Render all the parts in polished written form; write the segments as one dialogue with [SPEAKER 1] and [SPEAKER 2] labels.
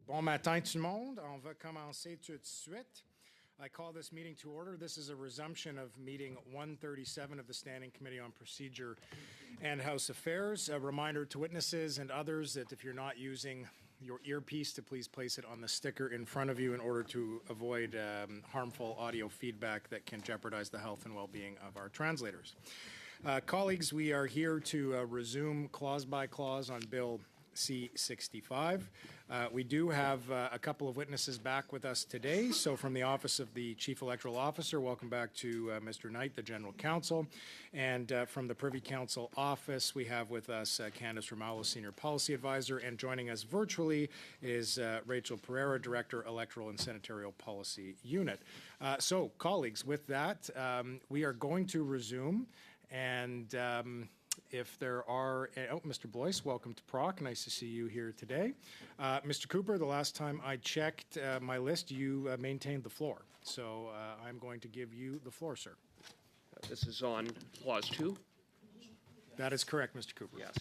[SPEAKER 1] Bon matin tout le monde. On va commencer tout de suite. I call this meeting to order. This is a resumption of meeting 137 of the Standing Committee on Procedure and House Affairs. A reminder to witnesses and others that if you're not using your earpiece, to please place it on the sticker in front of you in order to avoid harmful audio feedback that can jeopardize the health and well-being of our translators. Colleagues, we are here to resume clause by clause on Bill C-65. We do have a couple of witnesses back with us today. So from the Office of the Chief Electoral Officer, welcome back to Mr. Knight, the General Counsel. And from the Privy Council Office, we have with us Candice Romalo, Senior Policy Advisor, and joining us virtually is Rachel Pereira, Director, Electoral and Senatorial Policy Unit. So, colleagues, with that, we are going to resume. And if there are, Mr. Blois, welcome to Proc. Nice to see you here today. Mr. Cooper, the last time I checked my list, you maintained the floor. So I'm going to give you the floor, sir.
[SPEAKER 2] This is on Clause 2?
[SPEAKER 1] That is correct, Mr. Cooper.
[SPEAKER 2] Yes.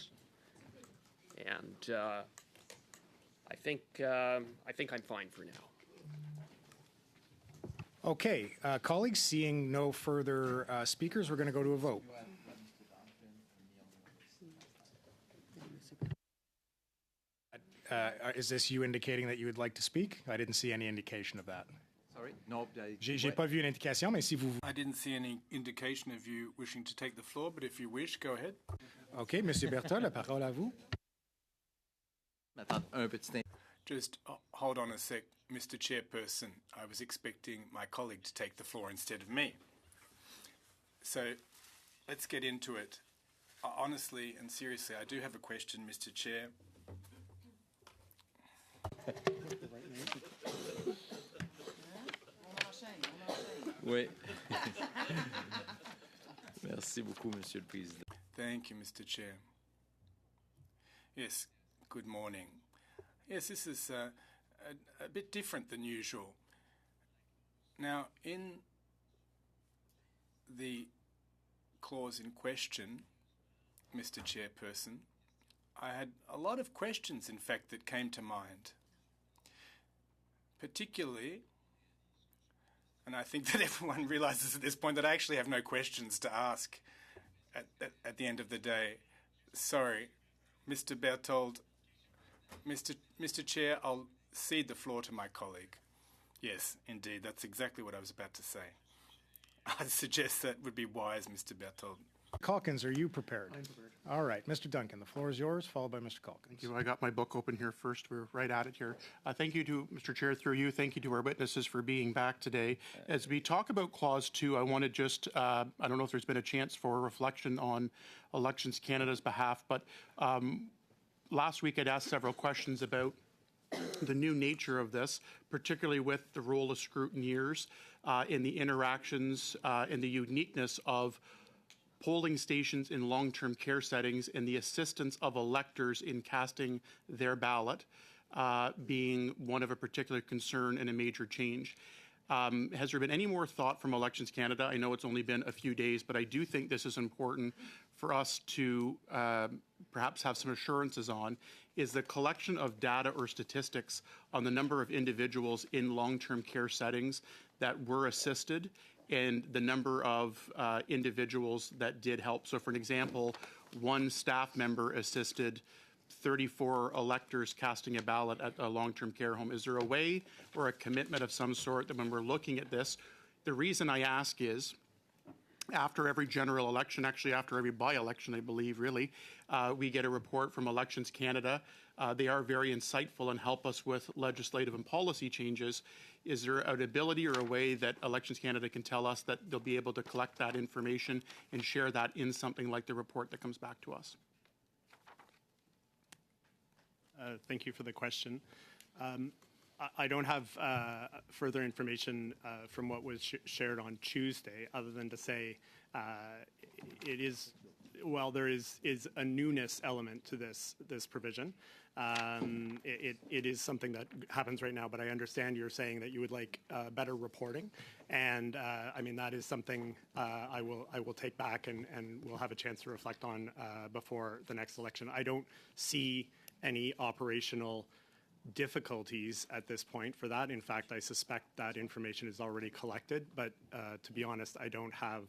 [SPEAKER 2] And I think I'm fine for now.
[SPEAKER 1] Okay, colleagues, seeing no further speakers, we're going to go to a vote. Is this you indicating that you would like to speak? I didn't see any indication of that.
[SPEAKER 3] Sorry? No,
[SPEAKER 1] J'ai pas vu une indication, mais si vous...
[SPEAKER 4] I didn't see any indication of you wishing to take the floor, but if you wish, go ahead.
[SPEAKER 1] Okay, Monsieur Berthold, la parole à vous.
[SPEAKER 4] Just hold on a sec, Mr. Chairperson. I was expecting my colleague to take the floor instead of me. So let's get into it. Honestly and seriously, I do have a question, Mr. Chair.
[SPEAKER 3] Oui. Merci beaucoup, Monsieur le Président.
[SPEAKER 4] Thank you, Mr. Chair. Yes, good morning. Yes, this is a bit different than usual. Now, in the clause in question, Mr. Chairperson, I had a lot of questions, in fact, that came to mind. Particularly, and I think that everyone realizes at this point that I actually have no questions to ask at the end of the day. Sorry, Mr. Berthold. Mr. Chair, I'll cede the floor to my colleague. Yes, indeed, that's exactly what I was about to say. I'd suggest that would be wise, Mr. Berthold.
[SPEAKER 1] Calkins, are you prepared? I'm prepared. All right, Mr. Duncan, the floor is yours, followed by Mr. Calkins.
[SPEAKER 5] Thank you. I got my book open here first. We're right at it here. Thank you to Mr. Chair, through you. Thank you to our witnesses for being back today. As we talk about Clause 2, I want to just, I don't know if there's been a chance for reflection on Elections Canada's behalf, but last week I'd asked several questions about the new nature of this, particularly with the role of scrutineers in the interactions and the uniqueness of polling stations in long-term care settings and the assistance of electors in casting their ballot being one of a particular concern and a major change. Has there been any more thought from Elections Canada? I know it's only been a few days, but I do think this is important for us to perhaps have some assurances on, is the collection of data or statistics on the number of individuals in long-term care settings that were assisted and the number of individuals that did help. So for an example, one staff member assisted 34 electors casting a ballot at a long-term care home. Is there a way or a commitment of some sort that when we're looking at this, the reason I ask is, after every general election, actually after every by-election, I believe, really, we get a report from Elections Canada. They are very insightful and help us with legislative and policy changes. Is there an ability or a way that Elections Canada can tell us that they'll be able to collect that information and share that in something like the report that comes back to us?
[SPEAKER 6] Thank you for the question. I don't have further information from what was shared on Tuesday, other than to say it is, well, there is a newness element to this provision. It is something that happens right now, but I understand you're saying that you would like better reporting, and I mean that is something I will take back and we'll have a chance to reflect on before the next election. I don't see any operational difficulties at this point for that. In fact, I suspect that information is already collected, but to be honest, I don't have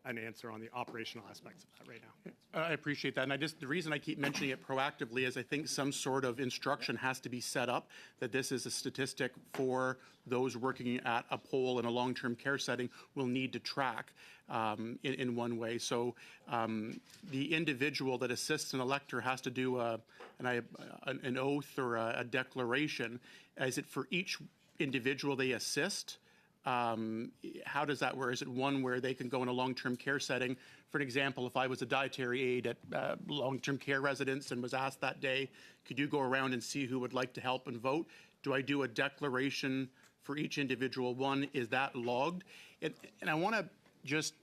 [SPEAKER 6] an answer on the operational aspects of that right now.
[SPEAKER 5] I appreciate that. And the reason I keep mentioning it proactively is I think some sort of instruction has to be set up that this is a statistic for those working at a pole in a long-term care setting will need to track in one way. So the individual that assists an elector has to do an oath or a declaration. Is it for each individual they assist? How does that work? Is it one where they can go in a long-term care setting? For an example, if I was a dietary aide at long-term care residence and was asked that day, could you go around and see who would like to help and vote? Do I do a declaration for each individual one? Is that logged? And I want to just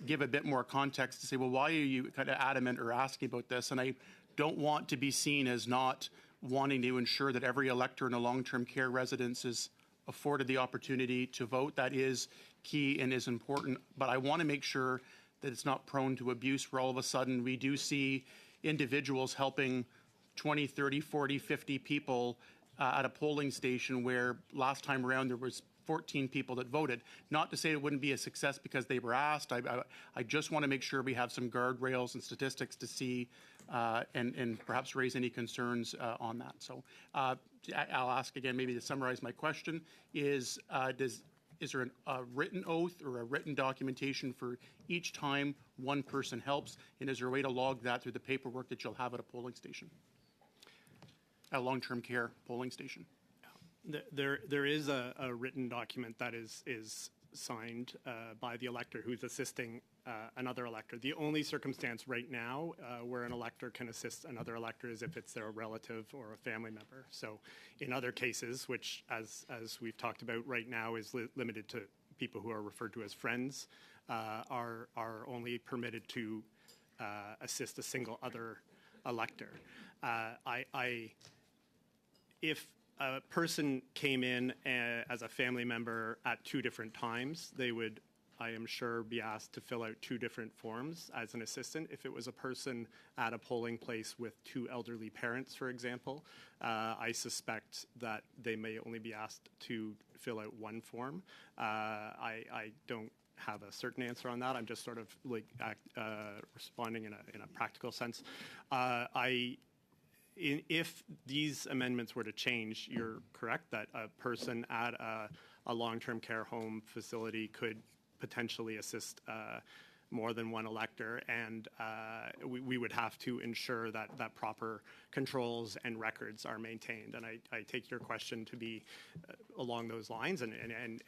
[SPEAKER 5] give a bit more context to say, well, why are you kind of adamant or asking about this? And I don't want to be seen as not wanting to ensure that every elector in a long-term care residence is afforded the opportunity to vote. That is key and is important. But I want to make sure that it's not prone to abuse where all of a sudden we do see individuals helping 20, 30, 40, 50 people at a polling station where last time around there was 14 people that voted. Not to say it wouldn't be a success because they were asked. I just want to make sure we have some guardrails and statistics to see and perhaps raise any concerns on that. So I'll ask again, maybe to summarize my question, is there a written oath or a written documentation for each time one person helps? And is there a way to log that through the paperwork that you'll have at a polling station? A long-term care polling station?
[SPEAKER 6] There is a written document that is signed by the elector who's assisting another elector. The only circumstance right now where an elector can assist another elector is if it's their relative or a family member. So in other cases, which as we've talked about right now is limited to people who are referred to as friends, are only permitted to assist a single other elector. If a person came in as a family member at two different times, they would, I am sure, be asked to fill out two different forms as an assistant. If it was a person at a polling place with two elderly parents, for example, I suspect that they may only be asked to fill out one form. I don't have a certain answer on that. I'm just sort of like responding in a practical sense. If these amendments were to change, you're correct that a person at a long-term care home facility could potentially assist more than one elector, and we would have to ensure that proper controls and records are maintained. And I take your question to be along those lines and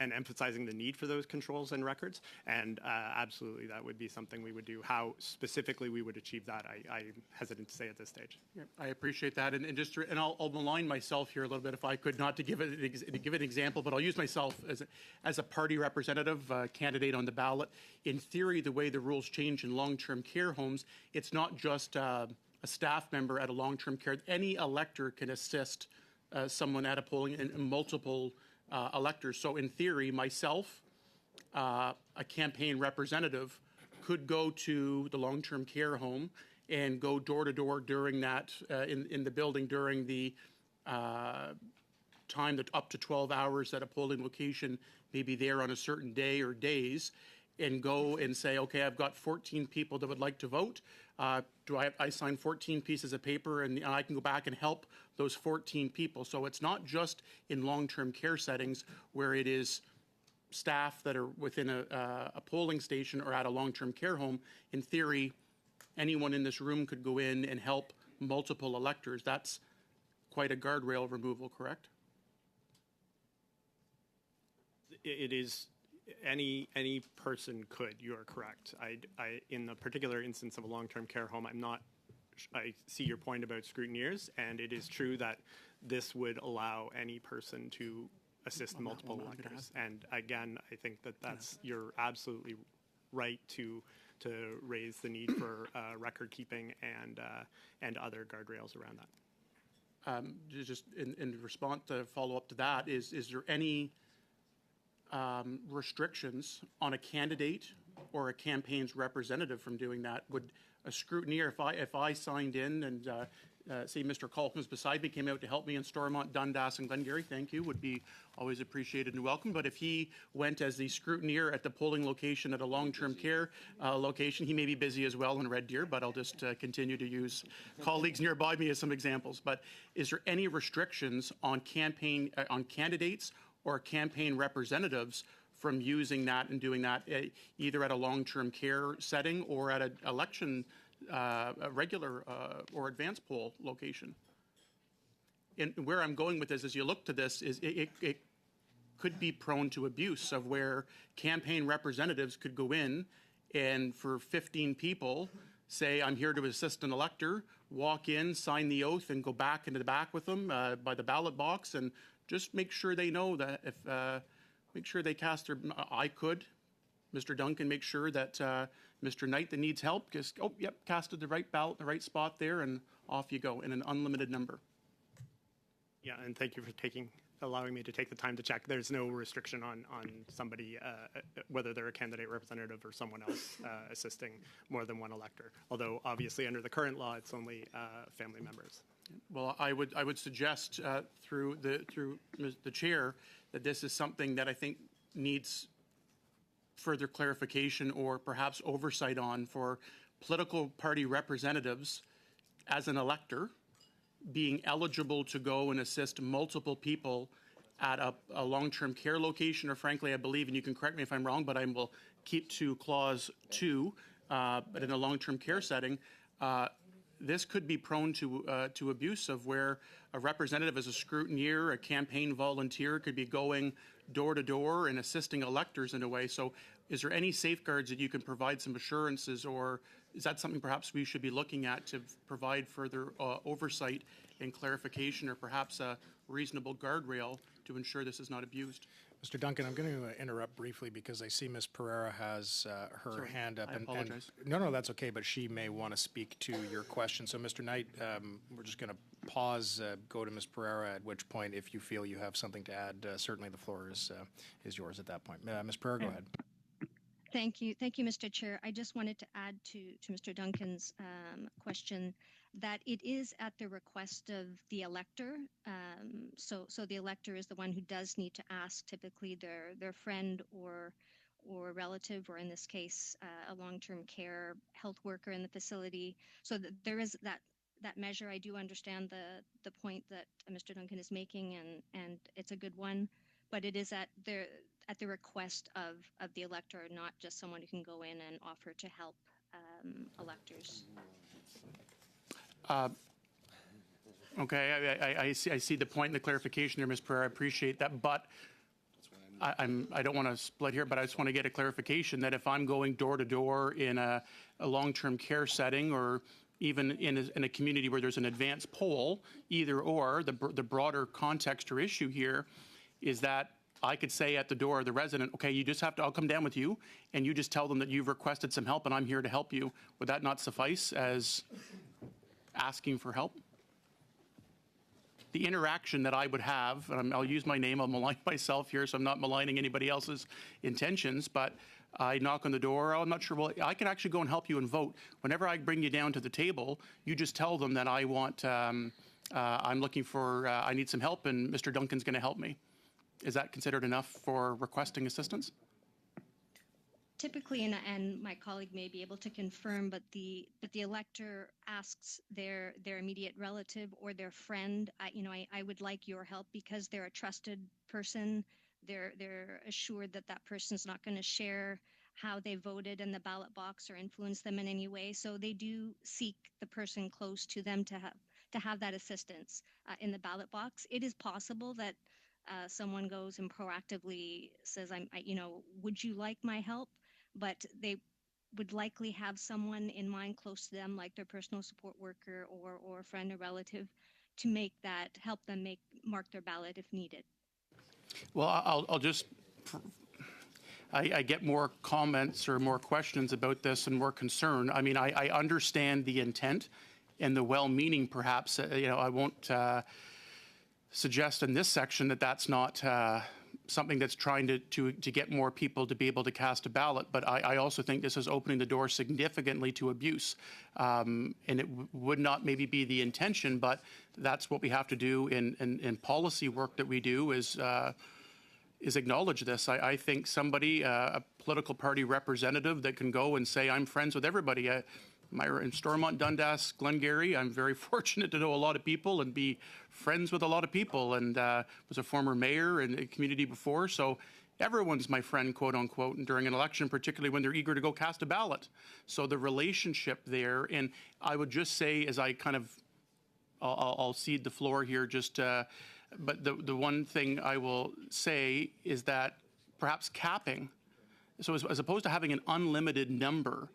[SPEAKER 6] emphasizing the need for those controls and records. And absolutely, that would be something we would do. How specifically we would achieve that, I'm hesitant to say at this stage.
[SPEAKER 5] Yeah, I appreciate that, and I'll malign myself here a little bit if I could, not to give an example, but I'll use myself as a party representative candidate on the ballot. In theory, the way the rules change in long-term care homes, it's not just a staff member at a long-term care. Any elector can assist someone at a polling and multiple electors. So in theory, myself, a campaign representative, could go to the long-term care home and go door to door during that in the building during the time that up to 12 hours that a polling location may be there on a certain day or days, and go and say, okay, I've got 14 people that would like to vote. I sign 14 pieces of paper and I can go back and help those 14 people. So it's not just in long-term care settings where it is staff that are within a polling station or at a long-term care home. In theory, anyone in this room could go in and help multiple electors. That's quite a guardrail removal, correct?
[SPEAKER 6] It is. Any person could. You are correct. In the particular instance of a long-term care home, I see your point about scrutineers, and it is true that this would allow any person to assist multiple electors. And again, I think you're absolutely right to raise the need for record keeping and other guardrails around that.
[SPEAKER 5] Just in response to follow up to that, is there any restrictions on a candidate or a campaign's representative from doing that? Would a scrutineer, if I signed in and say Mr. Colton was beside me, came out to help me in Stormont, Dundas, and Glengarry, thank you, would be always appreciated and welcome. But if he went as the scrutineer at the polling location at a long-term care location, he may be busy as well in Red Deer, but I'll just continue to use colleagues nearby me as some examples. But is there any restrictions on on candidates or campaign representatives from using that and doing that either at a long-term care setting or at an election a regular or advanced poll location? And where I'm going with this, as you look to this, is it could be prone to abuse of where campaign representatives could go in and for 15 people say, I'm here to assist an elector, walk in, sign the oath, and go back into the back with them by the ballot box, and just make sure they know that if, make sure they cast their, I could, Mr. Duncan, make sure that Mr. Knight that needs help, just, oh, yep, casted the right ballot, the right spot there, and off you go in an unlimited number.
[SPEAKER 6] Yeah, and thank you for allowing me to take the time to check. There's no restriction on somebody, whether they're a candidate representative or someone else assisting more than one elector. Although obviously under the current law, it's only family members.
[SPEAKER 5] Well, I would suggest through the chair that this is something that I think needs further clarification or perhaps oversight on for political party representatives as an elector being eligible to go and assist multiple people at a long-term care location, or frankly, I believe, and you can correct me if I'm wrong, but I will keep to clause 2, but in a long-term care setting, this could be prone to abuse of where a representative as a scrutineer, a campaign volunteer could be going door to door and assisting electors in a way. So is there any safeguards that you can provide some assurances, or is that something perhaps we should be looking at to provide further oversight and clarification, or perhaps a reasonable guardrail to ensure this is not abused?
[SPEAKER 1] Mr. Duncan, I'm going to interrupt briefly because I see Ms. Pereira has her hand up.
[SPEAKER 5] I apologize.
[SPEAKER 1] No, that's okay, but she may want to speak to your question. So, Mr. Knight, we're just going to pause, go to Ms. Pereira, at which point, if you feel you have something to add, certainly the floor is yours at that point. Ms. Pereira, go ahead.
[SPEAKER 7] Thank you, Mr. Chair. I just wanted to add to Mr. Duncan's question that it is at the request of the elector. So the elector is the one who does need to ask, typically their friend or relative, or in this case, a long-term care health worker in the facility. So that there is that measure. I do understand the point that Mr. Duncan is making, and it's a good one, but it is at the request of the elector, not just someone who can go in and offer to help electors.
[SPEAKER 5] Okay, I see the point and the clarification there, Ms. Pereira. I appreciate that, but I don't want to split here, but I just want to get a clarification that if I'm going door to door in a long-term care setting, or even in a community where there's an advanced poll, either or, the broader context or issue here is that I could say at the door of the resident, okay, I'll come down with you, and you just tell them that you've requested some help and I'm here to help you. Would that not suffice as asking for help? The interaction that I would have, and I'll use my name, I'll malign myself here, so I'm not maligning anybody else's intentions, but I knock on the door, I'm not sure, well, I can actually go and help you and vote. Whenever I bring you down to the table, you just tell them that I want, I'm looking for, I need some help, and Mr. Duncan's going to help me. Is that considered enough for requesting assistance?
[SPEAKER 7] Typically, and my colleague may be able to confirm, but the elector asks their immediate relative or their friend, I would like your help, because they're a trusted person. They're assured that that person's not going to share how they voted in the ballot box or influence them in any way. So they do seek the person close to them to have that assistance in the ballot box. It is possible that someone goes and proactively says, would you like my help? But they would likely have someone in mind close to them, like their personal support worker or a friend or relative, to help them mark their ballot if needed.
[SPEAKER 5] Well, I'll just, I get more comments or more questions about this and more concern. I mean, I understand the intent and the well-meaning, perhaps. I won't suggest in this section that that's not something that's trying to get more people to be able to cast a ballot. But I also think this is opening the door significantly to abuse. And it would not maybe be the intention, but that's what we have to do in policy work that we do is acknowledge this. I think somebody, a political party representative that can go and say, I'm friends with everybody. In Stormont, Dundas, Glengarry, I'm very fortunate to know a lot of people and be friends with a lot of people, and was a former mayor in a community before. So everyone's my friend, quote unquote, and during an election, particularly when they're eager to go cast a ballot. So the relationship there, and I would just say, as I kind of, I'll cede the floor here, but the one thing I will say is that perhaps capping, so as opposed to having an unlimited number,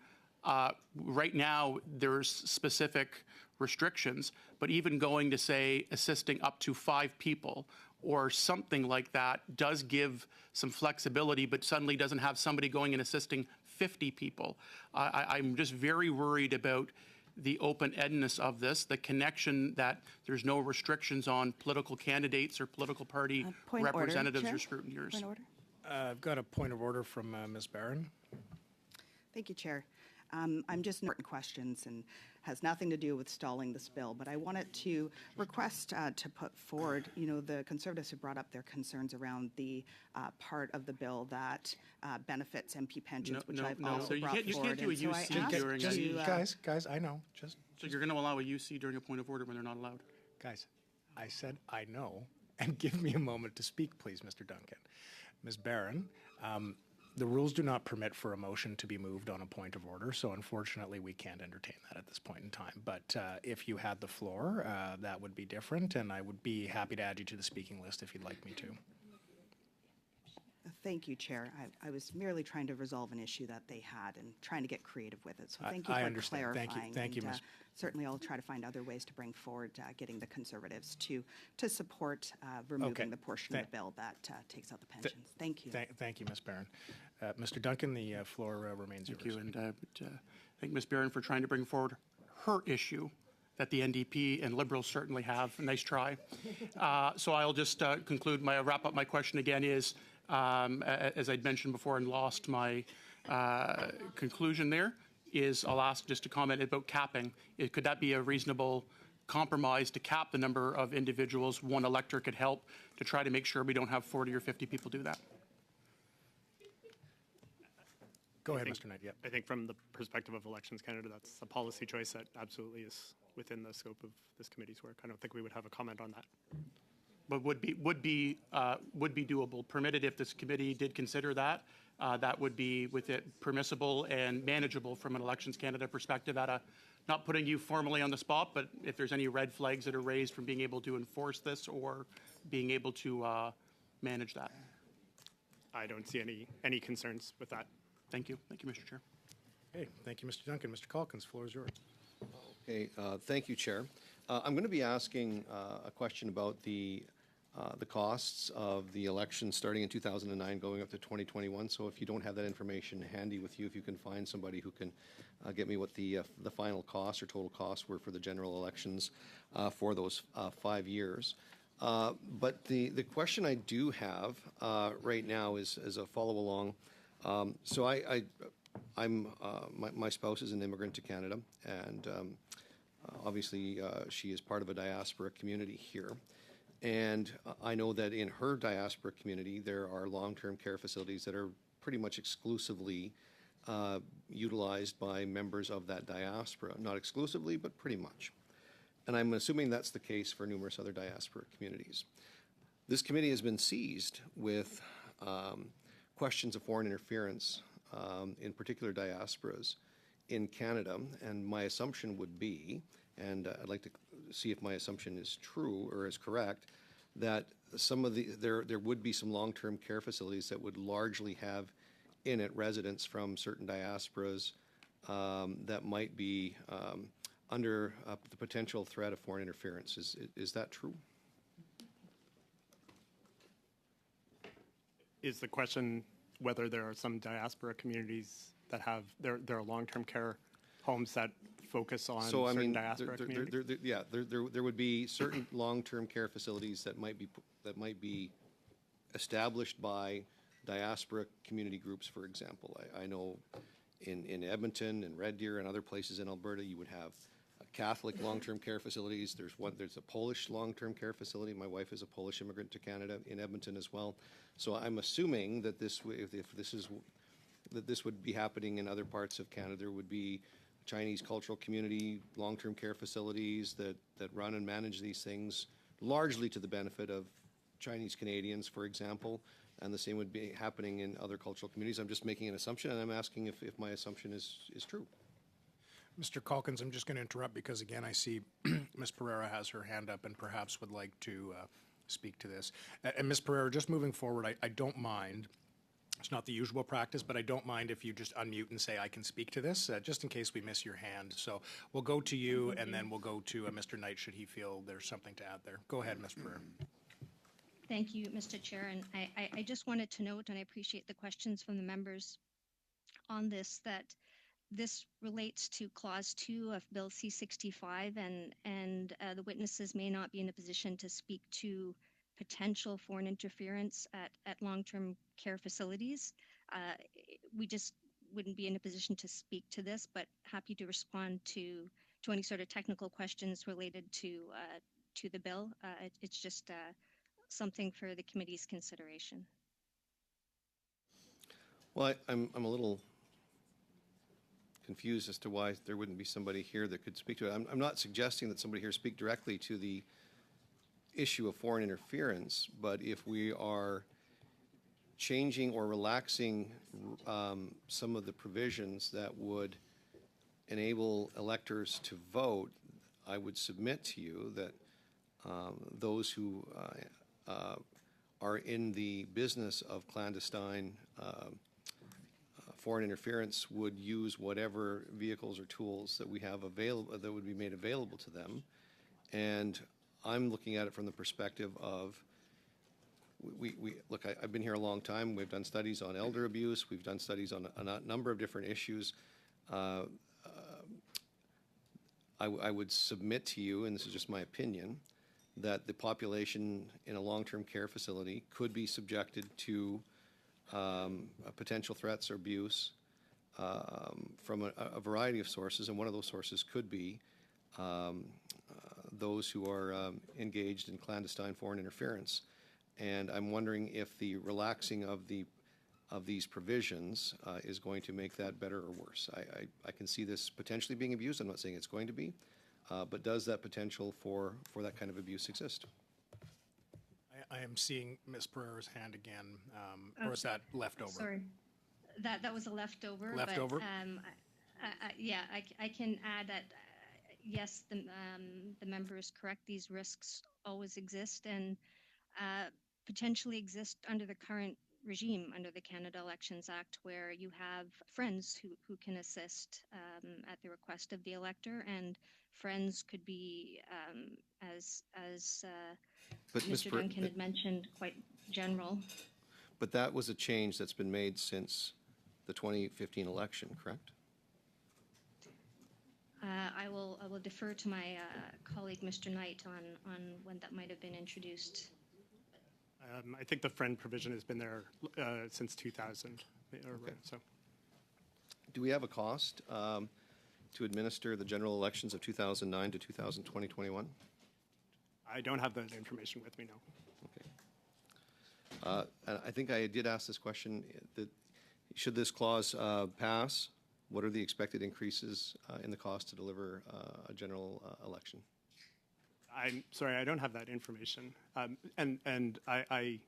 [SPEAKER 5] right now there's specific restrictions, but even going to say assisting up to 5 people or something like that does give some flexibility, but suddenly doesn't have somebody going and assisting 50 people. I'm just very worried about the open-endedness of this, the connection that there's no restrictions on political candidates or political party
[SPEAKER 8] Point of order,
[SPEAKER 5] representatives
[SPEAKER 8] Chair.
[SPEAKER 5] or scrutineers.
[SPEAKER 8] Point of order.
[SPEAKER 1] I've got a point of order from Ms. Barron.
[SPEAKER 8] Thank you, Chair. I'm just important questions and has nothing to do with stalling this bill, but I wanted to request to put forward, the Conservatives have brought up their concerns around the part of the bill that benefits MP pensions, which I've also
[SPEAKER 5] So you
[SPEAKER 8] brought
[SPEAKER 5] can't
[SPEAKER 8] forward.
[SPEAKER 5] do a
[SPEAKER 8] And so I
[SPEAKER 5] UC
[SPEAKER 8] asked
[SPEAKER 5] during a-
[SPEAKER 8] to,
[SPEAKER 1] Guys, I know. Just
[SPEAKER 5] So you're going to allow a UC during a point of order when they're not allowed?
[SPEAKER 1] guys, I said I know, and give me a moment to speak, please, Mr. Duncan. Ms. Barron, the rules do not permit for a motion to be moved on a point of order, so unfortunately we can't entertain that at this point in time. But if you had the floor, that would be different, and I would be happy to add you to the speaking list if you'd like me to.
[SPEAKER 8] Thank you, Chair. I was merely trying to resolve an issue that they had and trying to get creative with it. So thank you
[SPEAKER 1] I
[SPEAKER 8] for
[SPEAKER 1] understand.
[SPEAKER 8] clarifying.
[SPEAKER 1] Thank you,
[SPEAKER 8] and,
[SPEAKER 1] Ms.
[SPEAKER 8] Certainly, I'll try to find other ways to bring forward getting the Conservatives to support removing
[SPEAKER 1] Okay.
[SPEAKER 8] the portion of the bill that takes out the pensions. Thank you.
[SPEAKER 1] Thank you, Ms. Barron. Mr. Duncan, the floor remains
[SPEAKER 5] Thank
[SPEAKER 1] yours.
[SPEAKER 5] you, and thank Ms. Barron for trying to bring forward her issue that the NDP and Liberals certainly have. A nice try. So I'll just wrap up my question again is, as I'd mentioned before and lost my conclusion there, is I'll ask just a comment about capping. Could that be a reasonable compromise to cap the number of individuals one elector could help to try to make sure we don't have 40 or 50 people do that?
[SPEAKER 1] Go ahead, Mr. Knight. Yep.
[SPEAKER 6] I think from the perspective of Elections Canada, that's a policy choice that absolutely is within the scope of this committee's work. I don't think we would have a comment on that.
[SPEAKER 5] But would be doable, permitted if this committee did consider that. That would be with it permissible and manageable from an Elections Canada perspective. Not putting you formally on the spot, but if there's any red flags that are raised from being able to enforce this or being able to manage that.
[SPEAKER 6] I don't see any concerns with that.
[SPEAKER 5] Thank you, Mr. Chair.
[SPEAKER 1] Okay, thank you, Mr. Duncan. Mr. Calkins, floor is yours.
[SPEAKER 9] Okay, thank you, Chair. I'm going to be asking a question about the costs of the election starting in 2009 going up to 2021. So if you don't have that information handy with you, if you can find somebody who can get me what the final costs or total costs were for the general elections for those 5 years. But the question I do have right now is a follow along. So my spouse is an immigrant to Canada, and obviously she is part of a diaspora community here. And I know that in her diaspora community, there are long-term care facilities that are pretty much exclusively utilized by members of that diaspora. Not exclusively, but pretty much. And I'm assuming that's the case for numerous other diaspora communities. This committee has been seized with questions of foreign interference, in particular diasporas in Canada, and my assumption would be, and I'd like to see if my assumption is true or is correct, that some of there would be some long-term care facilities that would largely have in it residents from certain diasporas that might be under the potential threat of foreign interference. Is that true?
[SPEAKER 6] Is the question whether there are some diaspora communities that have there are long-term care homes that focus on certain diaspora communities?
[SPEAKER 9] There would be certain long-term care facilities that might be established by diaspora community groups, for example. I know in Edmonton and Red Deer and other places in Alberta, you would have Catholic long-term care facilities. There's a Polish long-term care facility. My wife is a Polish immigrant to Canada in Edmonton as well. So I'm assuming that this would be happening in other parts of Canada. There would be Chinese cultural community long-term care facilities that run and manage these things, largely to the benefit of Chinese Canadians, for example, and the same would be happening in other cultural communities. I'm just making an assumption, and I'm asking if my assumption is true.
[SPEAKER 1] Mr. Calkins, I'm just going to interrupt because, again, I see Ms. Pereira has her hand up and perhaps would like to speak to this. And Ms. Pereira, just moving forward, I don't mind. It's not the usual practice, but I don't mind if you just unmute and say, I can speak to this, just in case we miss your hand. So we'll go to you, and then we'll go to Mr. Knight should he feel there's something to add there. Go ahead, Ms. Pereira.
[SPEAKER 7] Thank you, Mr. Chair. And I just wanted to note, and I appreciate the questions from the members on this, that this relates to Clause 2 of Bill C-65, and the witnesses may not be in a position to speak to potential foreign interference at long-term care facilities. We just wouldn't be in a position to speak to this, but happy to respond to any sort of technical questions related to the bill. It's just something for the committee's consideration.
[SPEAKER 9] Well, I'm a little confused as to why there wouldn't be somebody here that could speak to it. I'm not suggesting that somebody here speak directly to the issue of foreign interference, but if we are changing or relaxing some of the provisions that would enable electors to vote, I would submit to you that those who are in the business of clandestine foreign interference would use whatever vehicles or tools that we have available, that would be made available to them. And I'm looking at it from the perspective of, look, I've been here a long time. We've done studies on elder abuse. We've done studies on a number of different issues. I would submit to you, and this is just my opinion, that the population in a long-term care facility could be subjected to potential threats or abuse from a variety of sources, and one of those sources could be those who are engaged in clandestine foreign interference. And I'm wondering if the relaxing of these provisions is going to make that better or worse. I can see this potentially being abused. I'm not saying it's going to be, but does that potential for that kind of abuse exist?
[SPEAKER 1] I am seeing Ms. Pereira's hand again, or is that leftover?
[SPEAKER 7] Sorry, that was a leftover.
[SPEAKER 1] Leftover?
[SPEAKER 7] But, yeah, I can add that, yes, the member is correct. These risks always exist and potentially exist under the current regime, under the Canada Elections Act, where you have friends who can assist at the request of the elector, and friends could be, as Mr. Duncan had mentioned, quite general.
[SPEAKER 9] But that was a change that's been made since the 2015 election, correct?
[SPEAKER 7] I will defer to my colleague, Mr. Knight, on when that might have been introduced.
[SPEAKER 6] I think the friend provision has been there since 2000.
[SPEAKER 9] Okay.
[SPEAKER 6] So,
[SPEAKER 9] do we have a cost to administer the general elections of 2009 to 2020-21?
[SPEAKER 6] I don't have that information with me now.
[SPEAKER 9] Okay. And I think I did ask this question, that should this clause pass, what are the expected increases in the cost to deliver a general election?
[SPEAKER 6] I'm sorry, I don't have that information. And I,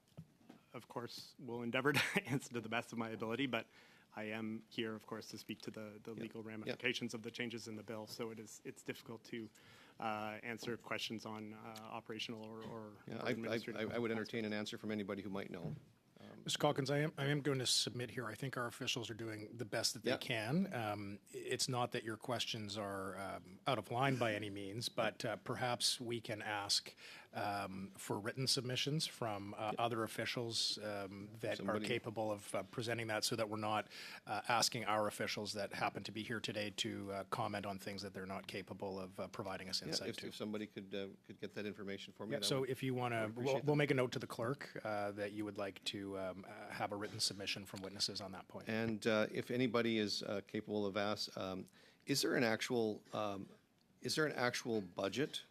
[SPEAKER 6] of course, will endeavor to answer to the best of my ability, but I am here, of course, to speak to the legal ramifications of the changes in the bill. So it's difficult to answer questions on operational or administrative.
[SPEAKER 9] I would entertain an answer from anybody who might know.
[SPEAKER 1] Mr. Calkins, I am going to submit here. I think our officials are doing the best that they can. It's not that your questions are out of line by any means, but perhaps we can ask for written submissions from other officials that are capable of presenting that, so that we're not asking our officials that happen to be here today to comment on things that they're not capable of providing us insight to.
[SPEAKER 9] If somebody could get that information for me.
[SPEAKER 1] Yeah, so if you want to, we'll make a note to the clerk that you would like to have a written submission from witnesses on that point.
[SPEAKER 9] And if anybody is capable of is there an actual budget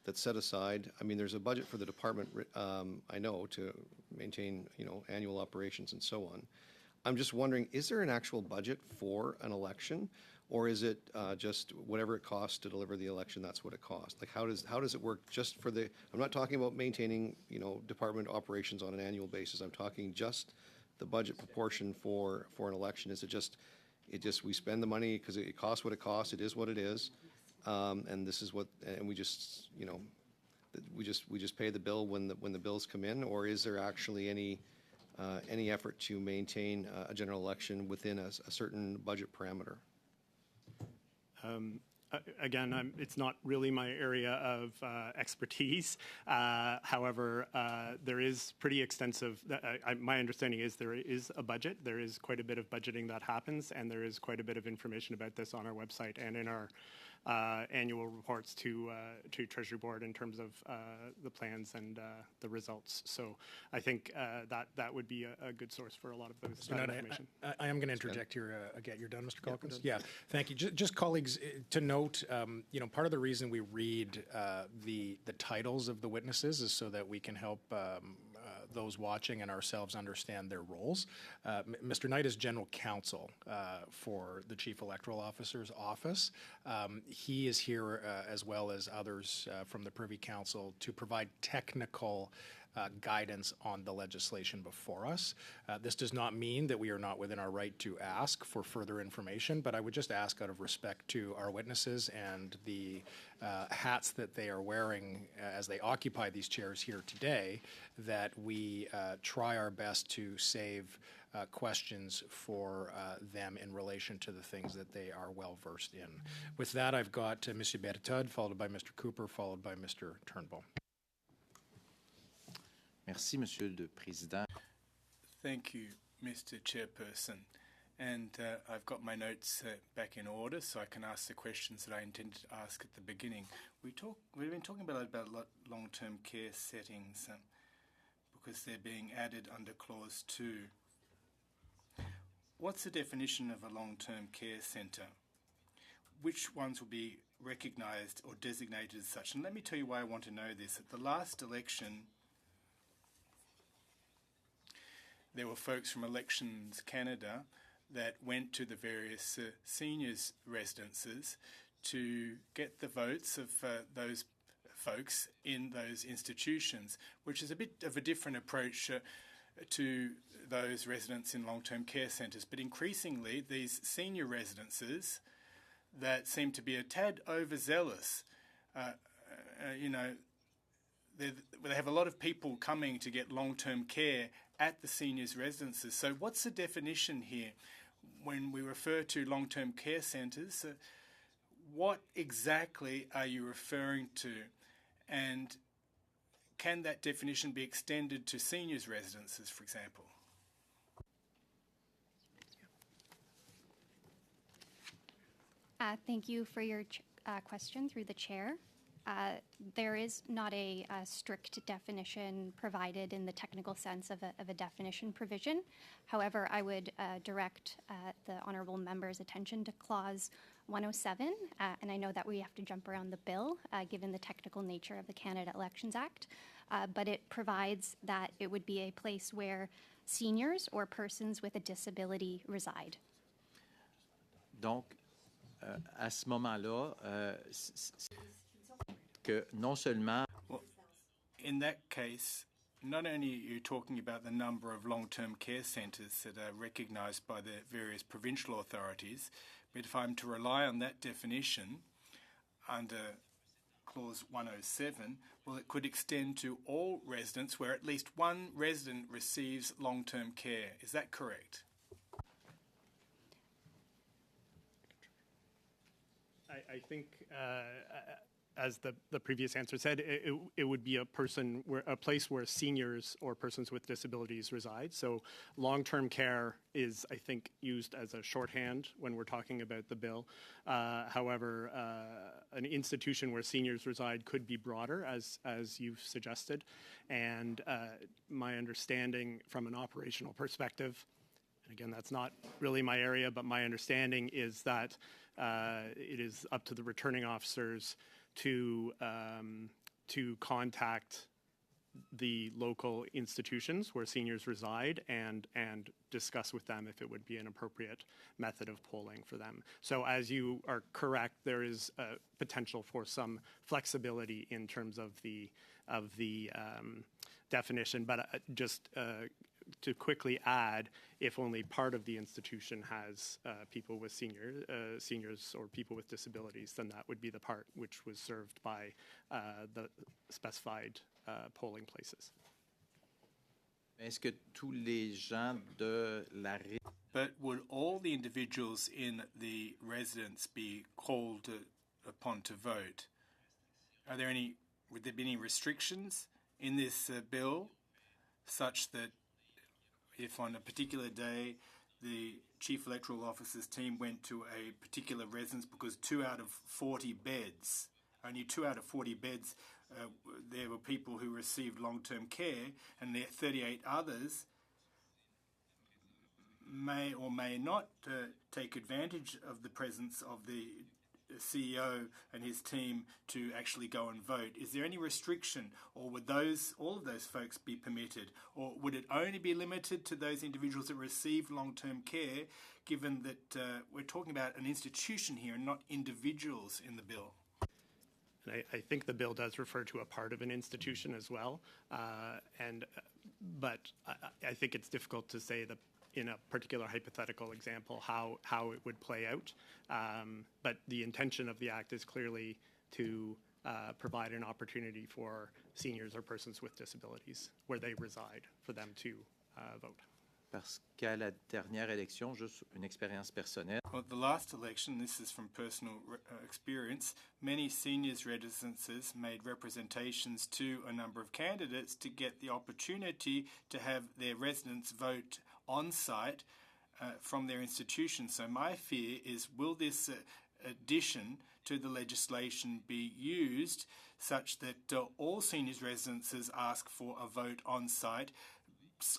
[SPEAKER 9] that's set aside? I mean, there's a budget for the department, I know, to maintain, annual operations and so on. I'm just wondering, is there an actual budget for an election, or is it just whatever it costs to deliver the election, that's what it costs? Like, how does it work just for I'm not talking about maintaining, department operations on an annual basis. I'm talking just the budget proportion for an election. Is it just we spend the money because it costs what it costs, it is what it is, and this is what, and we just, we just pay the bill when the bills come in, or is there actually any effort to maintain a general election within a certain budget parameter?
[SPEAKER 6] Again, it's not really my area of expertise. However, there is pretty extensive, my understanding is there is a budget. There is quite a bit of budgeting that happens, and there is quite a bit of information about this on our website and in our annual reports to Treasury Board in terms of the plans and the results. So I think that would be a good source for a lot of those information.
[SPEAKER 1] I am going to interject here again. You're done, Mr. Calkins? Yeah, thank you. Just colleagues, to note, part of the reason we read the titles of the witnesses is so that we can help those watching and ourselves understand their roles. Mr. Knight is General Counsel for the Chief Electoral Officer's office. He is here as well as others from the Privy Council to provide technical guidance on the legislation before us. This does not mean that we are not within our right to ask for further information, but I would just ask out of respect to our witnesses and the hats that they are wearing as they occupy these chairs here today, that we try our best to save questions for them in relation to the things that they are well versed in. With that, I've got Mr. Berthoud, followed by Mr. Cooper, followed by Mr. Turnbull.
[SPEAKER 3] Merci, Monsieur le Président.
[SPEAKER 4] Thank you, Mr. Chairperson. And I've got my notes back in order, so I can ask the questions that I intended to ask at the beginning. We've been talking about long-term care settings because they're being added under Clause 2. What's the definition of a long-term care centre? Which ones will be recognised or designated as such? And let me tell you why I want to know this. At the last election, there were folks from Elections Canada that went to the various seniors' residences to get the votes of those folks in those institutions, which is a bit of a different approach to those residents in long-term care centres. But increasingly, these senior residences that seem to be a tad overzealous, they have a lot of people coming to get long-term care at the seniors' residences. So what's the definition here? When we refer to long-term care centres, what exactly are you referring to? And can that definition be extended to seniors' residences, for example?
[SPEAKER 10] Thank you for your question through the chair. There is not a strict definition provided in the technical sense of a definition provision. However, I would direct the honourable member's attention to Clause 107, and I know that we have to jump around the bill given the technical nature of the Canada Elections Act, but it provides that it would be a place where seniors or persons with a disability reside.
[SPEAKER 3] Donc, à ce moment-là, que non seulement...
[SPEAKER 4] Well, in that case, not only are you talking about the number of long-term care centres that are recognised by the various provincial authorities, but if I'm to rely on that definition under Clause 107, well, it could extend to all residents where at least one resident receives long-term care. Is that correct?
[SPEAKER 6] I think as the previous answer said, it would be a place where seniors or persons with disabilities reside. So long-term care is, I think, used as a shorthand when we're talking about the bill. However, an institution where seniors reside could be broader, as you've suggested. And my understanding from an operational perspective, and again, that's not really my area, but my understanding is that it is up to the returning officers to contact the local institutions where seniors reside and discuss with them if it would be an appropriate method of polling for them. So as you are correct, there is potential for some flexibility in terms of the definition, but just to quickly add, if only part of the institution has people with seniors or people with disabilities, then that would be the part which was served by the specified polling places.
[SPEAKER 3] Est-ce que tous les gens de la
[SPEAKER 4] But would all the individuals in the residence be called upon to vote? Would there be any restrictions in this bill such that if on a particular day the Chief Electoral Officer's team went to a particular residence because only 2 out of 40 beds, there were people who received long-term care, and the 38 others may or may not take advantage of the presence of the CEO and his team to actually go and vote? Is there any restriction, or would all of those folks be permitted, or would it only be limited to those individuals that receive long-term care, given that we're talking about an institution here and not individuals in the bill?
[SPEAKER 6] And I think the bill does refer to a part of an institution as well, but I think it's difficult to say that in a particular hypothetical example how it would play out. But the intention of the Act is clearly to provide an opportunity for seniors or persons with disabilities where they reside for them to vote.
[SPEAKER 3] Parce qu'à la dernière élection, juste une expérience personnelle.
[SPEAKER 4] Well, the last election, this is from personal experience, many seniors residences made representations to a number of candidates to get the opportunity to have their residents vote on-site from their institution. So my fear is, will this addition to the legislation be used such that all seniors residences ask for a vote on-site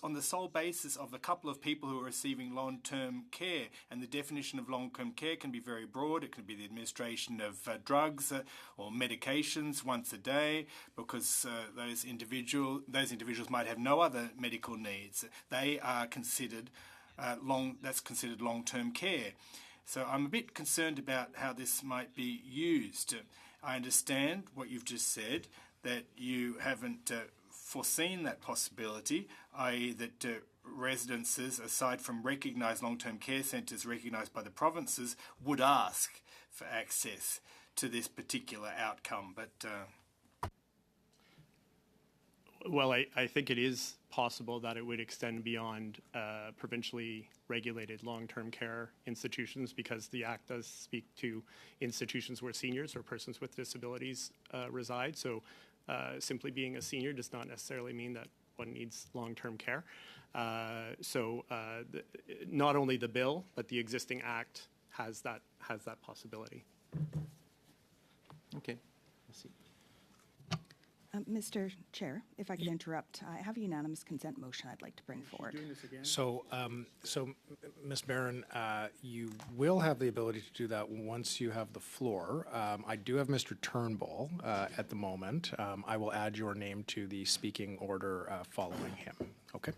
[SPEAKER 4] on the sole basis of a couple of people who are receiving long-term care? And the definition of long-term care can be very broad. It can be the administration of drugs or medications once a day, because those individuals might have no other medical needs. They are considered that's considered long-term care. So I'm a bit concerned about how this might be used. I understand what you've just said, that you haven't foreseen that possibility, i.e. that residences, aside from recognised long-term care centres recognised by the provinces, would ask for access to this particular outcome. But
[SPEAKER 6] well, I think it is possible that it would extend beyond provincially regulated long-term care institutions, because the Act does speak to institutions where seniors or persons with disabilities reside. So simply being a senior does not necessarily mean that one needs long-term care. So not only the bill, but the existing Act has that possibility.
[SPEAKER 3] Okay. Merci.
[SPEAKER 8] Mr. Chair, if I could interrupt, I have a unanimous consent motion I'd like to bring forward.
[SPEAKER 1] So, Ms. Barron, you will have the ability to do that once you have the floor. I do have Mr. Turnbull at the moment. I will add your name to the speaking order following him. Okay?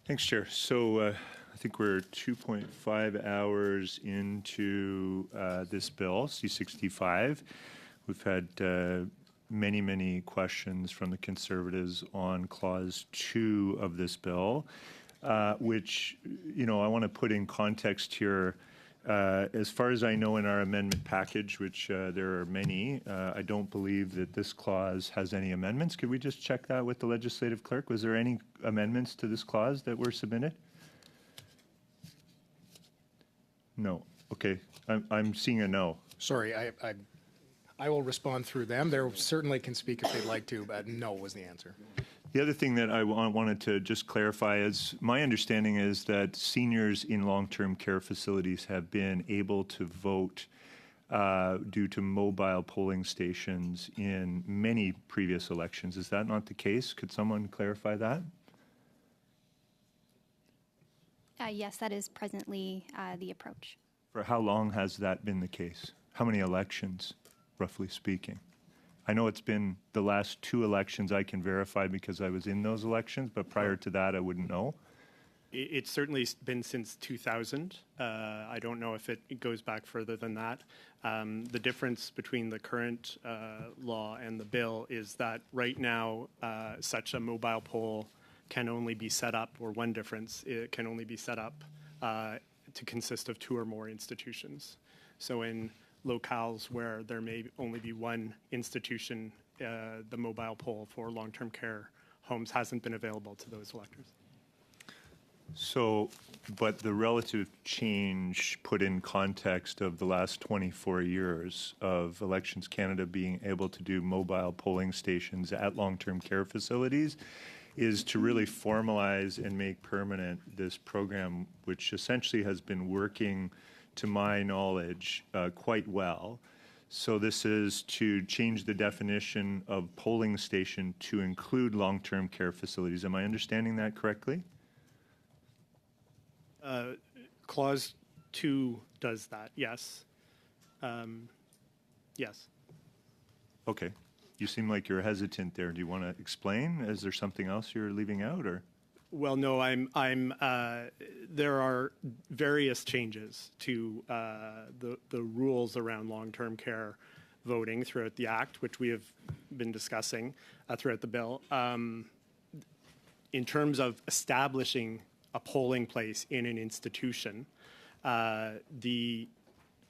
[SPEAKER 11] Thanks, Chair. So I think we're 2.5 hours into this bill, C-65. We've had many questions from the Conservatives on Clause 2 of this bill, which, I want to put in context here. As far as I know, in our amendment package, which there are many, I don't believe that this clause has any amendments. Could we just check that with the legislative clerk? Was there any amendments to this clause that were submitted? No. Okay. I'm seeing a no.
[SPEAKER 1] Sorry, I will respond through them. They certainly can speak if they'd like to, but no was the answer.
[SPEAKER 11] The other thing that I wanted to just clarify is my understanding is that seniors in long-term care facilities have been able to vote due to mobile polling stations in many previous elections. Is that not the case? Could someone clarify that?
[SPEAKER 10] Yes, that is presently the approach.
[SPEAKER 11] For how long has that been the case? How many elections, roughly speaking? I know it's been the last 2 elections I can verify because I was in those elections, but prior to that, I wouldn't know.
[SPEAKER 6] It's certainly been since 2000. I don't know if it goes back further than that. The difference between the current law and the bill is that right now, such a mobile poll can only be set up, or one difference, it can only be set up to consist of 2 or more institutions. So in locales where there may only be one institution, the mobile poll for long-term care homes hasn't been available to those electors.
[SPEAKER 11] So, but the relative change put in context of the last 24 years of Elections Canada being able to do mobile polling stations at long-term care facilities is to really formalize and make permanent this program, which essentially has been working, to my knowledge, quite well. So this is to change the definition of polling station to include long-term care facilities. Am I understanding that correctly?
[SPEAKER 6] Clause 2 does that, yes. Yes.
[SPEAKER 11] Okay. You seem like you're hesitant there. Do you want to explain? Is there something else you're leaving out, or?
[SPEAKER 6] Well, no, there are various changes to the rules around long-term care voting throughout the Act, which we have been discussing throughout the bill. In terms of establishing a polling place in an institution, the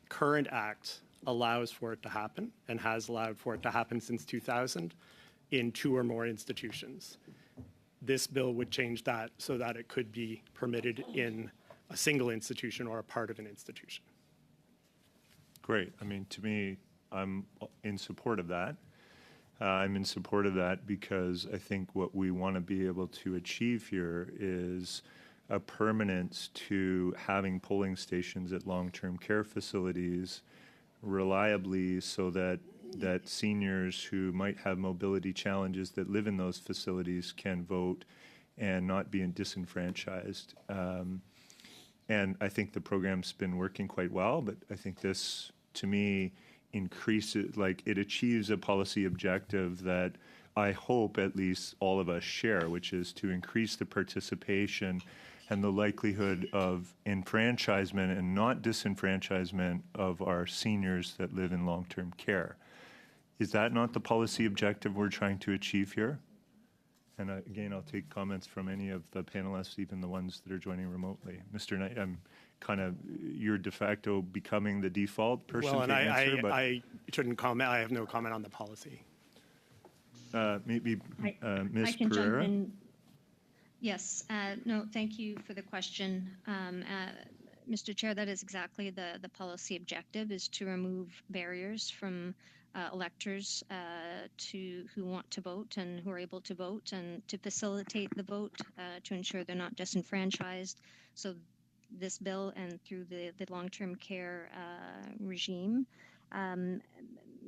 [SPEAKER 6] current Act allows for it to happen and has allowed for it to happen since 2000 in 2 or more institutions. This bill would change that so that it could be permitted in a single institution or a part of an institution.
[SPEAKER 11] Great. I mean, to me, I'm in support of that. I'm in support of that because I think what we want to be able to achieve here is a permanence to having polling stations at long-term care facilities reliably so that seniors who might have mobility challenges that live in those facilities can vote and not be disenfranchised. And I think the program's been working quite well, but I think this, to me, increases, like, it achieves a policy objective that I hope at least all of us share, which is to increase the participation and the likelihood of enfranchisement and not disenfranchisement of our seniors that live in long-term care. Is that not the policy objective we're trying to achieve here? And again, I'll take comments from any of the panelists, even the ones that are joining remotely. Mr. Knight, I'm kind of, you're de facto becoming the default person
[SPEAKER 6] to
[SPEAKER 11] answer, but
[SPEAKER 6] I shouldn't comment. I have no comment on the policy.
[SPEAKER 11] Maybe Ms.
[SPEAKER 7] I can
[SPEAKER 11] Pereira?
[SPEAKER 7] jump in. Yes. No, thank you for the question. Mr. Chair, that is exactly the policy objective, is to remove barriers from electors who want to vote and who are able to vote, and to facilitate the vote, to ensure they're not disenfranchised. So this bill, and through the long-term care regime,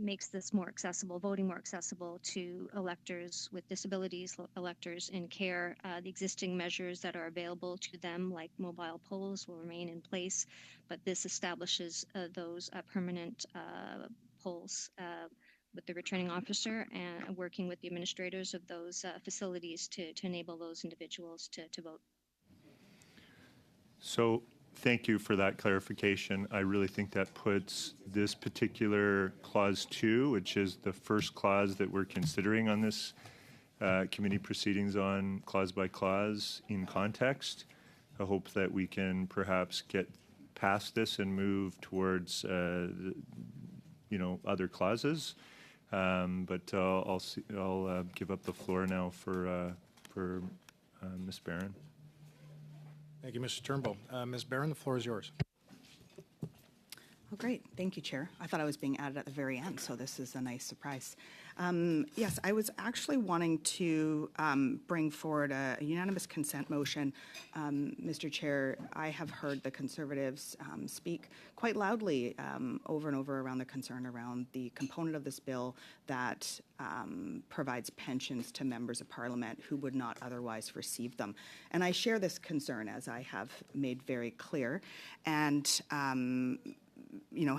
[SPEAKER 7] makes this more accessible, voting more accessible to electors with disabilities, electors in care. The existing measures that are available to them, like mobile polls, will remain in place, but this establishes those permanent polls with the returning officer and working with the administrators of those facilities to enable those individuals to vote.
[SPEAKER 11] So thank you for that clarification. I really think that puts this particular clause 2, which is the first clause that we're considering on this committee proceedings on clause by clause, in context. I hope that we can perhaps get past this and move towards other clauses. But I'll give up the floor now for Ms. Barron.
[SPEAKER 1] Thank you, Mr. Turnbull. Ms. Barron, the floor is yours.
[SPEAKER 8] Oh, great. Thank you, Chair. I thought I was being added at the very end, so this is a nice surprise. Yes, I was actually wanting to bring forward a unanimous consent motion. Mr. Chair, I have heard the Conservatives speak quite loudly over and over around the concern around the component of this bill that provides pensions to members of Parliament who would not otherwise receive them. And I share this concern, as I have made very clear, and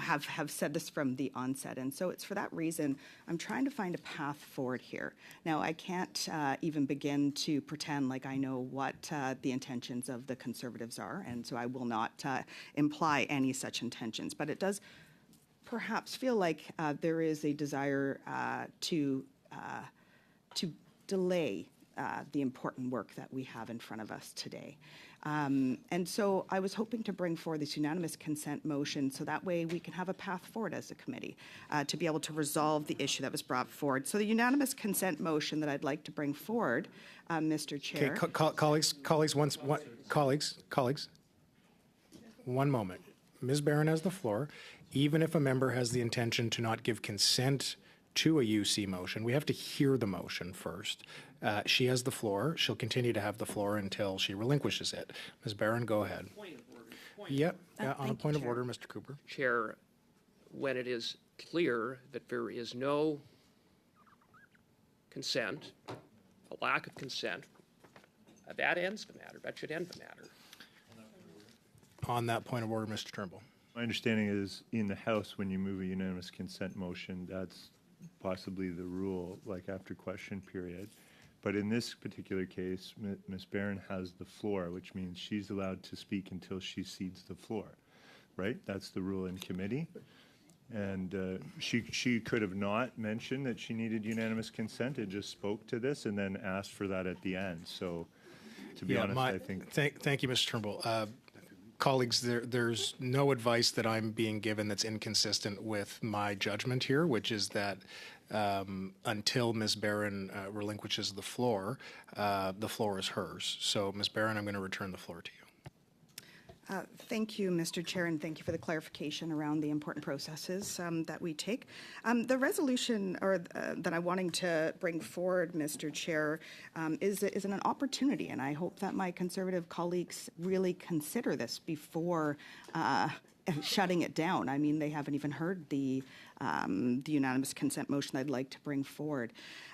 [SPEAKER 8] have said this from the onset. And so it's for that reason I'm trying to find a path forward here. Now, I can't even begin to pretend like I know what the intentions of the Conservatives are, and so I will not imply any such intentions. But it does perhaps feel like there is a desire to delay the important work that we have in front of us today. And so I was hoping to bring forward this unanimous consent motion so that way we can have a path forward as a committee to be able to resolve the issue that was brought forward. So the unanimous consent motion that I'd like to bring forward, Mr. Chair.
[SPEAKER 1] Okay, colleagues, one moment. Ms. Barron has the floor. Even if a member has the intention to not give consent to a UC motion, we have to hear the motion first. She has the floor. She'll continue to have the floor until she relinquishes it. Ms. Barron, go ahead. Yep, on a point of order, Mr. Cooper.
[SPEAKER 2] Chair, when it is clear that there is no consent, a lack of consent, that ends the matter. That should end the matter.
[SPEAKER 1] On that point of order, Mr. Turnbull.
[SPEAKER 11] My understanding is in the House, when you move a unanimous consent motion, that's possibly the rule, like after question period. But in this particular case, Ms. Barron has the floor, which means she's allowed to speak until she cedes the floor, right? That's the rule in committee. And she could have not mentioned that she needed unanimous consent. It just spoke to this and then asked for that at the end. So, to be honest, I think...
[SPEAKER 1] Thank you, Mr. Turnbull. Colleagues, there's no advice that I'm being given that's inconsistent with my judgment here, which is that until Ms. Barron relinquishes the floor is hers. So, Ms. Barron, I'm going to return the floor to you.
[SPEAKER 8] Thank you, Mr. Chair, and thank you for the clarification around the important processes that we take. The resolution that I'm wanting to bring forward, Mr. Chair, is an opportunity, and I hope that my Conservative colleagues really consider this before shutting it down. I mean, they haven't even heard the unanimous consent motion I'd like to bring forward.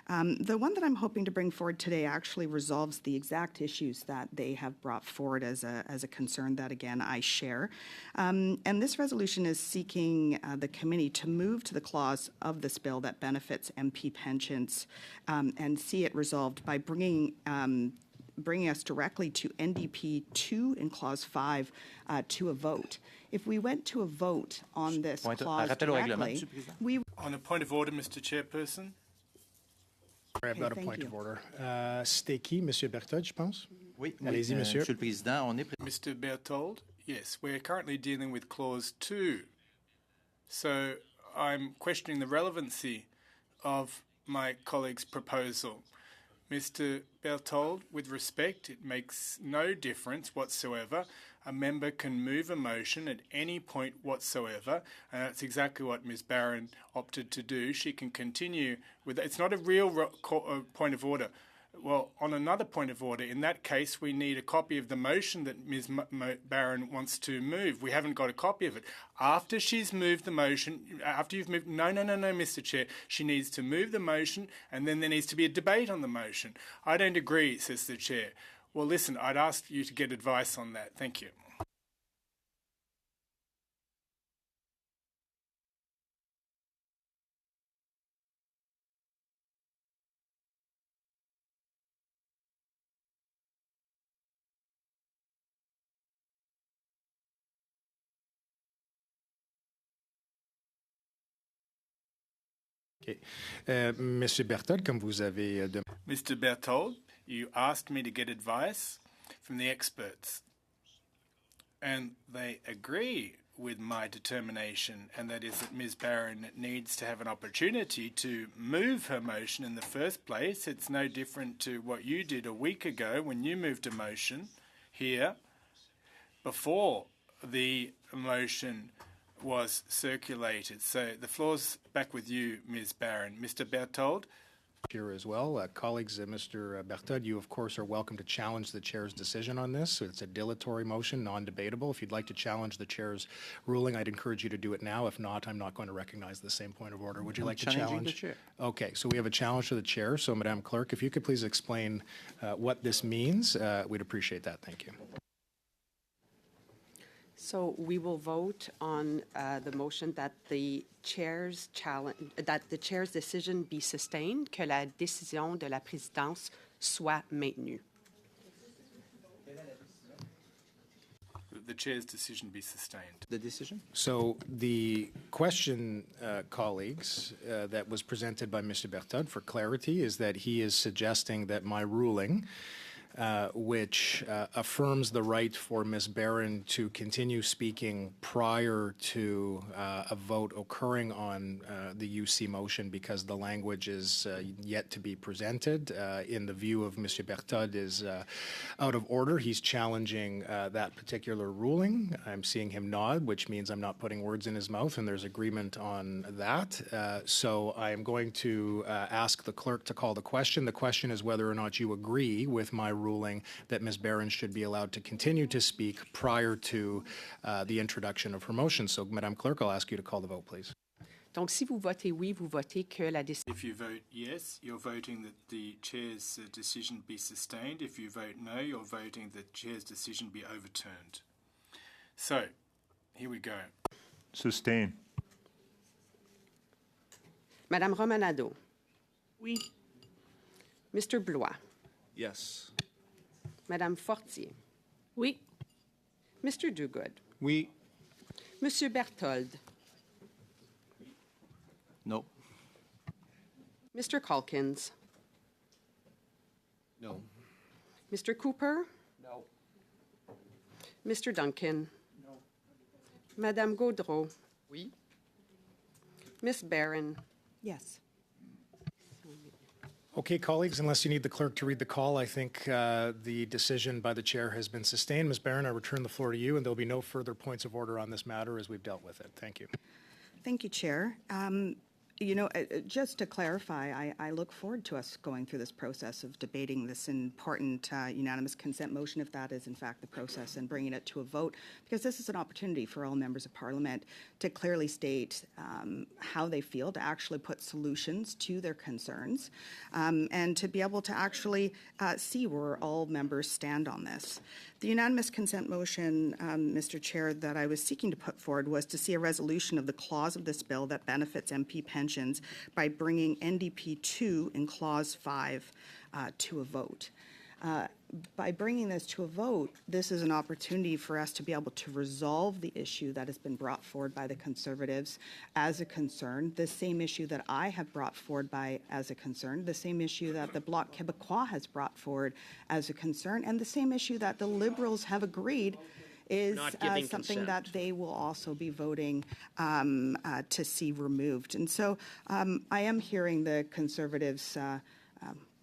[SPEAKER 8] The one that I'm hoping to bring forward today actually resolves the exact issues that they have brought forward as a concern that, again, I share. And this resolution is seeking the committee to move to the clause of this bill that benefits MP pensions and see it resolved by bringing us directly to NDP 2 in Clause 5 to a vote. If we went to a vote on this clause directly, we...
[SPEAKER 4] On a point of order, Mr. Chairperson.
[SPEAKER 1] I've got a point of order. C'était qui, Monsieur Berthold, je pense?
[SPEAKER 3] Oui,
[SPEAKER 1] Allez-y, monsieur.
[SPEAKER 3] Monsieur le Président, on est...
[SPEAKER 4] Mr. Berthold, yes, we're currently dealing with Clause 2. So I'm questioning the relevancy of my colleague's proposal. Mr. Berthold, with respect, it makes no difference whatsoever. A member can move a motion at any point whatsoever, and that's exactly what Ms. Barron opted to do. She can continue with it. It's not a real point of order. Well, on another point of order, in that case, we need a copy of the motion that Ms. Barron wants to move. We haven't got a copy of it. After she's moved the motion, after you've moved... No, Mr. Chair. She needs to move the motion, and then there needs to be a debate on the motion. I don't agree, says the Chair. Well, listen, I'd ask you to get advice on that. Thank you.
[SPEAKER 1] Okay. Monsieur Berthold, comme vous avez
[SPEAKER 4] Mr. Berthold, you asked me to get advice from the experts, and they agree with my determination, and that is that Ms. Barron needs to have an opportunity to move her motion in the first place. It's no different to what you did a week ago when you moved a motion here before the motion was circulated. So the floor's back with you, Ms. Barron. Mr. Berthold?
[SPEAKER 1] Here as well. Colleagues, Mr. Berthold, you of course are welcome to challenge the chair's decision on this. It's a dilatory motion, non-debatable. If you'd like to challenge the chair's ruling, I'd encourage you to do it now. If not, I'm not going to recognize the same point of order. Would you like to
[SPEAKER 3] challenging
[SPEAKER 1] challenge?
[SPEAKER 3] the chair.
[SPEAKER 1] Okay, so we have a challenge to the chair. So, Madam Clerk, if you could please explain what this means, we'd appreciate that. Thank you.
[SPEAKER 12] So we will vote on the motion that the chair's decision be sustained, que la décision de la présidence soit maintenue.
[SPEAKER 4] The chair's decision be sustained.
[SPEAKER 3] The decision?
[SPEAKER 1] So the question, colleagues, that was presented by Mr. Berthold for clarity is that he is suggesting that my ruling, which affirms the right for Ms. Barron to continue speaking prior to a vote occurring on the UC motion because the language is yet to be presented, in the view of Mr. Berthold, is out of order. He's challenging that particular ruling. I'm seeing him nod, which means I'm not putting words in his mouth, and there's agreement on that. So I am going to ask the clerk to call the question. The question is whether or not you agree with my ruling that Ms. Barron should be allowed to continue to speak prior to the introduction of her motion. So, Madam Clerk, I'll ask you to call the vote, please.
[SPEAKER 12] Donc, si vous votez oui, vous votez que la décision.
[SPEAKER 4] If you vote yes, you're voting that the chair's decision be sustained. If you vote no, you're voting that the chair's decision be overturned. So, here we go.
[SPEAKER 11] Sustain.
[SPEAKER 12] Madame Romanado.
[SPEAKER 8] Oui.
[SPEAKER 12] Mr. Blois.
[SPEAKER 3] Yes.
[SPEAKER 12] Madame Fortier.
[SPEAKER 8] Oui.
[SPEAKER 12] Mr. Duguid.
[SPEAKER 3] Oui.
[SPEAKER 12] Monsieur Berthold.
[SPEAKER 3] No.
[SPEAKER 12] Mr. Calkins.
[SPEAKER 9] No.
[SPEAKER 12] Mr. Cooper.
[SPEAKER 2] No.
[SPEAKER 12] Mr. Duncan. No. Madame Gaudreau.
[SPEAKER 3] Oui.
[SPEAKER 12] Miss Barron.
[SPEAKER 8] Yes.
[SPEAKER 1] Okay, colleagues, unless you need the clerk to read the call, I think the decision by the chair has been sustained. Ms. Barron, I return the floor to you, and there'll be no further points of order on this matter as we've dealt with it. Thank you.
[SPEAKER 8] Thank you, Chair. Just to clarify, I look forward to us going through this process of debating this important unanimous consent motion, if that is in fact the process, and bringing it to a vote, because this is an opportunity for all members of Parliament to clearly state how they feel, to actually put solutions to their concerns, and to be able to actually see where all members stand on this. The unanimous consent motion, Mr. Chair, that I was seeking to put forward was to see a resolution of the clause of this bill that benefits MP pensions by bringing NDP 2 in clause 5 to a vote. By bringing this to a vote, this is an opportunity for us to be able to resolve the issue that has been brought forward by the Conservatives as a concern, the same issue that I have brought forward as a concern, the same issue that the Bloc Québécois has brought forward as a concern, and the same issue that the Liberals have agreed is something
[SPEAKER 2] consent.
[SPEAKER 8] that they will also be voting to see removed. And so I am hearing the Conservatives,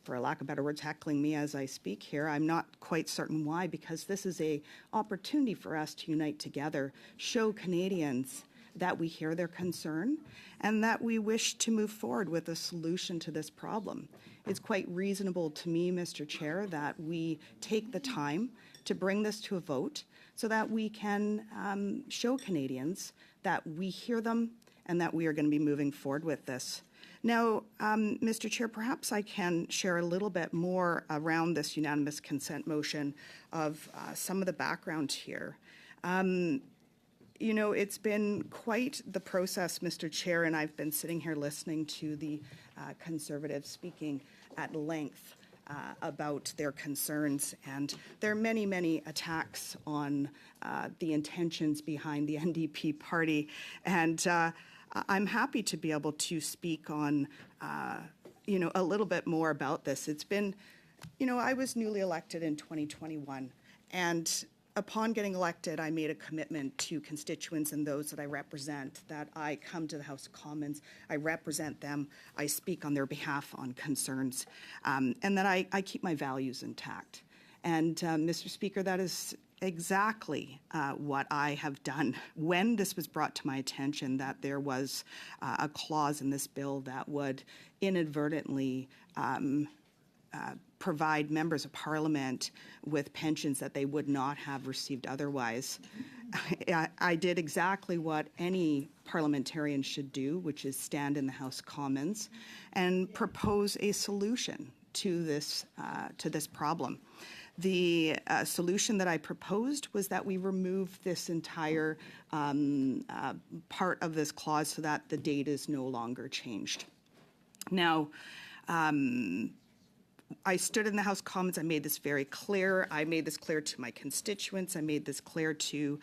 [SPEAKER 8] for lack of better words, heckling me as I speak here. I'm not quite certain why, because this is an opportunity for us to unite together, show Canadians that we hear their concern and that we wish to move forward with a solution to this problem. It's quite reasonable to me, Mr. Chair, that we take the time to bring this to a vote so that we can show Canadians that we hear them and that we are going to be moving forward with this. Now, Mr. Chair, perhaps I can share a little bit more around this unanimous consent motion of some of the background here. It's been quite the process, Mr. Chair, and I've been sitting here listening to the Conservatives speaking at length about their concerns, and there are many, many attacks on the intentions behind the NDP party, and I'm happy to be able to speak on, a little bit more about this. It's been, I was newly elected in 2021, and upon getting elected, I made a commitment to constituents and those that I represent that I come to the House of Commons, I represent them, I speak on their behalf on concerns, and that I keep my values intact. And, Mr. Speaker, that is exactly what I have done when this was brought to my attention that there was a clause in this bill that would inadvertently provide members of parliament with pensions that they would not have received otherwise. I did exactly what any parliamentarian should do, which is stand in the House of Commons and propose a solution to this problem. The solution that I proposed was that we remove this entire part of this clause so that the date is no longer changed. Now, I stood in the House of Commons. I made this very clear. I made this clear to my constituents. I made this clear to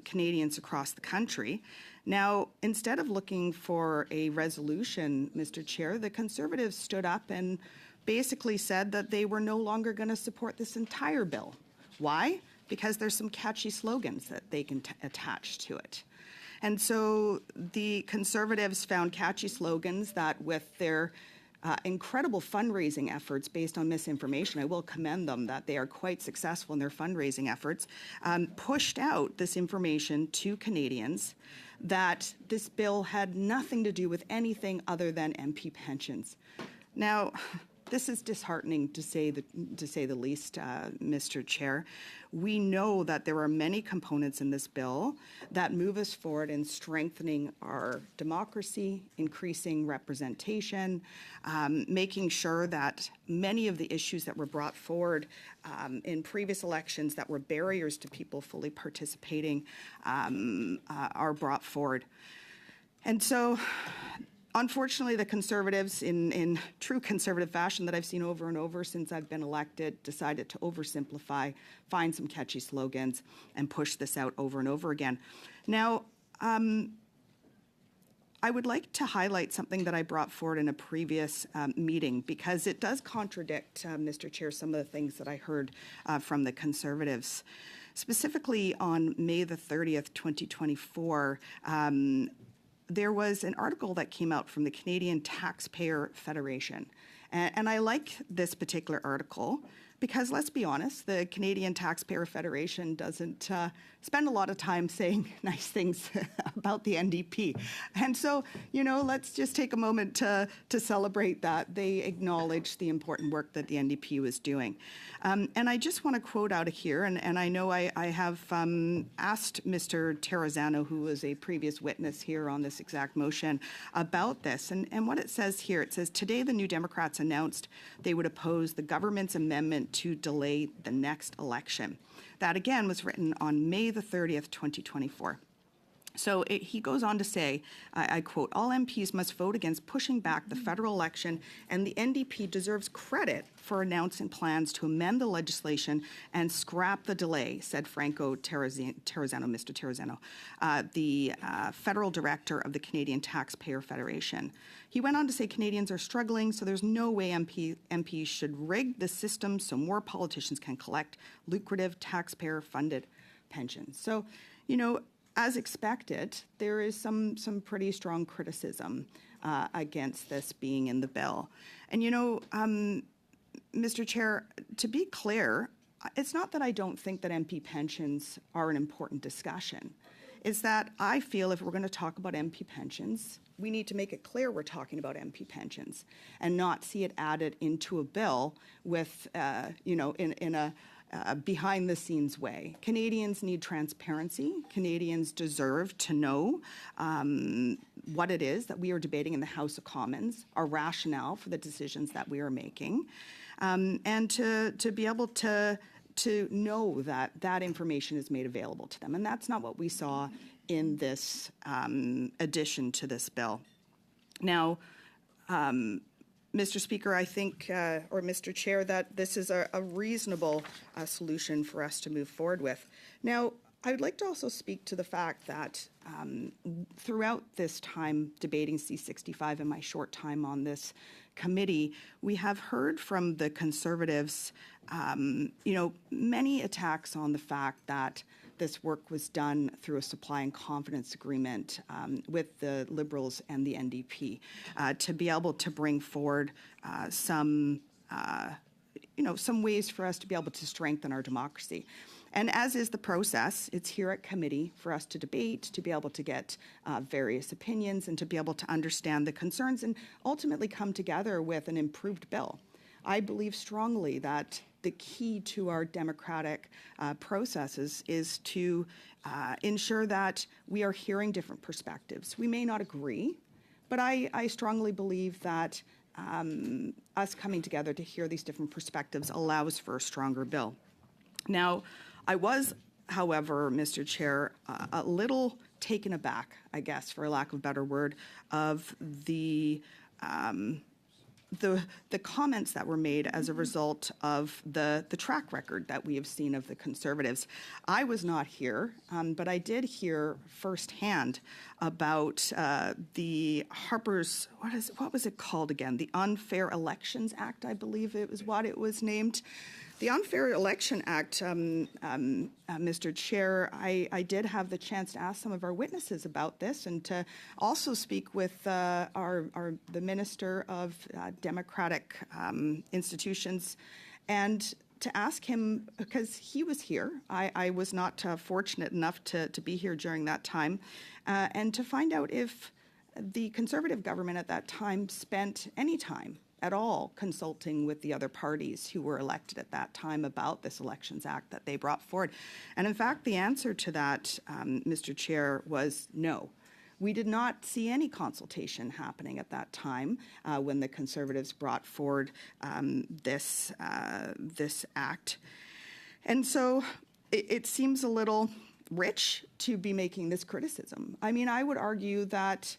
[SPEAKER 8] Canadians across the country. Now, instead of looking for a resolution, Mr. Chair, the Conservatives stood up and basically said that they were no longer going to support this entire bill. Why? Because there's some catchy slogans that they can attach to it. And so the Conservatives found catchy slogans that, with their incredible fundraising efforts based on misinformation, I will commend them that they are quite successful in their fundraising efforts, pushed out this information to Canadians that this bill had nothing to do with anything other than MP pensions. Now, this is disheartening to say the least, Mr. Chair. We know that there are many components in this bill that move us forward in strengthening our democracy, increasing representation, making sure that many of the issues that were brought forward in previous elections that were barriers to people fully participating are brought forward. And so, unfortunately, the Conservatives, in true Conservative fashion that I've seen over and over since I've been elected, decided to oversimplify, find some catchy slogans, and push this out over and over again. Now, I would like to highlight something that I brought forward in a previous meeting, because it does contradict, Mr. Chair, some of the things that I heard from the Conservatives. Specifically, on May the 30th, 2024, there was an article that came out from the Canadian Taxpayer Federation. And I like this particular article because, let's be honest, the Canadian Taxpayer Federation doesn't spend a lot of time saying nice things about the NDP. And so, you know, let's just take a moment to celebrate that. They acknowledge the important work that the NDP was doing. And I just want to quote out of here, and I know I have asked Mr. Terrazzano, who was a previous witness here on this exact motion, about this. And what it says here, it says, today the New Democrats announced they would oppose the government's amendment to delay the next election. That, again, was written on May the 30th, 2024. So he goes on to say, I quote, all MPs must vote against pushing back the federal election, and the NDP deserves credit for announcing plans to amend the legislation and scrap the delay, said Franco Terrazzano, Mr. Terrazzano, the federal director of the Canadian Taxpayer Federation. He went on to say Canadians are struggling, so there's no way MPs should rig the system so more politicians can collect lucrative taxpayer-funded pensions. So, you know, as expected, there is some pretty strong criticism against this being in the bill. And, you know, Mr. Chair, to be clear, it's not that I don't think that MP pensions are an important discussion. It's that I feel if we're going to talk about MP pensions, we need to make it clear we're talking about MP pensions and not see it added into a bill with, you know, in a behind-the-scenes way. Canadians need transparency. Canadians deserve to know what it is that we are debating in the House of Commons, our rationale for the decisions that we are making, and to be able to know that that information is made available to them. And that's not what we saw in this addition to this bill. Now, Mr. Speaker, I think, or Mr. Chair, that this is a reasonable solution for us to move forward with. Now, I would like to also speak to the fact that throughout this time debating C-65 and my short time on this committee, we have heard from the Conservatives, you know, many attacks on the fact that this work was done through a supply and confidence agreement with the Liberals and the NDP to be able to bring forward some some ways for us to be able to strengthen our democracy. And as is the process, it's here at committee for us to debate, to be able to get various opinions and to be able to understand the concerns and ultimately come together with an improved bill. I believe strongly that the key to our democratic processes is to ensure that we are hearing different perspectives. We may not agree, but I strongly believe that us coming together to hear these different perspectives allows for a stronger bill. Now, I was, however, Mr. Chair, a little taken aback, I guess, for a lack of a better word, of the comments that were made as a result of the track record that we have seen of the Conservatives. I was not here, but I did hear firsthand about the Harper's, what was it called again? The Unfair Elections Act, I believe it was what it was named. The Unfair Election Act, Mr. Chair, I did have the chance to ask some of our witnesses about this and to also speak with the Minister of Democratic Institutions and to ask him, because he was here, I was not fortunate enough to be here during that time, and to find out if the Conservative government at that time spent any time at all consulting with the other parties who were elected at that time about this Elections Act that they brought forward. And in fact, the answer to that, Mr. Chair, was no. We did not see any consultation happening at that time when the Conservatives brought forward this act. And so it seems a little rich to be making this criticism. I mean, I would argue that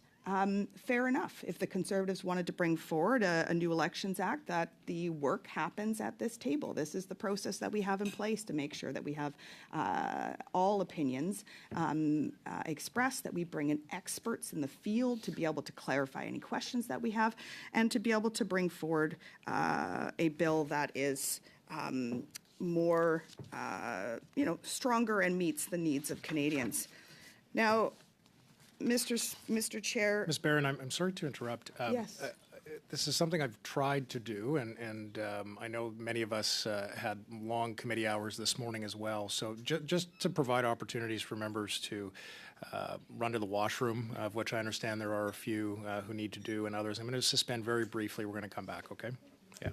[SPEAKER 8] fair enough. If the Conservatives wanted to bring forward a new Elections Act, that the work happens at this table. This is the process that we have in place to make sure that we have all opinions expressed, that we bring in experts in the field to be able to clarify any questions that we have, and to be able to bring forward a bill that is more, stronger and meets the needs of Canadians. Now, Mr. Chair.
[SPEAKER 1] Ms. Barron, I'm sorry to interrupt.
[SPEAKER 8] Yes.
[SPEAKER 1] This is something I've tried to do, and I know many of us had long committee hours this morning as well. So just to provide opportunities for members to run to the washroom, of which I understand there are a few who need to do, and others. I'm going to suspend very briefly. We're going to come back, okay? Yeah.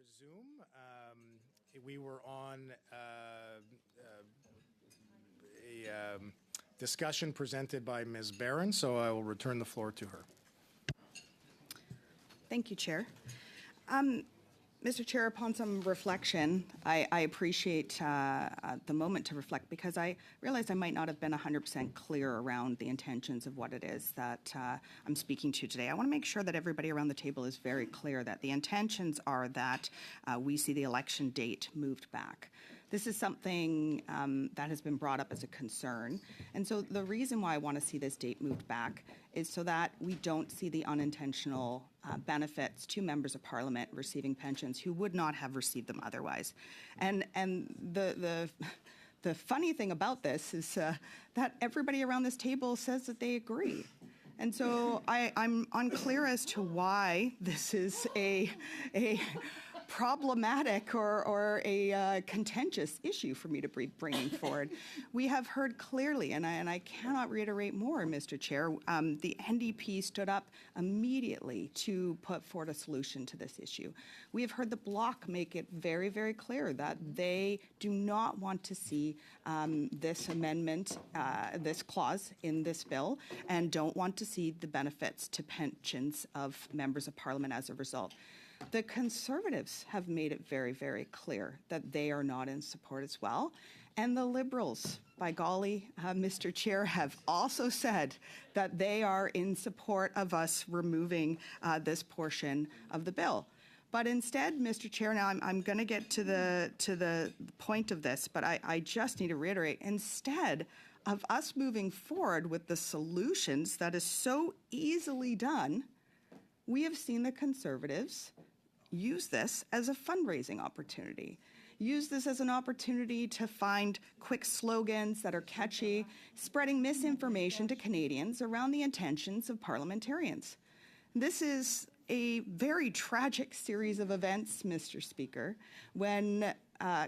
[SPEAKER 1] resume. We were on a discussion presented by Ms. Barron, so I will return the floor to her.
[SPEAKER 8] Thank you, Chair. Mr. Chair, upon some reflection, I appreciate the moment to reflect because I realized I might not have been 100% clear around the intentions of what it is that I'm speaking to today. I want to make sure that everybody around the table is very clear that the intentions are that we see the election date moved back. This is something that has been brought up as a concern. And so the reason why I want to see this date moved back is so that we don't see the unintentional benefits to members of Parliament receiving pensions who would not have received them otherwise. And the funny thing about this is that everybody around this table says that they agree. And so I'm unclear as to why this is a problematic or a contentious issue for me to be bringing forward. We have heard clearly, and I cannot reiterate more, Mr. Chair, the NDP stood up immediately to put forward a solution to this issue. We have heard the Bloc make it very, very clear that they do not want to see this amendment, this clause in this bill, and don't want to see the benefits to pensions of members of Parliament as a result. The Conservatives have made it very, very clear that they are not in support as well. And the Liberals, by golly, Mr. Chair, have also said that they are in support of us removing this portion of the bill. But instead, Mr. Chair, now I'm going to get to the point of this, but I just need to reiterate, instead of us moving forward with the solutions that is so easily done, we have seen the Conservatives use this as a fundraising opportunity. Use this as an opportunity to find quick slogans that are catchy, spreading misinformation to Canadians around the intentions of parliamentarians. This is a very tragic series of events, Mr. Speaker, when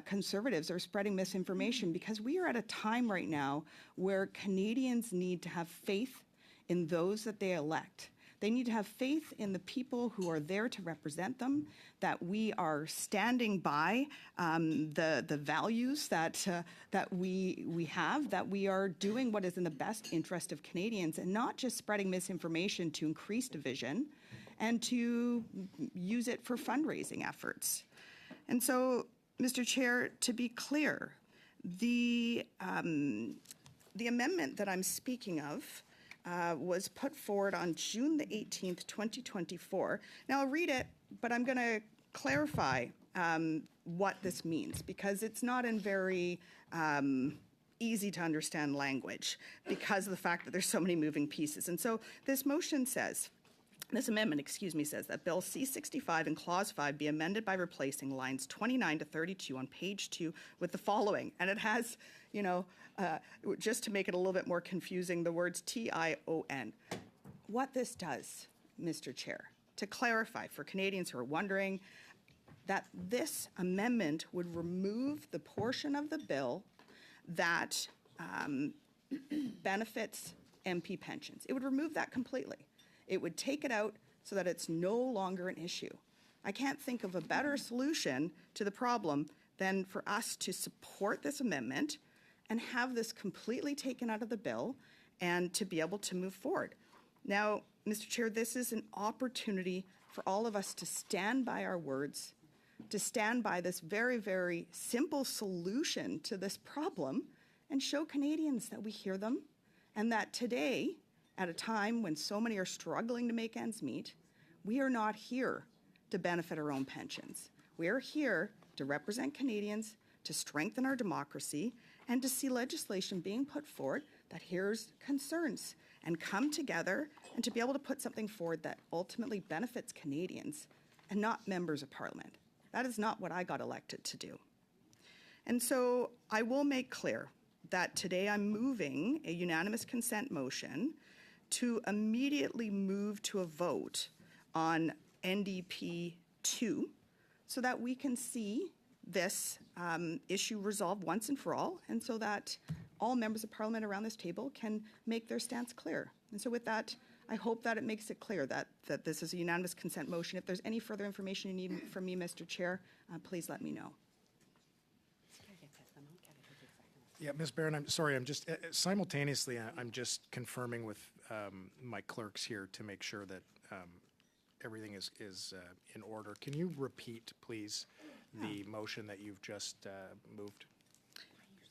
[SPEAKER 8] Conservatives are spreading misinformation because we are at a time right now where Canadians need to have faith in those that they elect. They need to have faith in the people who are there to represent them, that we are standing by the values that we have, that we are doing what is in the best interest of Canadians and not just spreading misinformation to increase division and to use it for fundraising efforts. And so, Mr. Chair, to be clear, the amendment that I'm speaking of was put forward on June the 18th, 2024. Now, I'll read it, but I'm going to clarify what this means because it's not in very easy to understand language because of the fact that there's so many moving pieces. And so this motion says, this amendment, says that Bill C-65 in Clause 5 be amended by replacing lines 29 to 32 on page 2 with the following. And it has, just to make it a little bit more confusing, the words TION. What this does, Mr. Chair, to clarify for Canadians who are wondering, that this amendment would remove the portion of the bill that benefits MP pensions. It would remove that completely. It would take it out so that it's no longer an issue. I can't think of a better solution to the problem than for us to support this amendment and have this completely taken out of the bill and to be able to move forward. Now, Mr. Chair, this is an opportunity for all of us to stand by our words, to stand by this very, very simple solution to this problem and show Canadians that we hear them and that today, at a time when so many are struggling to make ends meet, we are not here to benefit our own pensions. We are here to represent Canadians, to strengthen our democracy, and to see legislation being put forward that hears concerns and come together and to be able to put something forward that ultimately benefits Canadians and not members of Parliament. That is not what I got elected to do. And so I will make clear that today I'm moving a unanimous consent motion to immediately move to a vote on NDP 2 so that we can see this issue resolved once and for all, and so that all members of Parliament around this table can make their stance clear. And so with that, I hope that it makes it clear that this is a unanimous consent motion. If there's any further information you need from me, Mr. Chair, please let me know.
[SPEAKER 1] Yeah, Ms. Barron, I'm sorry, I'm just, simultaneously, I'm just confirming with my clerks here to make sure that everything is in order. Can you repeat, please, the motion that you've just moved?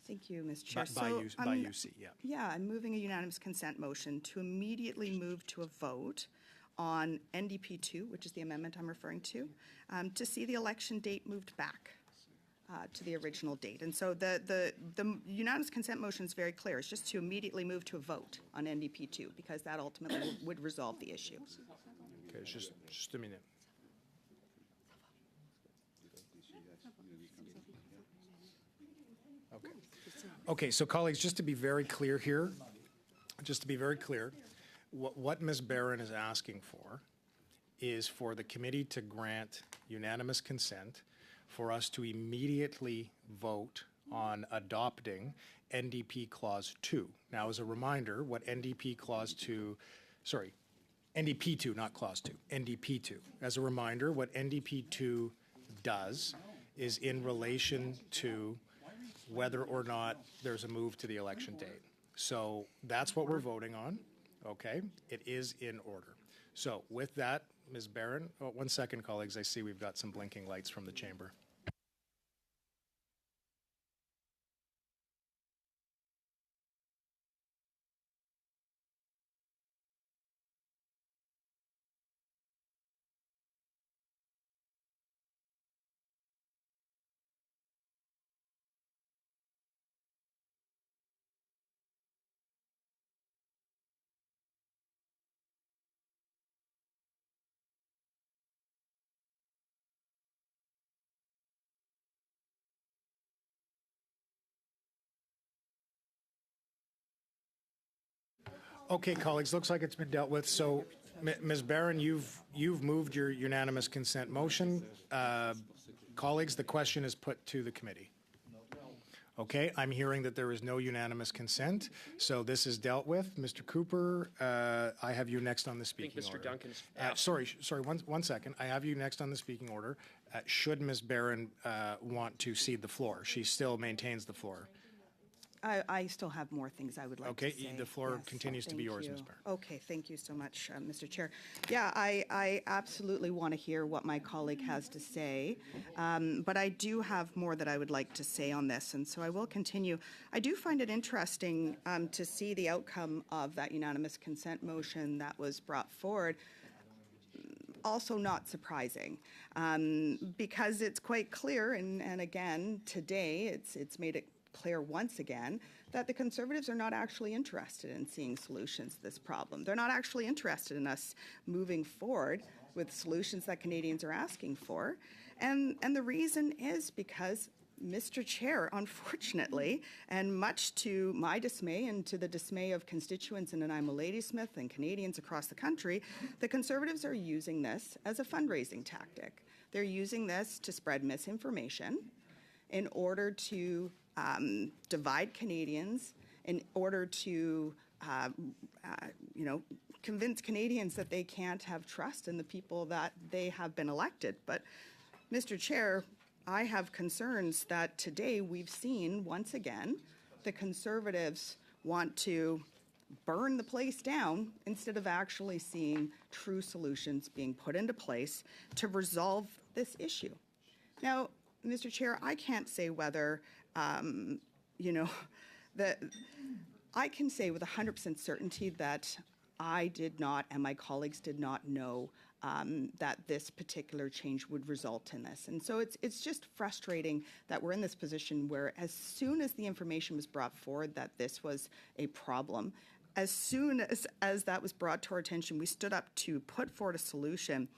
[SPEAKER 8] Thank you, Ms. Chair.
[SPEAKER 1] By UC, yeah.
[SPEAKER 8] Yeah, I'm moving a unanimous consent motion to immediately move to a vote on NDP 2, which is the amendment I'm referring to see the election date moved back to the original date. And so the unanimous consent motion is very clear. It's just to immediately move to a vote on NDP 2 because that ultimately would resolve the issue.
[SPEAKER 1] Okay, it's just a minute. Okay. Okay, so colleagues, just to be very clear here, what Ms. Barron is asking for is for the committee to grant unanimous consent for us to immediately vote on adopting NDP Clause 2. Now, as a reminder, what NDP 2, not Clause 2, NDP 2. As a reminder, what NDP 2 does is in relation to whether or not there's a move to the election date. So that's what we're voting on, okay? It is in order. So with that, Ms. Barron, 1 second, colleagues, I see we've got some blinking lights from the chamber. Okay, colleagues, looks like it's been dealt with. So, Ms. Barron, you've moved your unanimous consent motion. Colleagues, the question is put to the committee. Okay, I'm hearing that there is no unanimous consent, so this is dealt with. Mr. Cooper, I have you next on the speaking order.
[SPEAKER 2] I think Mr. Duncan's...
[SPEAKER 1] Sorry, one second. I have you next on the speaking order. Should Ms. Barron want to cede the floor? She still maintains the floor.
[SPEAKER 8] I still have more things I would like to say.
[SPEAKER 1] Okay, the floor continues to be yours, Ms. Barron.
[SPEAKER 8] Okay, thank you so much, Mr. Chair. Yeah, I absolutely want to hear what my colleague has to say, but I do have more that I would like to say on this, and so I will continue. I do find it interesting to see the outcome of that unanimous consent motion that was brought forward. Also not surprising, because it's quite clear, and again, today it's made it clear once again that the Conservatives are not actually interested in seeing solutions to this problem. They're not actually interested in us moving forward with solutions that Canadians are asking for. And the reason is because, Mr. Chair, unfortunately, and much to my dismay and to the dismay of constituents in Nanaimo Ladysmith and Canadians across the country, the Conservatives are using this as a fundraising tactic. They're using this to spread misinformation in order to divide Canadians, in order to, convince Canadians that they can't have trust in the people that they have been elected. But, Mr. Chair, I have concerns that today we've seen, once again, the Conservatives want to burn the place down instead of actually seeing true solutions being put into place to resolve this issue. Now, Mr. Chair, I can't say whether that I can say with 100% certainty that I did not and my colleagues did not know that this particular change would result in this. And so it's just frustrating that we're in this position where as soon as the information was brought forward that this was a problem, as soon as that was brought to our attention, we stood up to put forward a solution.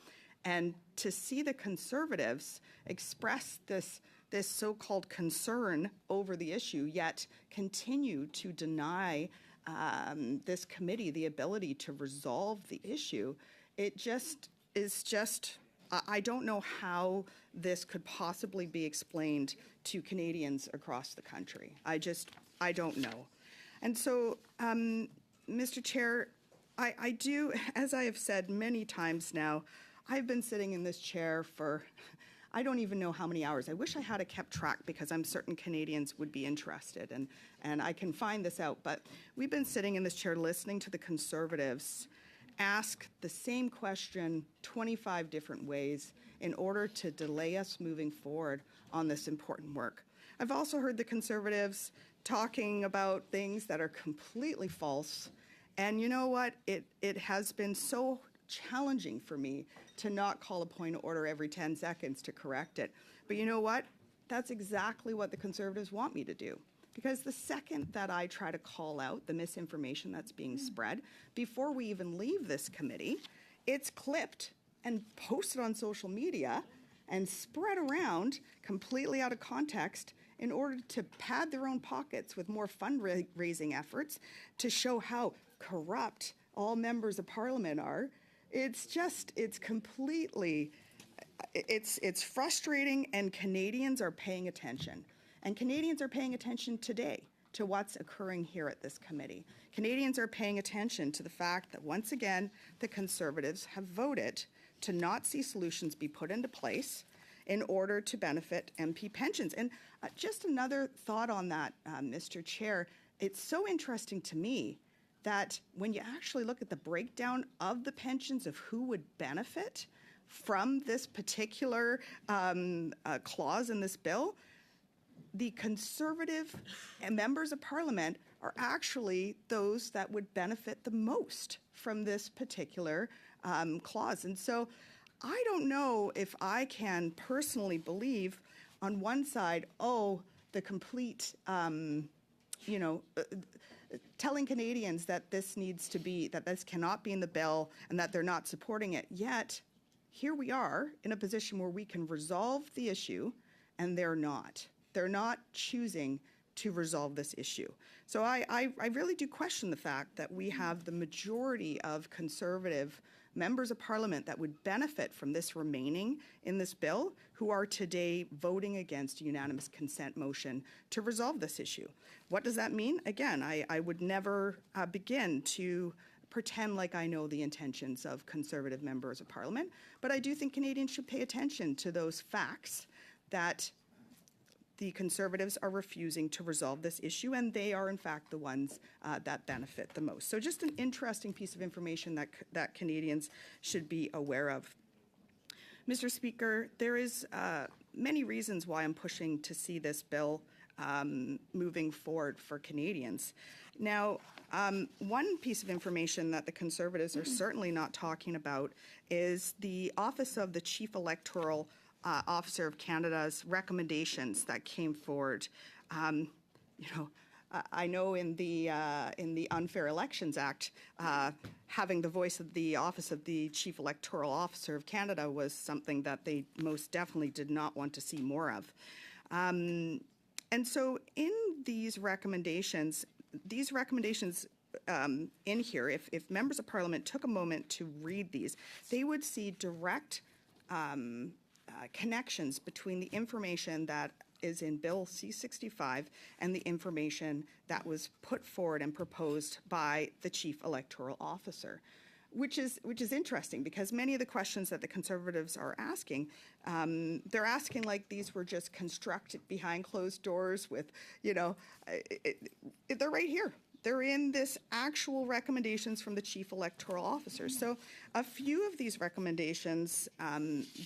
[SPEAKER 8] And to see the Conservatives express this so-called concern over the issue, yet continue to deny this committee the ability to resolve the issue, it just is just, I don't know how this could possibly be explained to Canadians across the country. I don't know. And so, Mr. Chair, I do, as I have said many times now, I've been sitting in this chair for, I don't even know how many hours. I wish I had kept track because I'm certain Canadians would be interested, and I can find this out. But we've been sitting in this chair listening to the Conservatives ask the same question 25 different ways in order to delay us moving forward on this important work. I've also heard the Conservatives talking about things that are completely false. And you know what? It has been so challenging for me to not call a point of order every 10 seconds to correct it. But you know what? That's exactly what the Conservatives want me to do. Because the second that I try to call out the misinformation that's being spread, before we even leave this committee, it's clipped and posted on social media and spread around completely out of context in order to pad their own pockets with more fundraising efforts to show how corrupt all members of Parliament are. It's completely, it's frustrating, and Canadians are paying attention. And Canadians are paying attention today to what's occurring here at this committee. Canadians are paying attention to the fact that once again, the Conservatives have voted to not see solutions be put into place in order to benefit MP pensions. And just another thought on that, Mr. Chair, it's so interesting to me that when you actually look at the breakdown of the pensions of who would benefit from this particular clause in this bill, the Conservative members of Parliament are actually those that would benefit the most from this particular clause. And so I don't know if I can personally believe on one side, the complete, telling Canadians that this needs to be, that this cannot be in the bill and that they're not supporting it. Yet, here we are in a position where we can resolve the issue, and they're not. They're not choosing to resolve this issue. So I really do question the fact that we have the majority of Conservative members of Parliament that would benefit from this remaining in this bill who are today voting against a unanimous consent motion to resolve this issue. What does that mean? Again, I would never begin to pretend like I know the intentions of Conservative members of Parliament, but I do think Canadians should pay attention to those facts that the Conservatives are refusing to resolve this issue, and they are, in fact, the ones that benefit the most. So just an interesting piece of information that Canadians should be aware of. Mr. Speaker, there is many reasons why I'm pushing to see this bill moving forward for Canadians. Now, one piece of information that the Conservatives are certainly not talking about is the Office of the Chief Electoral Officer of Canada's recommendations that came forward. I know in the Unfair Elections Act, having the voice of the Office of the Chief Electoral Officer of Canada was something that they most definitely did not want to see more of. And so in these recommendations in here, if members of Parliament took a moment to read these, they would see direct connections between the information that is in Bill C-65 and the information that was put forward and proposed by the Chief Electoral Officer, which is interesting because many of the questions that the Conservatives are asking, they're asking like these were just constructed behind closed doors with, they're right here. They're in this actual recommendations from the Chief Electoral Officer. So a few of these recommendations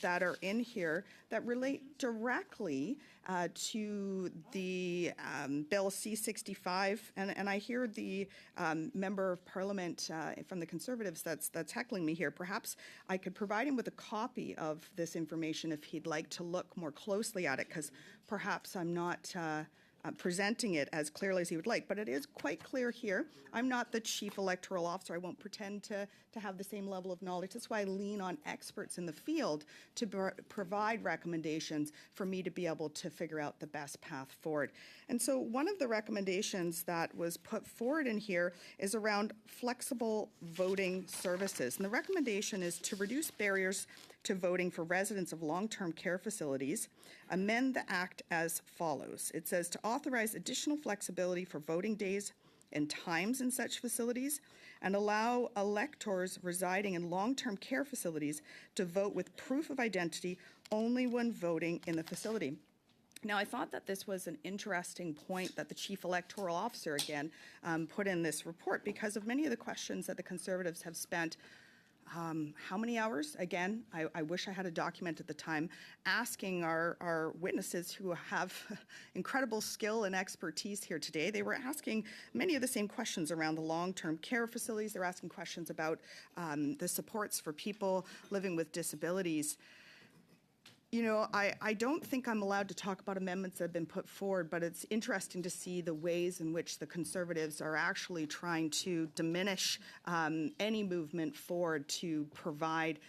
[SPEAKER 8] that are in here that relate directly to the Bill C-65, and I hear the Member of Parliament from the Conservatives that's heckling me here. Perhaps I could provide him with a copy of this information if he'd like to look more closely at it, because perhaps I'm not presenting it as clearly as he would like, but it is quite clear here. I'm not the Chief Electoral Officer. I won't pretend to have the same level of knowledge. That's why I lean on experts in the field to provide recommendations for me to be able to figure out the best path forward. And so one of the recommendations that was put forward in here is around flexible voting services. And the recommendation is to reduce barriers to voting for residents of long-term care facilities, amend the Act as follows. It says to authorize additional flexibility for voting days, and times in such facilities, and allow electors residing in long-term care facilities to vote with proof of identity only when voting in the facility. Now, I thought that this was an interesting point that the Chief Electoral Officer, again, put in this report because of many of the questions that the Conservatives have spent how many hours? Again, I wish I had a document at the time, asking our witnesses who have incredible skill and expertise here today. They were asking many of the same questions around the long-term care facilities. They're asking questions about the supports for people living with disabilities. You know, I don't think I'm allowed to talk about amendments that have been put forward, but it's interesting to see the ways in which the Conservatives are actually trying to diminish any movement forward to provide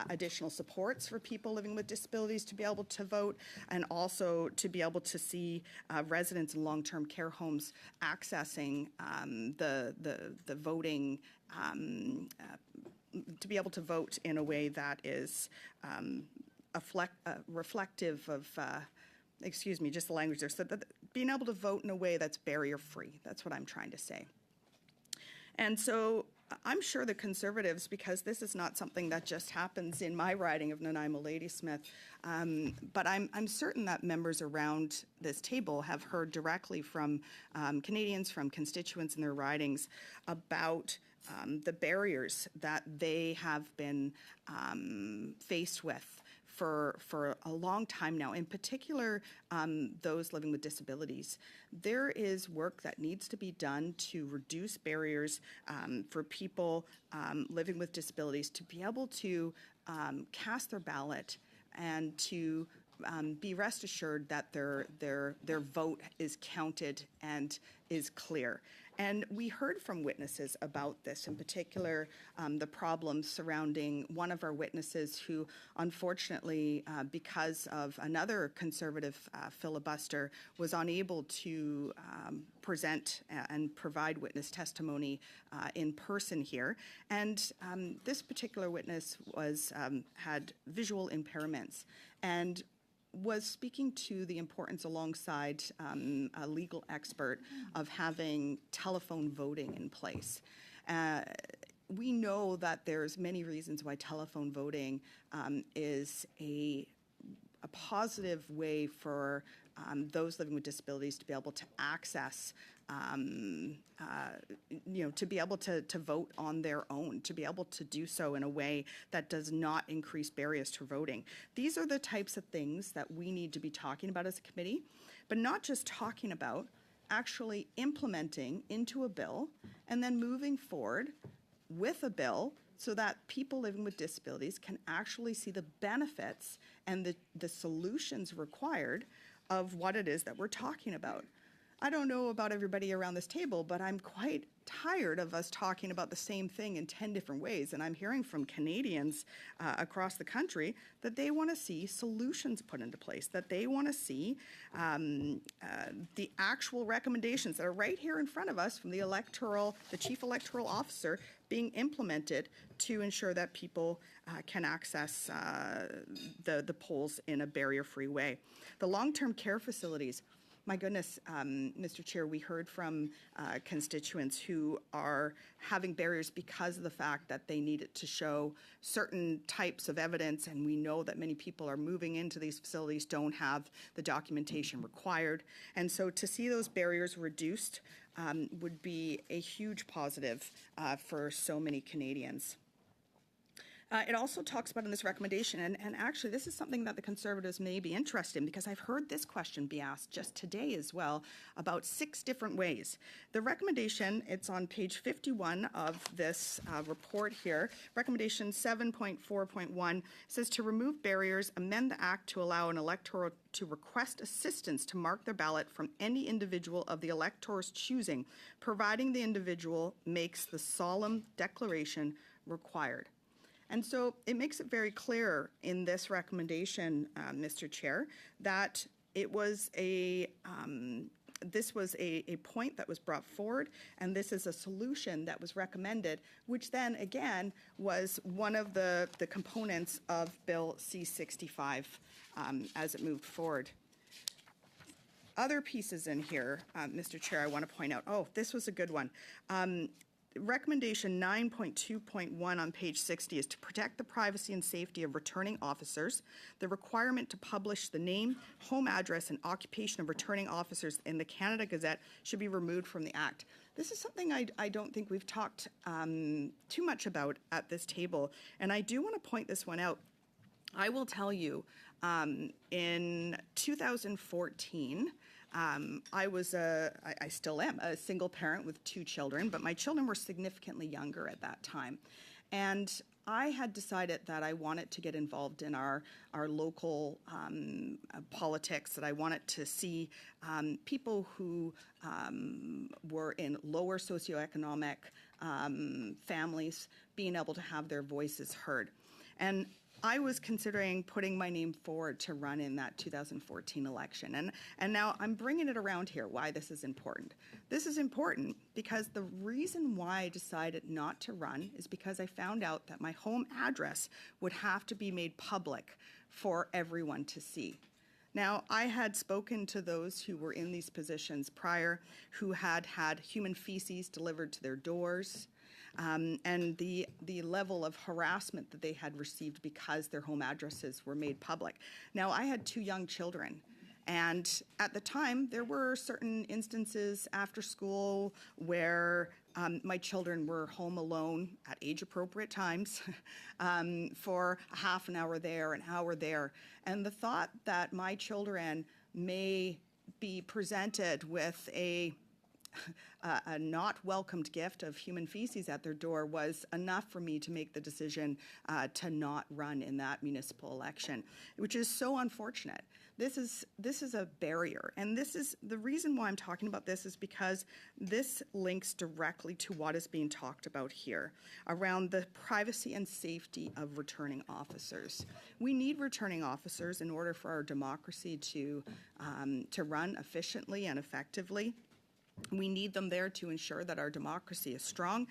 [SPEAKER 8] additional supports for people living with disabilities to be able to vote, and also to be able to see residents in long-term care homes accessing the voting, to be able to vote in a way that is reflective of, excuse me, just the language there, so that being able to vote in a way that's barrier-free. That's what I'm trying to say. And so I'm sure the Conservatives, because this is not something that just happens in my riding of Nanaimo Ladysmith, but I'm certain that members around this table have heard directly from Canadians, from constituents in their ridings about the barriers that they have been faced with for a long time now, in particular those living with disabilities. There is work that needs to be done to reduce barriers for people living with disabilities to be able to cast their ballot and to be rest assured that their vote is counted and is clear. And we heard from witnesses about this, in particular the problems surrounding one of our witnesses who, unfortunately, because of another Conservative filibuster, was unable to present and provide witness testimony in person here. And this particular witness had visual impairments and was speaking to the importance, alongside a legal expert, of having telephone voting in place. We know that there's many reasons why telephone voting is a positive way for those living with disabilities to be able to access, to be able to vote on their own, to be able to do so in a way that does not increase barriers to voting. These are the types of things that we need to be talking about as a committee, but not just talking about, actually implementing into a bill and then moving forward with a bill so that people living with disabilities can actually see the benefits and the solutions required of what it is that we're talking about. I don't know about everybody around this table, but I'm quite tired of us talking about the same thing in 10 different ways. And I'm hearing from Canadians across the country that they want to see solutions put into place, that they want to see the actual recommendations that are right here in front of us from the Chief Electoral Officer being implemented to ensure that people can access the polls in a barrier-free way. The long-term care facilities, my goodness, Mr. Chair, we heard from constituents who are having barriers because of the fact that they needed to show certain types of evidence, and we know that many people are moving into these facilities don't have the documentation required. And so to see those barriers reduced would be a huge positive for so many Canadians. It also talks about in this recommendation, and actually this is something that the Conservatives may be interested in, because I've heard this question be asked just today as well, about 6 different ways. The recommendation, it's on page 51 of this report here, recommendation 7.4.1 says to remove barriers, amend the Act to allow an elector to request assistance to mark their ballot from any individual of the elector's choosing, providing the individual makes the solemn declaration required. And so it makes it very clear in this recommendation, Mr. Chair, that it was this was a point that was brought forward, and this is a solution that was recommended, which then again was one of the components of Bill C-65 as it moved forward. other pieces in here, Mr. Chair, I want to point out. Oh, this was a good one. Recommendation 9.2.1 on page 60 is to protect the privacy and safety of returning officers. The requirement to publish the name, home address, and occupation of returning officers in the Canada Gazette should be removed from the Act. This is something I don't think we've talked too much about at this table, and I do want to point this one out. I will tell you, in 2014, I still am a single parent with 2 children, but my children were significantly younger at that time. And I had decided that I wanted to get involved in our local politics, that I wanted to see people who were in lower socioeconomic families being able to have their voices heard. And I was considering putting my name forward to run in that 2014 election. And now I'm bringing it around here, why this is important. This is important because the reason why I decided not to run is because I found out that my home address would have to be made public for everyone to see. Now, I had spoken to those who were in these positions prior, who had had human feces delivered to their doors, and the level of harassment that they had received because their home addresses were made public. Now, I had 2 young children, and at the time, there were certain instances after school where my children were home alone at age-appropriate times for a half an hour there, an hour there. And the thought that my children may be presented with a not welcomed gift of human feces at their door was enough for me to make the decision to not run in that municipal election, which is so unfortunate. This is a barrier, and this is the reason why I'm talking about this is because this links directly to what is being talked about here around the privacy and safety of returning officers. We need returning officers in order for our democracy to run efficiently and effectively. We need them there to ensure that our democracy is strong.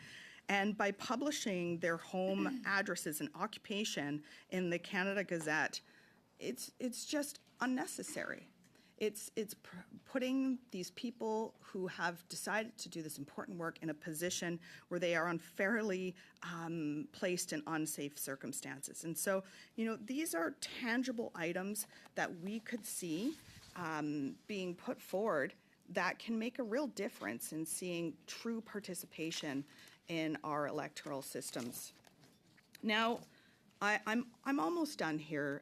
[SPEAKER 8] And by publishing their home addresses and occupation in the Canada Gazette, it's just unnecessary. It's putting these people who have decided to do this important work in a position where they are unfairly placed in unsafe circumstances. And so, these are tangible items that we could see being put forward that can make a real difference in seeing true participation in our electoral systems. Now, I'm almost done here,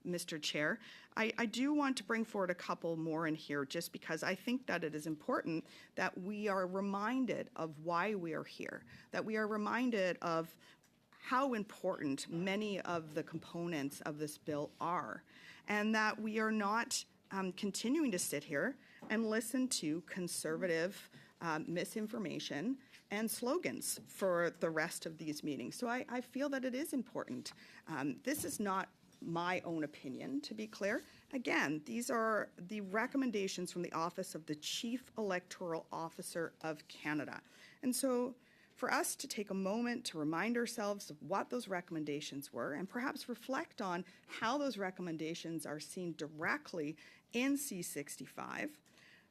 [SPEAKER 8] Mr. Chair. I do want to bring forward a couple more in here just because I think that it is important that we are reminded of why we are here, that we are reminded of how important many of the components of this bill are, and that we are not continuing to sit here and listen to conservative misinformation and slogans for the rest of these meetings. So I feel that it is important. This is not my own opinion, to be clear. Again, these are the recommendations from the Office of the Chief Electoral Officer of Canada. And so for us to take a moment to remind ourselves of what those recommendations were and perhaps reflect on how those recommendations are seen directly in C65,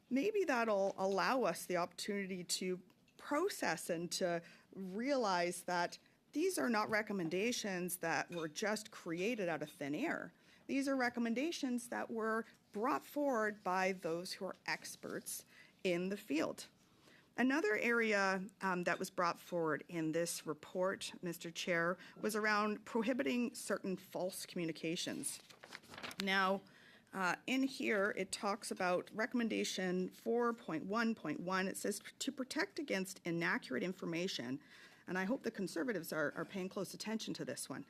[SPEAKER 8] maybe that'll allow us the opportunity to process and to realize that these are not recommendations that were just created out of thin air. These are recommendations that were brought forward by those who are experts in the field. Another area that was brought forward in this report, Mr. Chair, was around prohibiting certain false communications. Now, in here, it talks about recommendation 4.1.1. It says to protect against inaccurate information, and I hope the Conservatives are paying close attention to this one,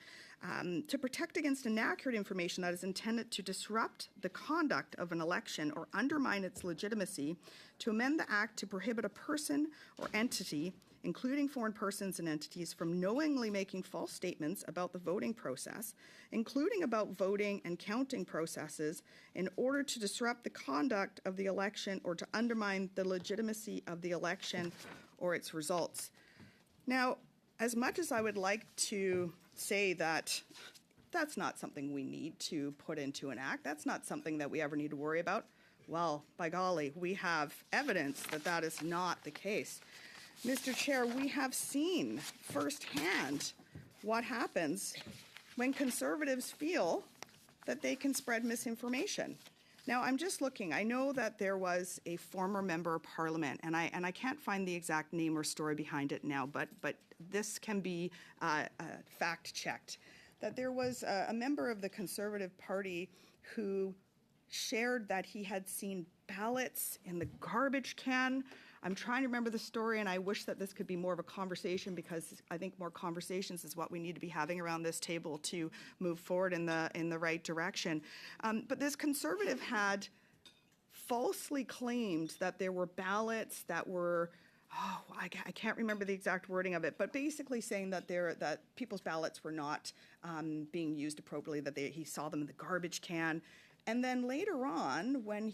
[SPEAKER 8] to protect against inaccurate information that is intended to disrupt the conduct of an election or undermine its legitimacy, to amend the Act to prohibit a person or entity, including foreign persons and entities, from knowingly making false statements about the voting process, including about voting and counting processes, in order to disrupt the conduct of the election or to undermine the legitimacy of the election or its results. Now, as much as I would like to say that that's not something we need to put into an act, that's not something that we ever need to worry about, Well, by golly, we have evidence that that is not the case. Mr. Chair, we have seen firsthand what happens when Conservatives feel that they can spread misinformation. Now, I'm just looking. I know that there was a former member of Parliament, and I can't find the exact name or story behind it now, but this can be fact-checked, that there was a member of the Conservative Party who shared that he had seen ballots in the garbage can. I'm trying to remember the story, and I wish that this could be more of a conversation, because I think more conversations is what we need to be having around this table to move forward in the right direction. But this Conservative had falsely claimed that there were ballots that were, I can't remember the exact wording of it, but basically saying that that people's ballots were not being used appropriately, that he saw them in the garbage can. And then later on, when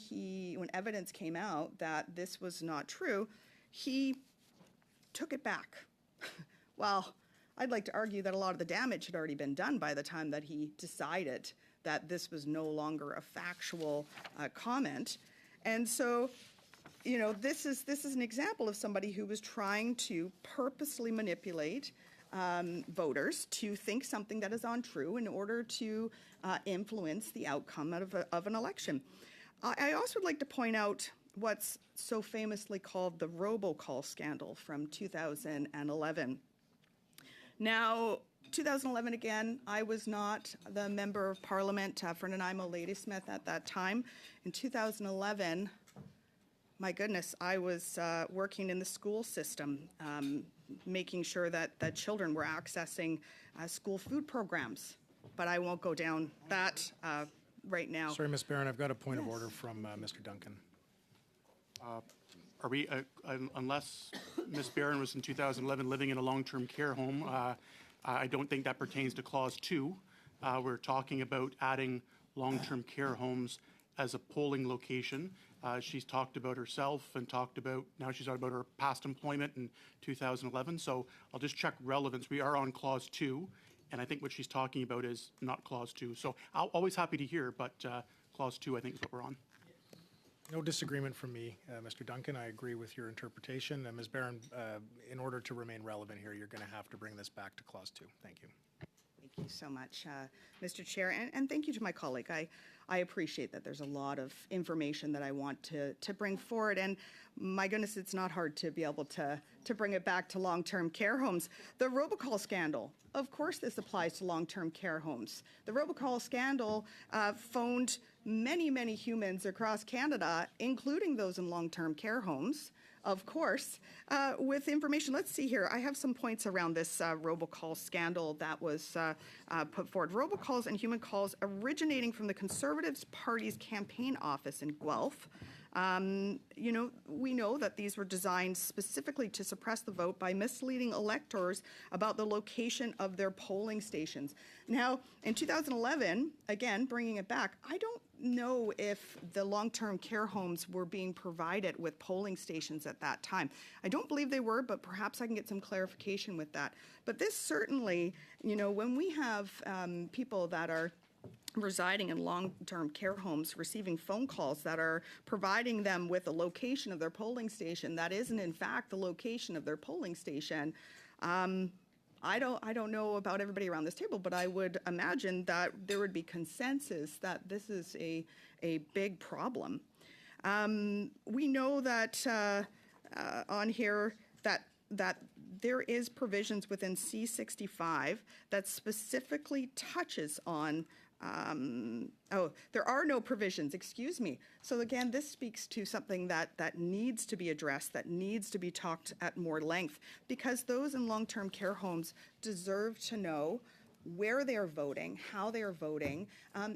[SPEAKER 8] evidence came out that this was not true, he took it back. Well, I'd like to argue that a lot of the damage had already been done by the time that he decided that this was no longer a factual comment. And so, you know, this is an example of somebody who was trying to purposely manipulate voters to think something that is untrue in order to influence the outcome of an election. I also would like to point out what's so famously called the robocall scandal from 2011. Now, 2011 again, I was not the member of Parliament for Nanaimo Ladysmith at that time. In 2011, my goodness, I was working in the school system, making sure that children were accessing school food programs. But I won't go down that right now.
[SPEAKER 1] Sorry, Ms. Barron, I've got a point of order from Mr. Duncan.
[SPEAKER 5] Are we, unless Ms. Barron was in 2011 living in a long-term care home, I don't think that pertains to Clause 2. We're talking about adding long-term care homes as a polling location. She's talked about herself and now she's talked about her past employment in 2011. So I'll just check relevance. We are on Clause 2, and I think what she's talking about is not Clause 2. So I'm always happy to hear, but Clause 2 I think is what we're on.
[SPEAKER 1] No disagreement from me, Mr. Duncan. I agree with your interpretation. Ms. Barron, in order to remain relevant here, you're going to have to bring this back to Clause 2. Thank you.
[SPEAKER 8] Thank you so much, Mr. Chair, and thank you to my colleague. I appreciate that there's a lot of information that I want to bring forward, and my goodness, it's not hard to be able to bring it back to long-term care homes. The robocall scandal, of course this applies to long-term care homes. The robocall scandal phoned many humans across Canada, including those in long-term care homes, of course, with information. Let's see here. I have some points around this robocall scandal that was put forward. Robocalls and human calls originating from the Conservative Party's campaign office in Guelph. You know, we know that these were designed specifically to suppress the vote by misleading electors about the location of their polling stations. Now, in 2011, again, bringing it back, I don't know if the long-term care homes were being provided with polling stations at that time. I don't believe they were, but perhaps I can get some clarification with that. But this certainly, you know, when we have people that are residing in long-term care homes receiving phone calls that are providing them with the location of their polling station that isn't in fact the location of their polling station, I don't know about everybody around this table, but I would imagine that there would be consensus that this is a big problem. We know that on here that there is provisions within C65 that specifically touches on there are no provisions, excuse me. So again, this speaks to something that needs to be addressed, that needs to be talked at more length, because those in long-term care homes deserve to know where they're voting, how they're voting,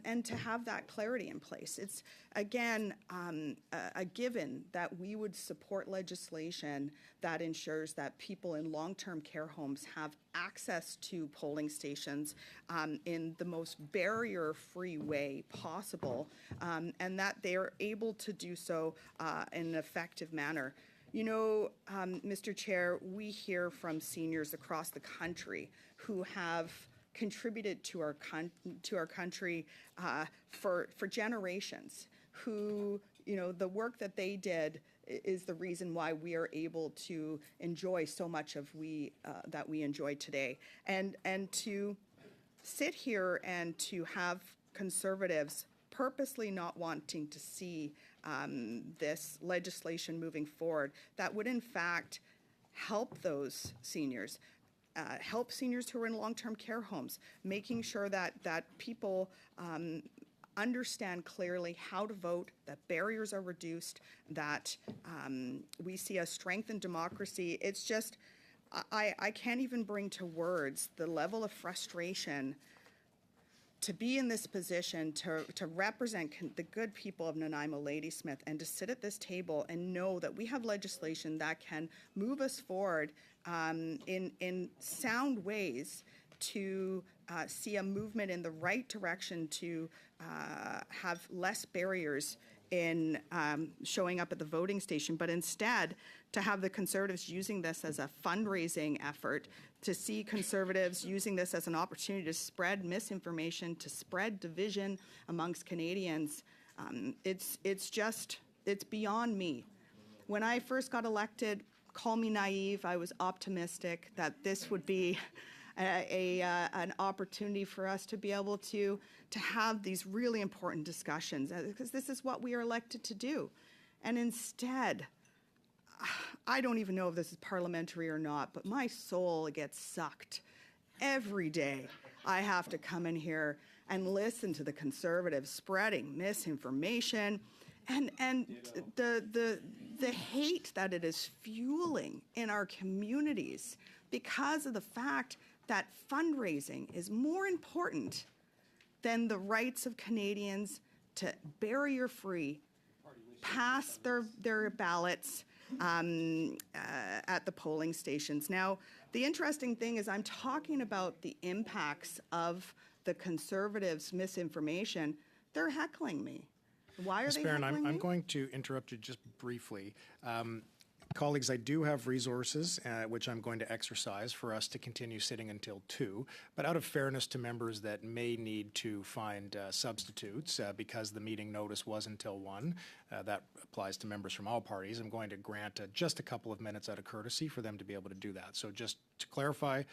[SPEAKER 8] and to have that clarity in place. It's, again, a given that we would support legislation that ensures that people in long-term care homes have access to polling stations in the most barrier-free way possible, and that they are able to do so in an effective manner. You know, Mr. Chair, we hear from seniors across the country who have contributed to our country for generations. who, the work that they did is the reason why we are able to enjoy so much of that we enjoy today. And to sit here and to have Conservatives purposely not wanting to see this legislation moving forward that would in fact help those seniors, help seniors who are in long-term care homes, making sure that people understand clearly how to vote, that barriers are reduced, that we see a strengthened democracy. It's just, I can't even bring to words the level of frustration to be in this position, to represent the good people of Nanaimo Ladysmith, and to sit at this table and know that we have legislation that can move us forward in sound ways to see a movement in the right direction to have less barriers in showing up at the voting station, but instead to have the Conservatives using this as a fundraising effort, to see Conservatives using this as an opportunity to spread misinformation, to spread division amongst Canadians. It's beyond me. When I first got elected, call me naive, I was optimistic that this would be an opportunity for us to be able to have these really important discussions, because this is what we are elected to do. And instead, I don't even know if this is parliamentary or not, but my soul gets sucked. Every day I have to come in here and listen to the Conservatives spreading misinformation and the hate that it is fueling in our communities because of the fact that fundraising is more important than the rights of Canadians to barrier-free pass their ballots at the polling stations. Now, the interesting thing is I'm talking about the impacts of the Conservatives' misinformation. They're heckling me. Why are they
[SPEAKER 1] Barron,
[SPEAKER 8] heckling me?
[SPEAKER 1] I'm going to interrupt you just briefly. Colleagues, I do have resources, which I'm going to exercise for us to continue sitting until 2. But out of fairness to members that may need to find substitutes because the meeting notice was until 1, that applies to members from all parties, I'm going to grant just a couple of minutes out of courtesy for them to be able to do that. So just to clarify,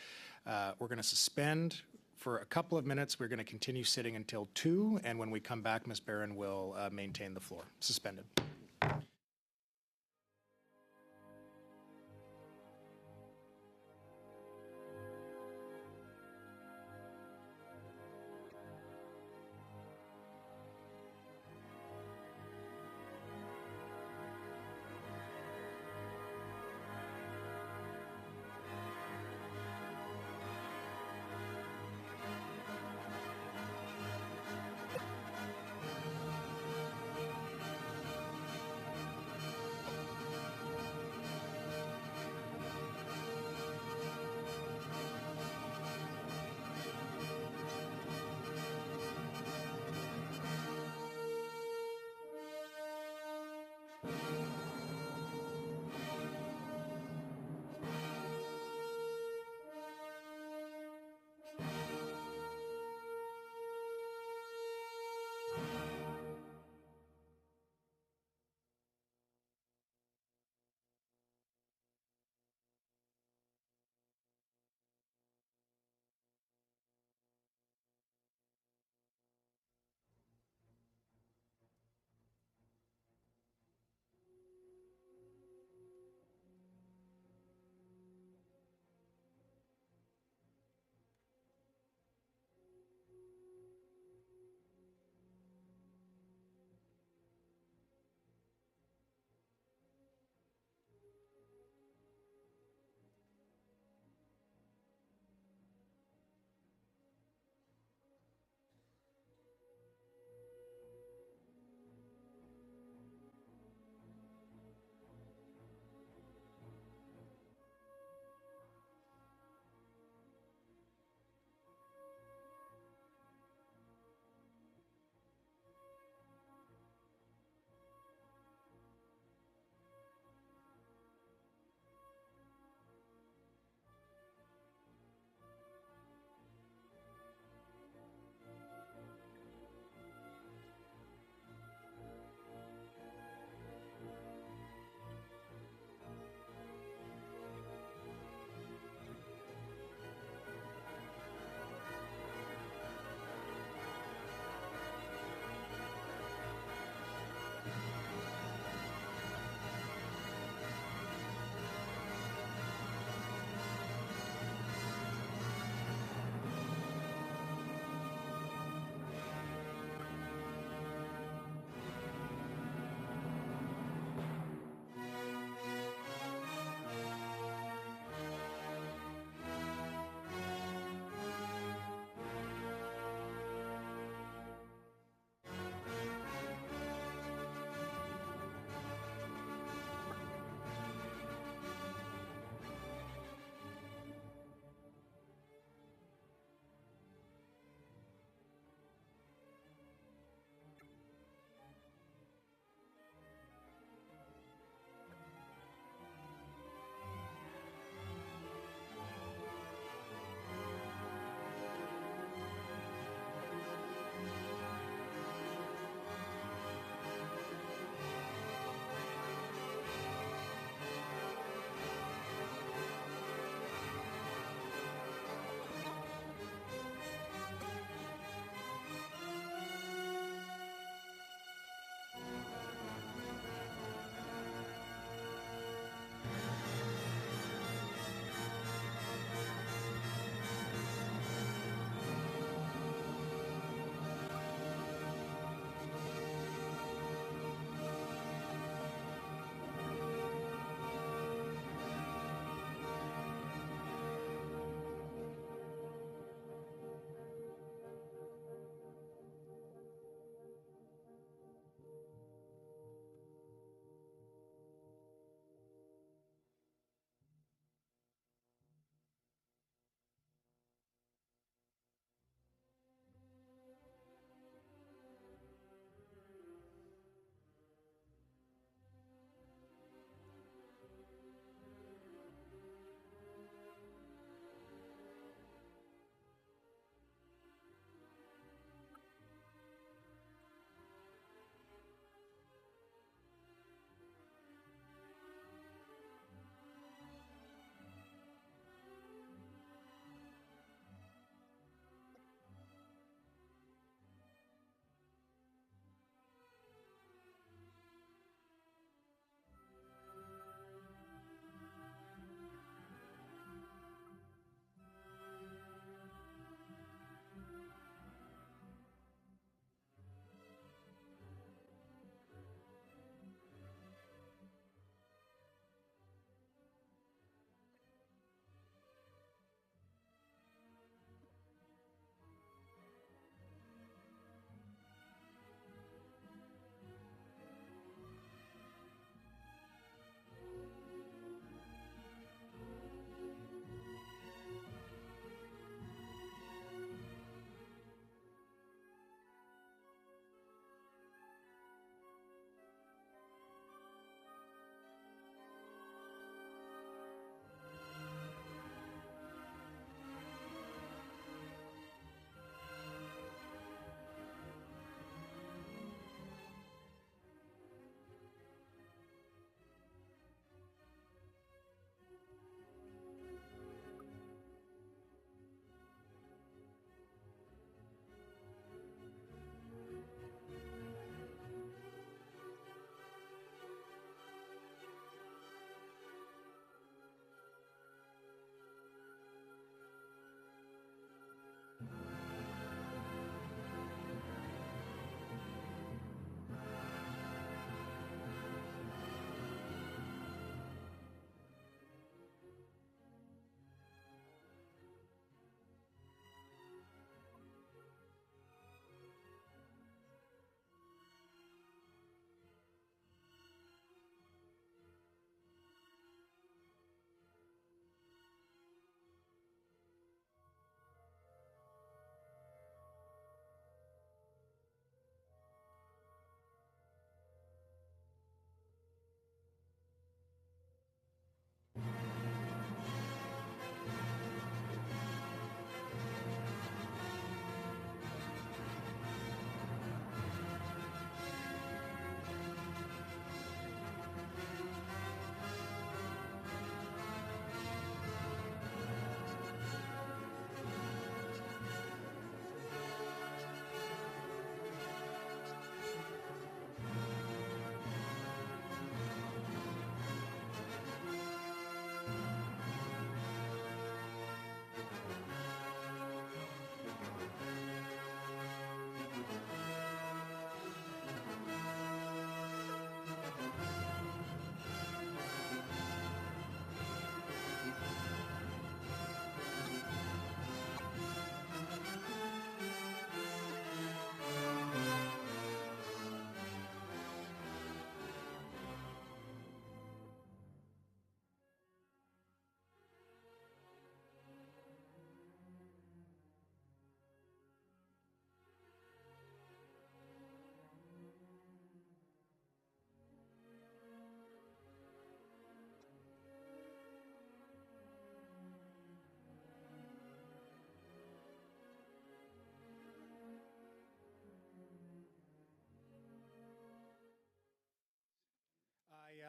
[SPEAKER 1] we're going to suspend for a couple of minutes. We're going to continue sitting until 2, and when we come back, Ms. Barron will maintain the floor. Suspended.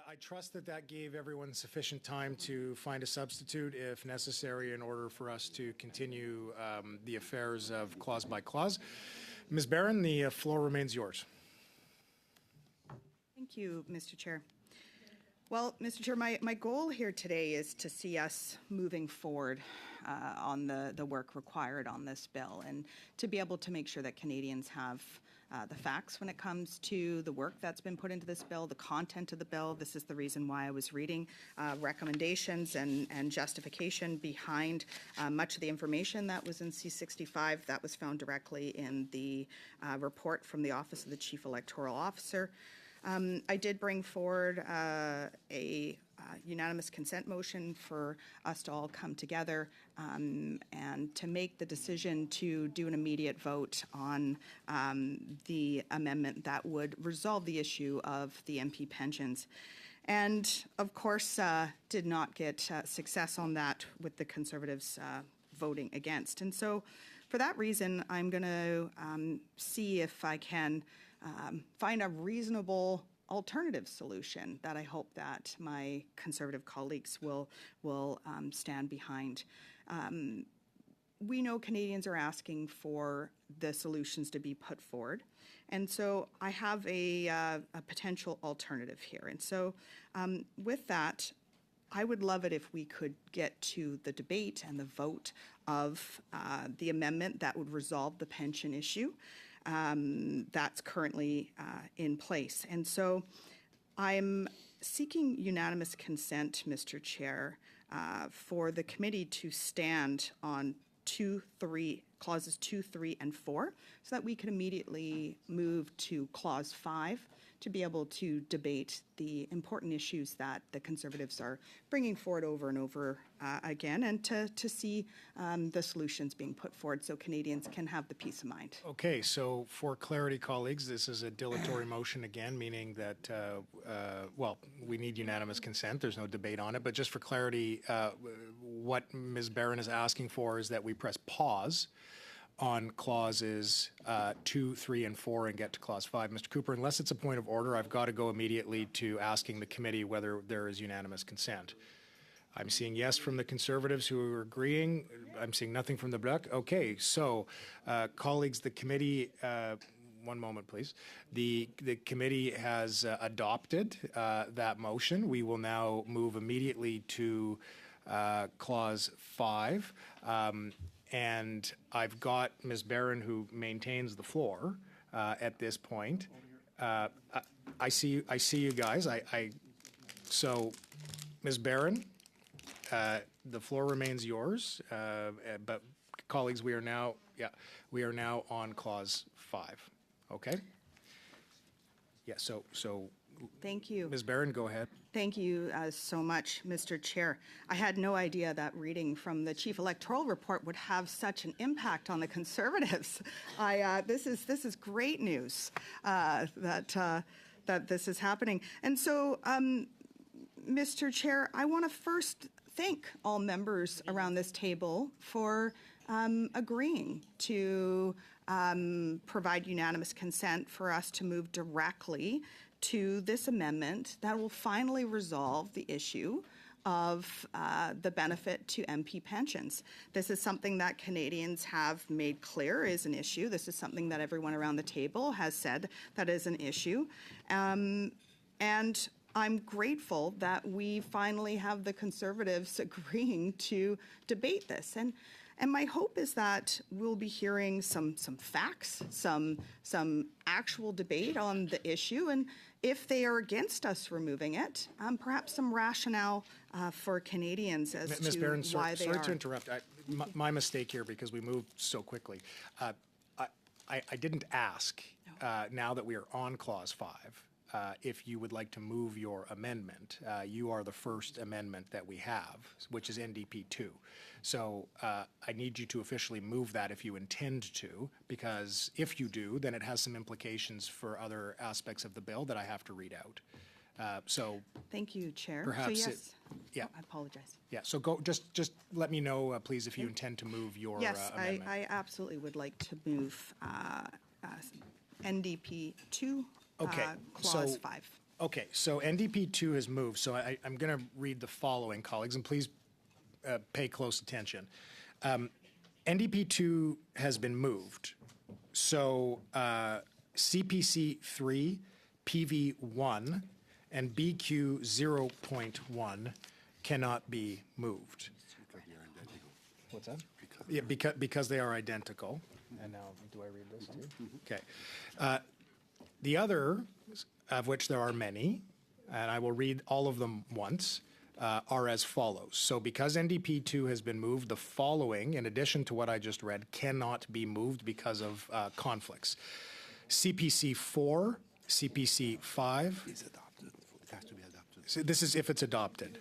[SPEAKER 1] I trust that that gave everyone sufficient time to find a substitute if necessary in order for us to continue the affairs of clause by clause. Ms. Barron, the floor remains yours.
[SPEAKER 8] Thank you, Mr. Chair. Well, Mr. Chair, my goal here today is to see us moving forward on the work required on this bill and to be able to make sure that Canadians have the facts when it comes to the work that's been put into this bill, the content of the bill. This is the reason why I was reading recommendations and justification behind much of the information that was in C-65 that was found directly in the report from the Office of the Chief Electoral Officer. I did bring forward a unanimous consent motion for us to all come together and to make the decision to do an immediate vote on the amendment that would resolve the issue of the MP pensions. And of course, did not get success on that with the Conservatives voting against. And so for that reason, I'm going to see if I can find a reasonable alternative solution that I hope that my Conservative colleagues will stand behind. We know Canadians are asking for the solutions to be put forward, and so I have a potential alternative here. And so with that, I would love it if we could get to the debate and the vote of the amendment that would resolve the pension issue that's currently in place. And so I'm seeking unanimous consent, Mr. Chair, for the committee to stand on clauses 2, 3, and 4, so that we can immediately move to clause 5 to be able to debate the important issues that the Conservatives are bringing forward over and over again, and to see the solutions being put forward so Canadians can have the peace of mind.
[SPEAKER 1] Okay, so for clarity, colleagues, this is a dilatory motion again, meaning that, well, we need unanimous consent. There's no debate on it. But just for clarity, what Ms. Barron is asking for is that we press pause on clauses 2, 3, and 4 and get to clause 5. Mr. Cooper, unless it's a point of order, I've got to go immediately to asking the committee whether there is unanimous consent. I'm seeing yes from the Conservatives who are agreeing. I'm seeing nothing from the Bloc. Okay, so colleagues, the committee, one moment please. The committee has adopted that motion. We will now move immediately to clause 5. And I've got Ms. Barron, who maintains the floor at this point. I see you guys. So, Ms. Barron, the floor remains yours. But colleagues, we are now on clause 5. Okay. Yeah. So.
[SPEAKER 8] Thank you.
[SPEAKER 1] Ms. Barron, go ahead.
[SPEAKER 8] Thank you so much, Mr. Chair. I had no idea that reading from the Chief Electoral Report would have such an impact on the Conservatives. This is great news that this is happening. And so, Mr. Chair, I want to first thank all members around this table for agreeing to provide unanimous consent for us to move directly to this amendment that will finally resolve the issue of the benefit to MP pensions. This is something that Canadians have made clear is an issue. This is something that everyone around the table has said that is an issue. And I'm grateful that we finally have the Conservatives agreeing to debate this. And my hope is that we'll be hearing some facts, some actual debate on the issue, and if they are against us removing it, perhaps some rationale for Canadians as
[SPEAKER 1] Ms.
[SPEAKER 8] to
[SPEAKER 1] Barron,
[SPEAKER 8] why they are.
[SPEAKER 1] sorry to interrupt. My mistake here because we moved so quickly. I didn't ask, now that we are on clause 5, if you would like to move your amendment. You are the first amendment that we have, which is NDP 2. So I need you to officially move that if you intend to, because if you do, then it has some implications for other aspects of the bill that I have to read out. So
[SPEAKER 8] thank you, Chair.
[SPEAKER 1] Perhaps
[SPEAKER 8] so yes,
[SPEAKER 1] yeah.
[SPEAKER 8] I apologize.
[SPEAKER 1] Yeah. So go. Just let me know, please, if you intend to move your
[SPEAKER 8] Yes,
[SPEAKER 1] amendment.
[SPEAKER 8] I absolutely would like to move NDP 2,
[SPEAKER 1] Okay,
[SPEAKER 8] clause
[SPEAKER 1] so
[SPEAKER 8] 5.
[SPEAKER 1] Okay, so NDP 2 has moved, so I'm going to read the following, colleagues, and please pay close attention. NDP 2 has been moved, so CPC 3, PV 1, and BQ 0.1 cannot be moved.
[SPEAKER 13] What's that?
[SPEAKER 1] Yeah, because they are identical.
[SPEAKER 13] And now, do I read this too?
[SPEAKER 1] Okay. The other, of which there are many, and I will read all of them once, are as follows. So because NDP 2 has been moved, the following, in addition to what I just read, cannot be moved because of conflicts. CPC 4, CPC 5.
[SPEAKER 14] It's adopted. It has to be adopted.
[SPEAKER 1] So this is if it's adopted.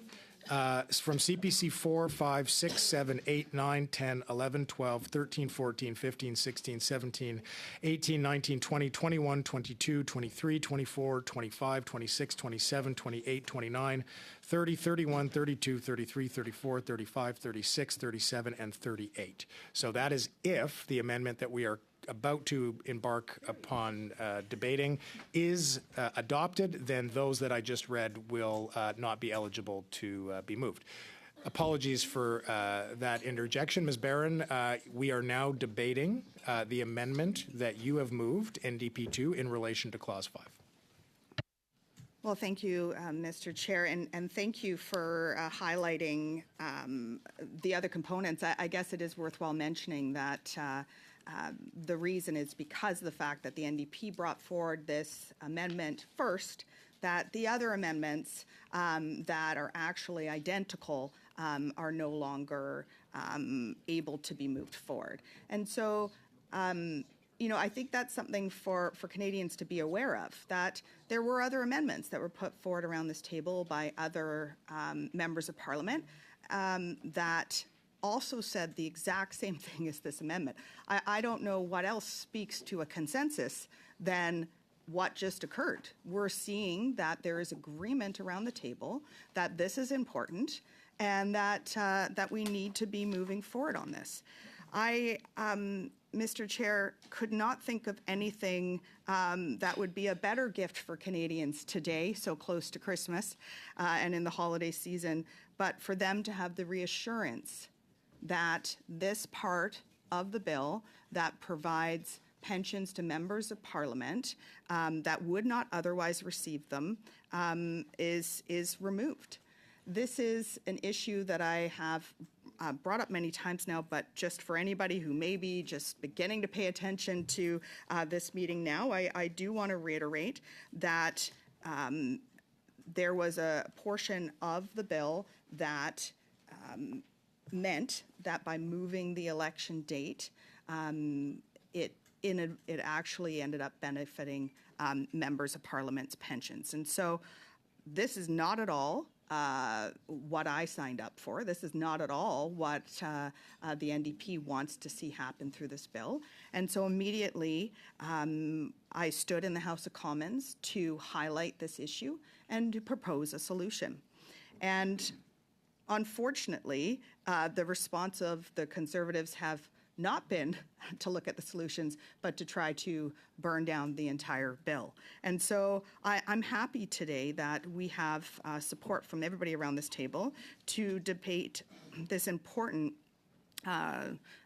[SPEAKER 1] From CPC 4, 5, 6, 7, 8, 9, 10, 11, 12, 13, 14, 15, 16, 17, 18, 19, 20, 21, 22, 23, 24, 25, 26, 27, 28, 29, 30, 31, 32, 33, 34, 35, 36, 37, and 38. So that is if the amendment that we are about to embark upon debating is adopted, then those that I just read will not be eligible to be moved. Apologies for that interjection. Ms. Barron, we are now debating the amendment that you have moved, NDP 2, in relation to Clause 5.
[SPEAKER 8] Well, thank you, Mr. Chair, and thank you for highlighting the other components. I guess it is worthwhile mentioning that the reason is because of the fact that the NDP brought forward this amendment first, that the other amendments that are actually identical are no longer able to be moved forward. And so, you know, I think that's something for Canadians to be aware of, that there were other amendments that were put forward around this table by other members of Parliament that also said the exact same thing as this amendment. I don't know what else speaks to a consensus than what just occurred. We're seeing that there is agreement around the table that this is important and that that we need to be moving forward on this. I, Mr. Chair, could not think of anything that would be a better gift for Canadians today, so close to Christmas and in the holiday season, but for them to have the reassurance that this part of the bill that provides pensions to members of Parliament that would not otherwise receive them is removed. This is an issue that I have brought up many times now, but just for anybody who may be just beginning to pay attention to this meeting now, I do want to reiterate that there was a portion of the bill that meant that by moving the election date, it actually ended up benefiting members of Parliament's pensions. And so this is not at all what I signed up for. This is not at all what the NDP wants to see happen through this bill. And so immediately I stood in the House of Commons to highlight this issue and to propose a solution. And unfortunately, the response of the Conservatives have not been to look at the solutions, but to try to burn down the entire bill. And so I'm happy today that we have support from everybody around this table to debate this important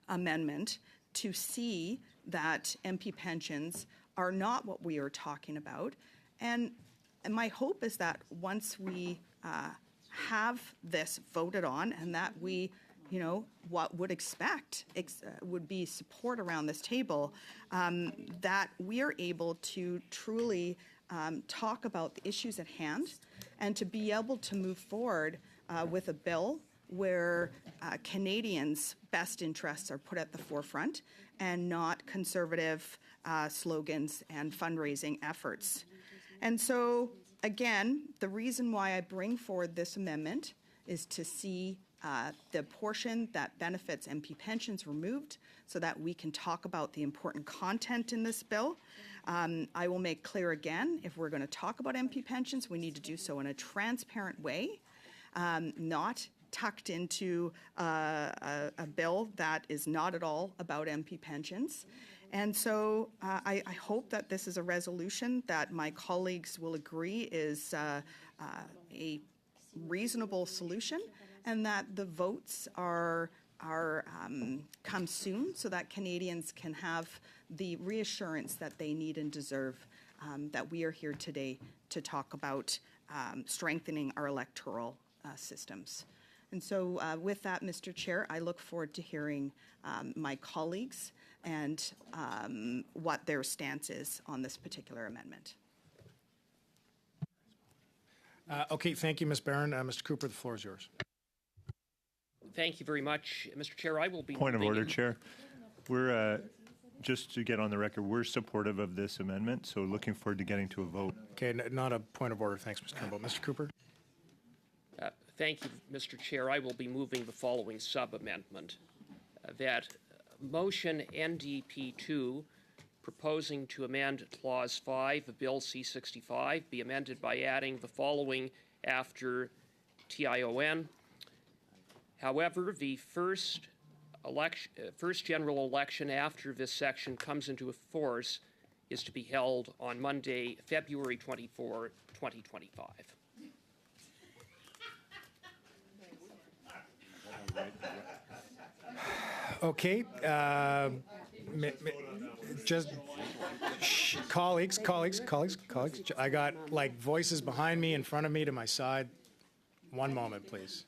[SPEAKER 8] amendment to see that MP pensions are not what we are talking about. And my hope is that once we have this voted on and that we, you know, what would expect would be support around this table, that we are able to truly talk about the issues at hand and to be able to move forward with a bill where Canadians' best interests are put at the forefront and not Conservative slogans and fundraising efforts. And so, again, the reason why I bring forward this amendment is to see the portion that benefits MP pensions removed so that we can talk about the important content in this bill. I will make clear again, if we're going to talk about MP pensions, we need to do so in a transparent way, not tucked into a bill that is not at all about MP pensions. And so I hope that this is a resolution that my colleagues will agree is a reasonable solution, and that the votes are come soon so that Canadians can have the reassurance that they need and deserve, that we are here today to talk about strengthening our electoral systems. And so with that, Mr. Chair, I look forward to hearing my colleagues and what their stance is on this particular amendment.
[SPEAKER 1] Okay, thank you, Ms. Barron. Mr. Cooper, the floor is yours.
[SPEAKER 2] Thank you very much, Mr. Chair. I will be
[SPEAKER 11] Point of
[SPEAKER 2] moving
[SPEAKER 11] order,
[SPEAKER 2] in-
[SPEAKER 11] Chair. We're, just to get on the record, we're supportive of this amendment, so looking forward to getting to a vote.
[SPEAKER 1] Okay, not a point of order. Thanks, Mr. Turnbull. Mr. Cooper?
[SPEAKER 2] Thank you, Mr. Chair. I will be moving the following sub-amendment. That motion NDP 2, proposing to amend Clause 5 of Bill C-65, be amended by adding the following after TION. However, the first general election after this section comes into force is to be held on Monday, February 24, 2025.
[SPEAKER 1] Okay, just colleagues. I got like voices behind me, in front of me, to my side. One moment, please.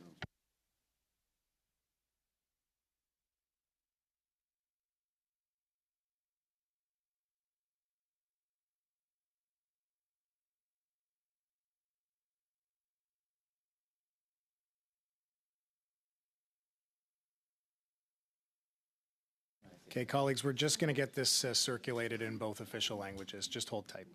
[SPEAKER 1] Okay, colleagues, we're just going to get this circulated in both official languages. Just hold tight.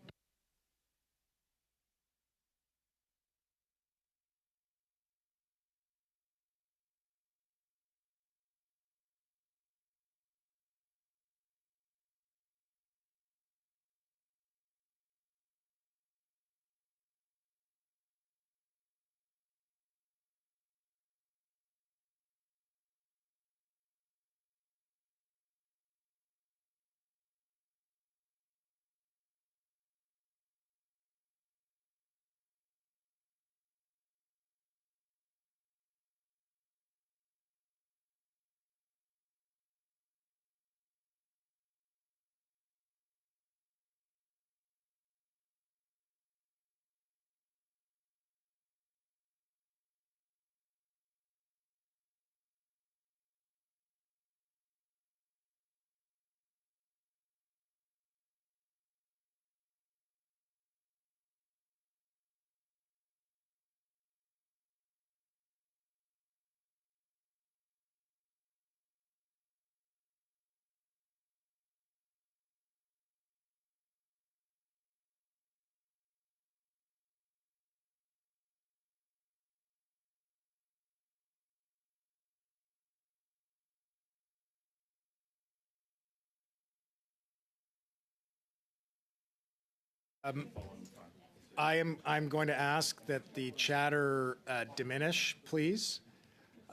[SPEAKER 1] I'm going to ask that the chatter diminish, please.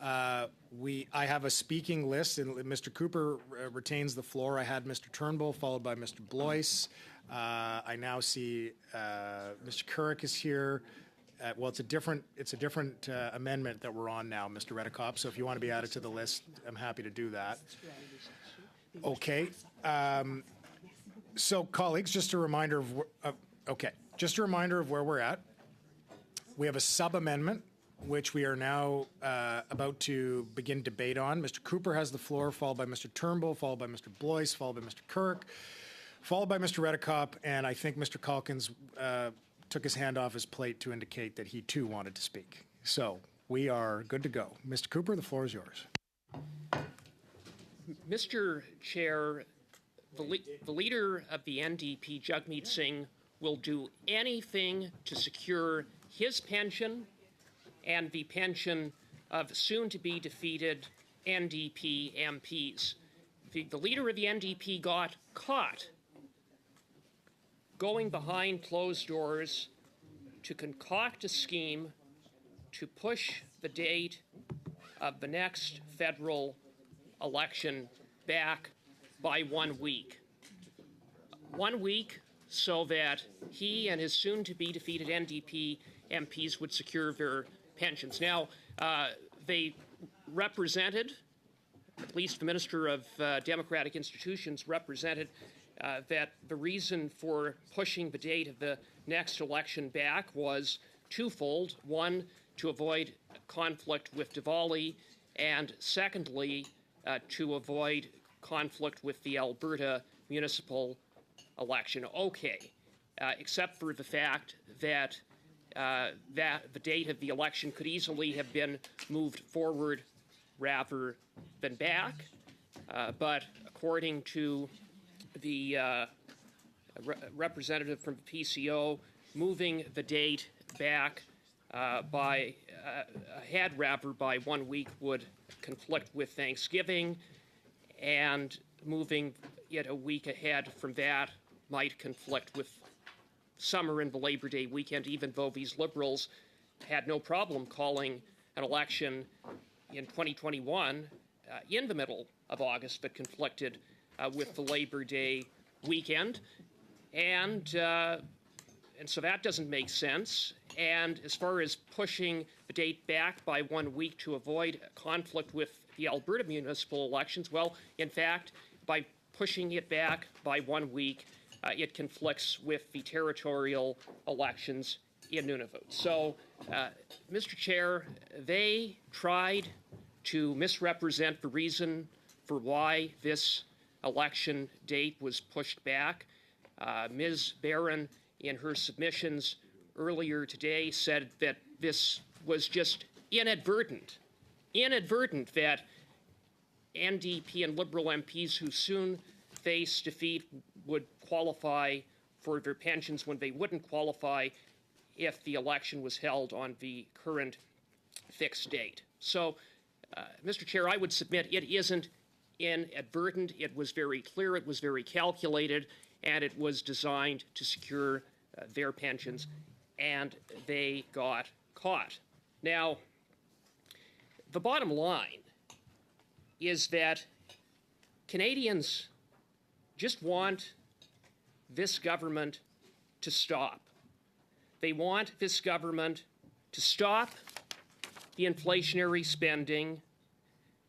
[SPEAKER 1] I have a speaking list, and Mr. Cooper retains the floor. I had Mr. Turnbull, followed by Mr. Blois. I now see Mr. Couric is here. Well, it's a different amendment that we're on now, Mr. Redekop. So if you want to be added to the list, I'm happy to do that. Okay. So, colleagues, just a reminder of where we're at. We have a sub-amendment, which we are now about to begin debate on. Mr. Cooper has the floor, followed by Mr. Turnbull, followed by Mr. Blois, followed by Mr. Couric, followed by Mr. Redekop, and I think Mr. Calkins took his hand off his plate to indicate that he too wanted to speak. So we are good to go. Mr. Cooper, the floor is yours.
[SPEAKER 2] Mr. Chair, the leader of the NDP, Jagmeet Singh, will do anything to secure his pension and the pension of soon-to-be defeated NDP MPs. The leader of the NDP got caught going behind closed doors to concoct a scheme to push the date of the next federal election back by 1 week. 1 week so that he and his soon-to-be defeated NDP MPs would secure their pensions. Now, they represented, at least the Minister of Democratic Institutions represented, that the reason for pushing the date of the next election back was twofold. One, to avoid conflict with Diwali, and secondly, to avoid conflict with the Alberta municipal election. Okay, except for the fact that that the date of the election could easily have been moved forward rather than back. But according to the representative from the PCO, moving the date back ahead rather by 1 week would conflict with Thanksgiving, and moving it a week ahead from that might conflict with summer and the Labor Day weekend, even though these Liberals had no problem calling an election in 2021 in the middle of August, but conflicted with the Labor Day weekend. And so that doesn't make sense. And as far as pushing the date back by 1 week to avoid conflict with the Alberta municipal elections, well, in fact, by pushing it back by 1 week, it conflicts with the territorial elections in Nunavut. So, Mr. Chair, they tried to misrepresent the reason for why this election date was pushed back. Ms. Barron, in her submissions earlier today, said that this was just inadvertent that NDP and Liberal MPs who soon face defeat would qualify for their pensions when they wouldn't qualify if the election was held on the current fixed date. So, Mr. Chair, I would submit it isn't inadvertent. It was very clear, it was very calculated, and it was designed to secure their pensions, and they got caught. Now, the bottom line is that Canadians just want this government to stop. They want this government to stop the inflationary spending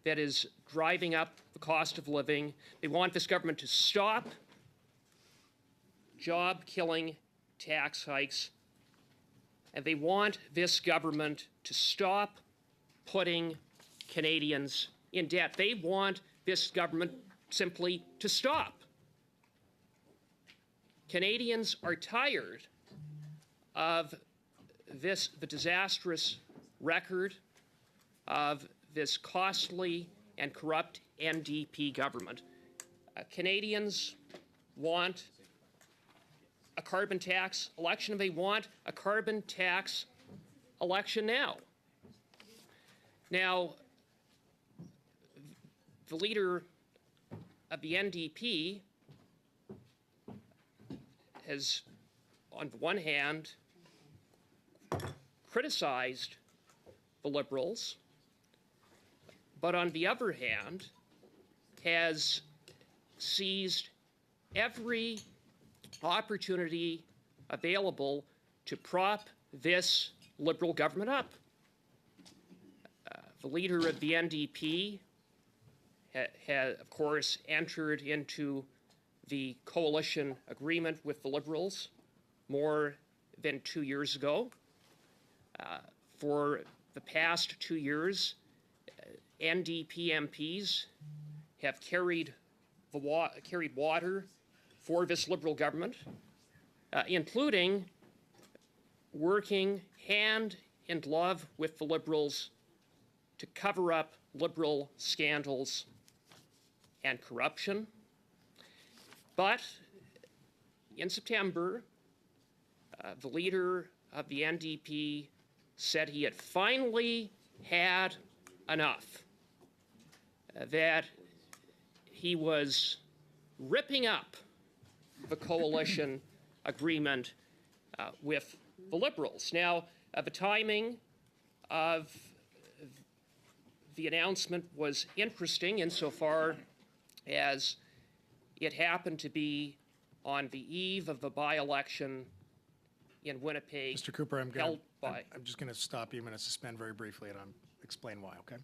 [SPEAKER 2] that is driving up the cost of living. They want this government to stop job-killing tax hikes. And they want this government to stop putting Canadians in debt. They want this government simply to stop. Canadians are tired of the disastrous record of this costly and corrupt NDP government. Canadians want a carbon tax election, and they want a carbon tax election now. Now, the leader of the NDP has, on the one hand, criticized the Liberals, but on the other hand, has seized every opportunity available to prop this Liberal government up. The leader of the NDP had, of course, entered into the coalition agreement with the Liberals more than 2 years ago. For the past 2 years, NDP MPs have carried water for this Liberal government, including working hand in glove with the Liberals to cover up Liberal scandals and corruption. But in September, the leader of the NDP said he had finally had enough, that he was ripping up the coalition agreement with the Liberals. Now, the timing of the announcement was interesting insofar as it happened to be on the eve of the by-election in Winnipeg.
[SPEAKER 1] Mr. Cooper, I'm just going to stop you. I'm going to suspend very briefly and explain why, okay?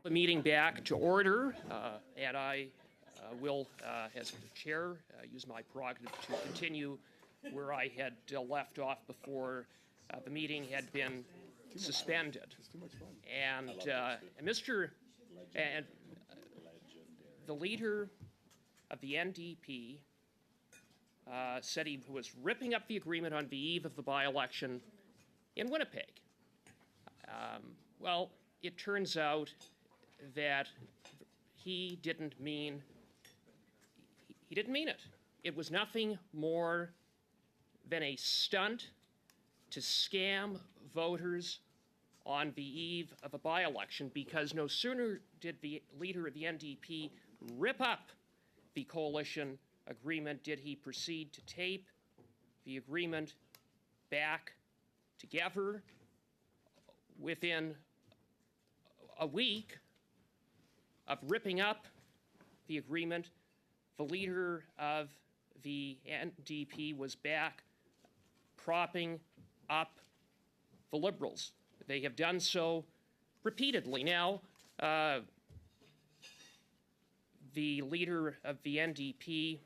[SPEAKER 2] The meeting back to order, and I will, as the chair, use my prerogative to continue where I had left off before the meeting had been suspended. And the leader of the NDP said he was ripping up the agreement on the eve of the by-election in Winnipeg. Well, it turns out that he didn't mean it. It was nothing more than a stunt to scam voters on the eve of a by-election, because no sooner did the leader of the NDP rip up the coalition agreement did he proceed to tape the agreement back together. Within a week of ripping up the agreement, the leader of the NDP was back propping up the Liberals. They have done so repeatedly. Now, the leader of the NDP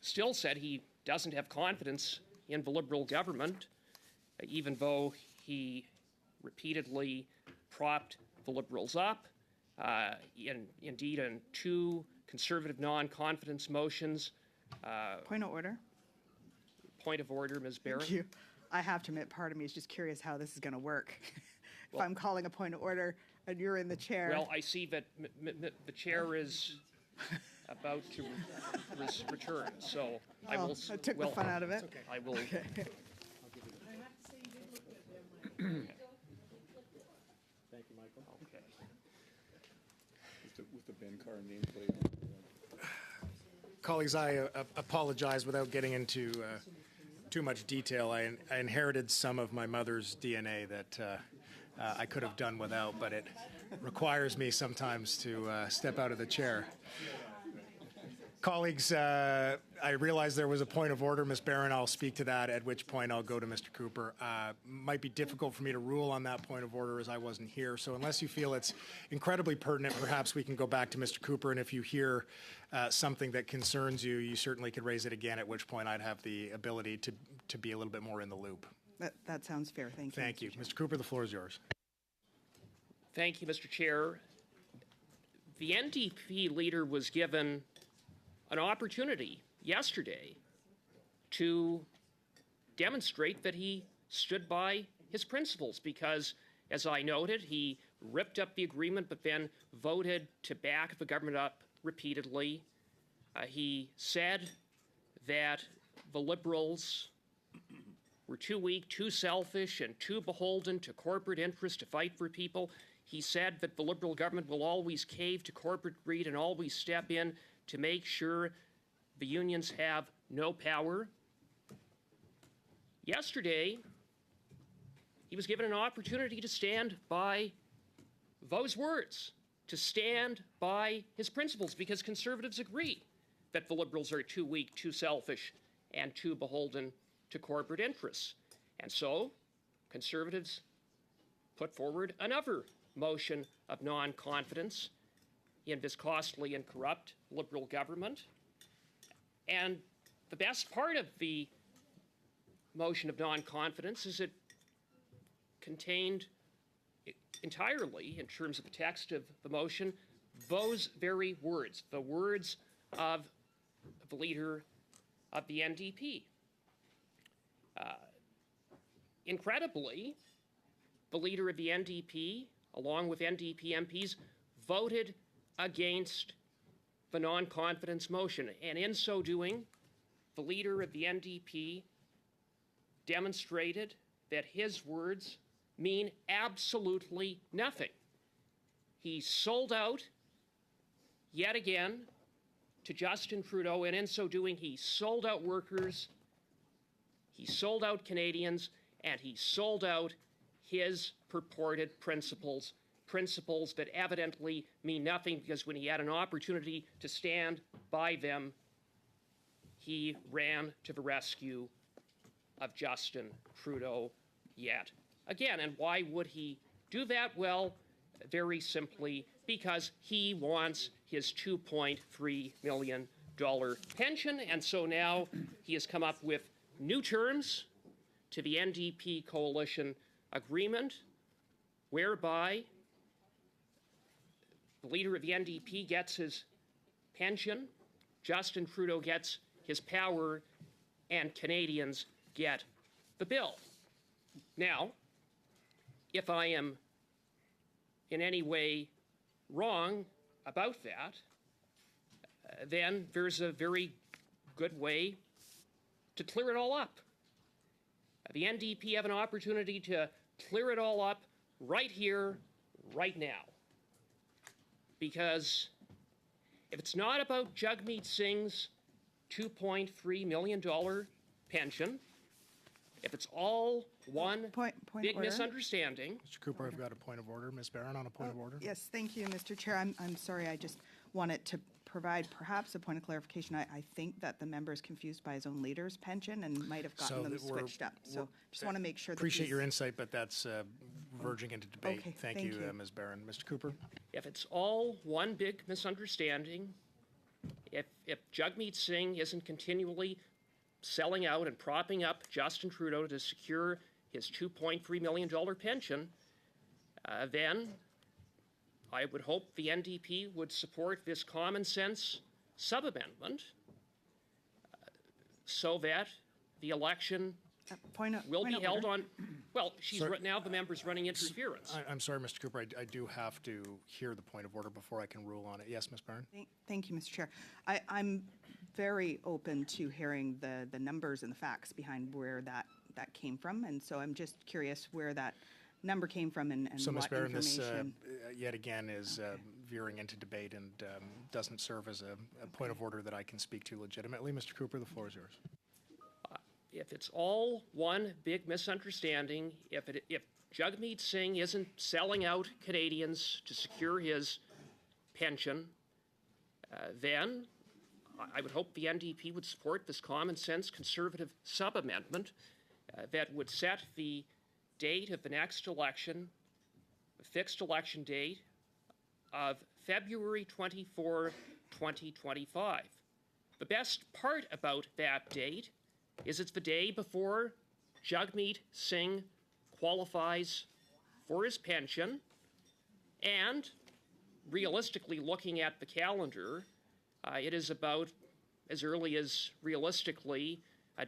[SPEAKER 2] still said he doesn't have confidence in the Liberal government, even though he repeatedly propped the Liberals up. Indeed, in two Conservative non-confidence motions.
[SPEAKER 8] Point of order.
[SPEAKER 2] Point of order, Ms. Barron.
[SPEAKER 8] Thank you. I have to admit, part of me is just curious how this is going to work. If I'm calling a point of order and you're in the chair.
[SPEAKER 2] Well, I see that the chair is about to return, so I will.
[SPEAKER 8] I took the fun out of it.
[SPEAKER 2] Okay. I will.
[SPEAKER 8] Okay.
[SPEAKER 15] Thank you, Michael.
[SPEAKER 2] Okay.
[SPEAKER 15] With the Ben Carr nameplate on.
[SPEAKER 1] Colleagues, I apologize without getting into too much detail. I inherited some of my mother's DNA that I could have done without, but it requires me sometimes to step out of the chair. Colleagues, I realize there was a point of order. Ms. Barron, I'll speak to that, at which point I'll go to Mr. Cooper. Might be difficult for me to rule on that point of order as I wasn't here. So unless you feel it's incredibly pertinent, perhaps we can go back to Mr. Cooper. And if you hear something that concerns you, you certainly could raise it again, at which point I'd have the ability to be a little bit more in the loop.
[SPEAKER 8] That sounds fair. Thank you.
[SPEAKER 1] Thank you. Mr. Cooper, the floor is yours.
[SPEAKER 2] Thank you, Mr. Chair. The NDP leader was given an opportunity yesterday to demonstrate that he stood by his principles, because, as I noted, he ripped up the agreement but then voted to back the government up repeatedly. He said that the Liberals were too weak, too selfish, and too beholden to corporate interests to fight for people. He said that the Liberal government will always cave to corporate greed and always step in to make sure the unions have no power. Yesterday, he was given an opportunity to stand by those words, to stand by his principles, because Conservatives agree that the Liberals are too weak, too selfish, and too beholden to corporate interests. And so, Conservatives put forward another motion of non-confidence in this costly and corrupt Liberal government. And the best part of the motion of non-confidence is it contained entirely, in terms of the text of the motion, those very words, the words of the leader of the NDP. Incredibly, the leader of the NDP, along with NDP MPs, voted against the non-confidence motion. And in so doing, the leader of the NDP demonstrated that his words mean absolutely nothing. He sold out yet again to Justin Trudeau, and in so doing, he sold out workers, he sold out Canadians, and he sold out his purported principles, principles that evidently mean nothing, because when he had an opportunity to stand by them, he ran to the rescue of Justin Trudeau yet again. And why would he do that? Well, very simply because he wants his $2.3 million pension, and so now he has come up with new terms to the NDP coalition agreement, whereby the leader of the NDP gets his pension, Justin Trudeau gets his power, and Canadians get the bill. Now, if I am in any way wrong about that, then there's a very good way to clear it all up. The NDP have an opportunity to clear it all up right here, right now. Because if it's not about Jagmeet Singh's $2.3 million pension, if it's all one big misunderstanding.
[SPEAKER 1] Mr. Cooper, I've got a point of order. Ms. Barron on a point of order.
[SPEAKER 8] Yes, thank you, Mr. Chair. I'm sorry, I just wanted to provide perhaps a point of clarification. I think that the member is confused by his own leader's pension and might have gotten them switched up. So just want to make sure that
[SPEAKER 1] appreciate your insight, but that's verging into debate.
[SPEAKER 8] Okay,
[SPEAKER 1] thank you, Ms. Barron. Mr. Cooper?
[SPEAKER 2] If it's all one big misunderstanding, if Jagmeet Singh isn't continually selling out and propping up Justin Trudeau to secure his $2.3 million pension, then I would hope the NDP would support this common sense sub-amendment so that the election will be held on. Well, now the member's running interference.
[SPEAKER 1] I'm sorry, Mr. Cooper. I do have to hear the point of order before I can rule on it. Yes, Ms. Barron?
[SPEAKER 8] Thank you, Mr. Chair. I'm very open to hearing the numbers and the facts behind where that came from, and so I'm just curious where that number came from and
[SPEAKER 1] so,
[SPEAKER 8] what
[SPEAKER 1] Ms. Barron,
[SPEAKER 8] information.
[SPEAKER 1] this yet again is veering into debate and doesn't serve as a point of order that I can speak to legitimately. Mr. Cooper, the floor is yours.
[SPEAKER 2] If it's all one big misunderstanding, if Jagmeet Singh isn't selling out Canadians to secure his pension, then I would hope the NDP would support this common sense conservative sub-amendment that would set the date of the next election, a fixed election date of February 24, 2025. The best part about that date is it's the day before Jagmeet Singh qualifies for his pension, and realistically looking at the calendar, it is about as early as realistically a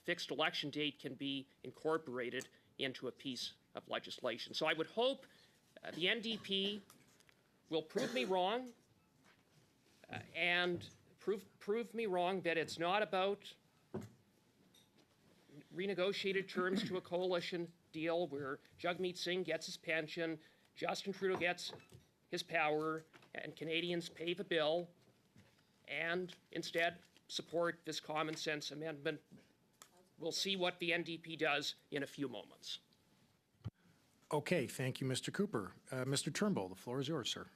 [SPEAKER 2] fixed election date can be incorporated into a piece of legislation. So I would hope the NDP will prove me wrong and prove me wrong that it's not about renegotiated terms to a coalition deal where Jagmeet Singh gets his pension, Justin Trudeau gets his power, and Canadians pay the bill, and instead support this common sense amendment. We'll see what the NDP does in a few moments.
[SPEAKER 1] Okay, thank you, Mr. Cooper. Mr. Turnbull, the floor is yours, sir.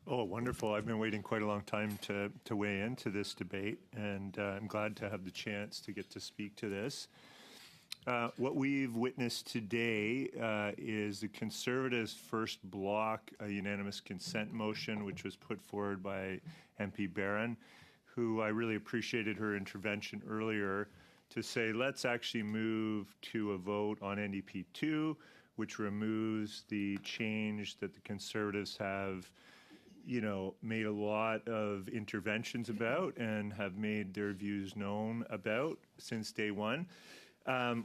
[SPEAKER 11] Oh, wonderful. I've been waiting quite a long time to weigh into this debate, and I'm glad to have the chance to get to speak to this. What we've witnessed today is the Conservatives' first block, a unanimous consent motion, which was put forward by MP Barron, who I really appreciated her intervention earlier to say, let's actually move to a vote on NDP 2, which removes the change that the Conservatives have, made a lot of interventions about and have made their views known about since day one.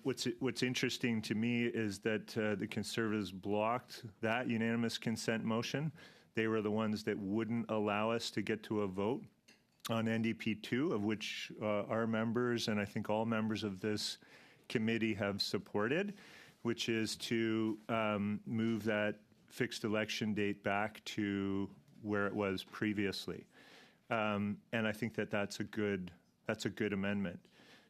[SPEAKER 11] What's interesting to me is that the Conservatives blocked that unanimous consent motion. They were the ones that wouldn't allow us to get to a vote on NDP 2, of which our members and I think all members of this committee have supported, which is to move that fixed election date back to where it was previously. And I think that that's a good amendment.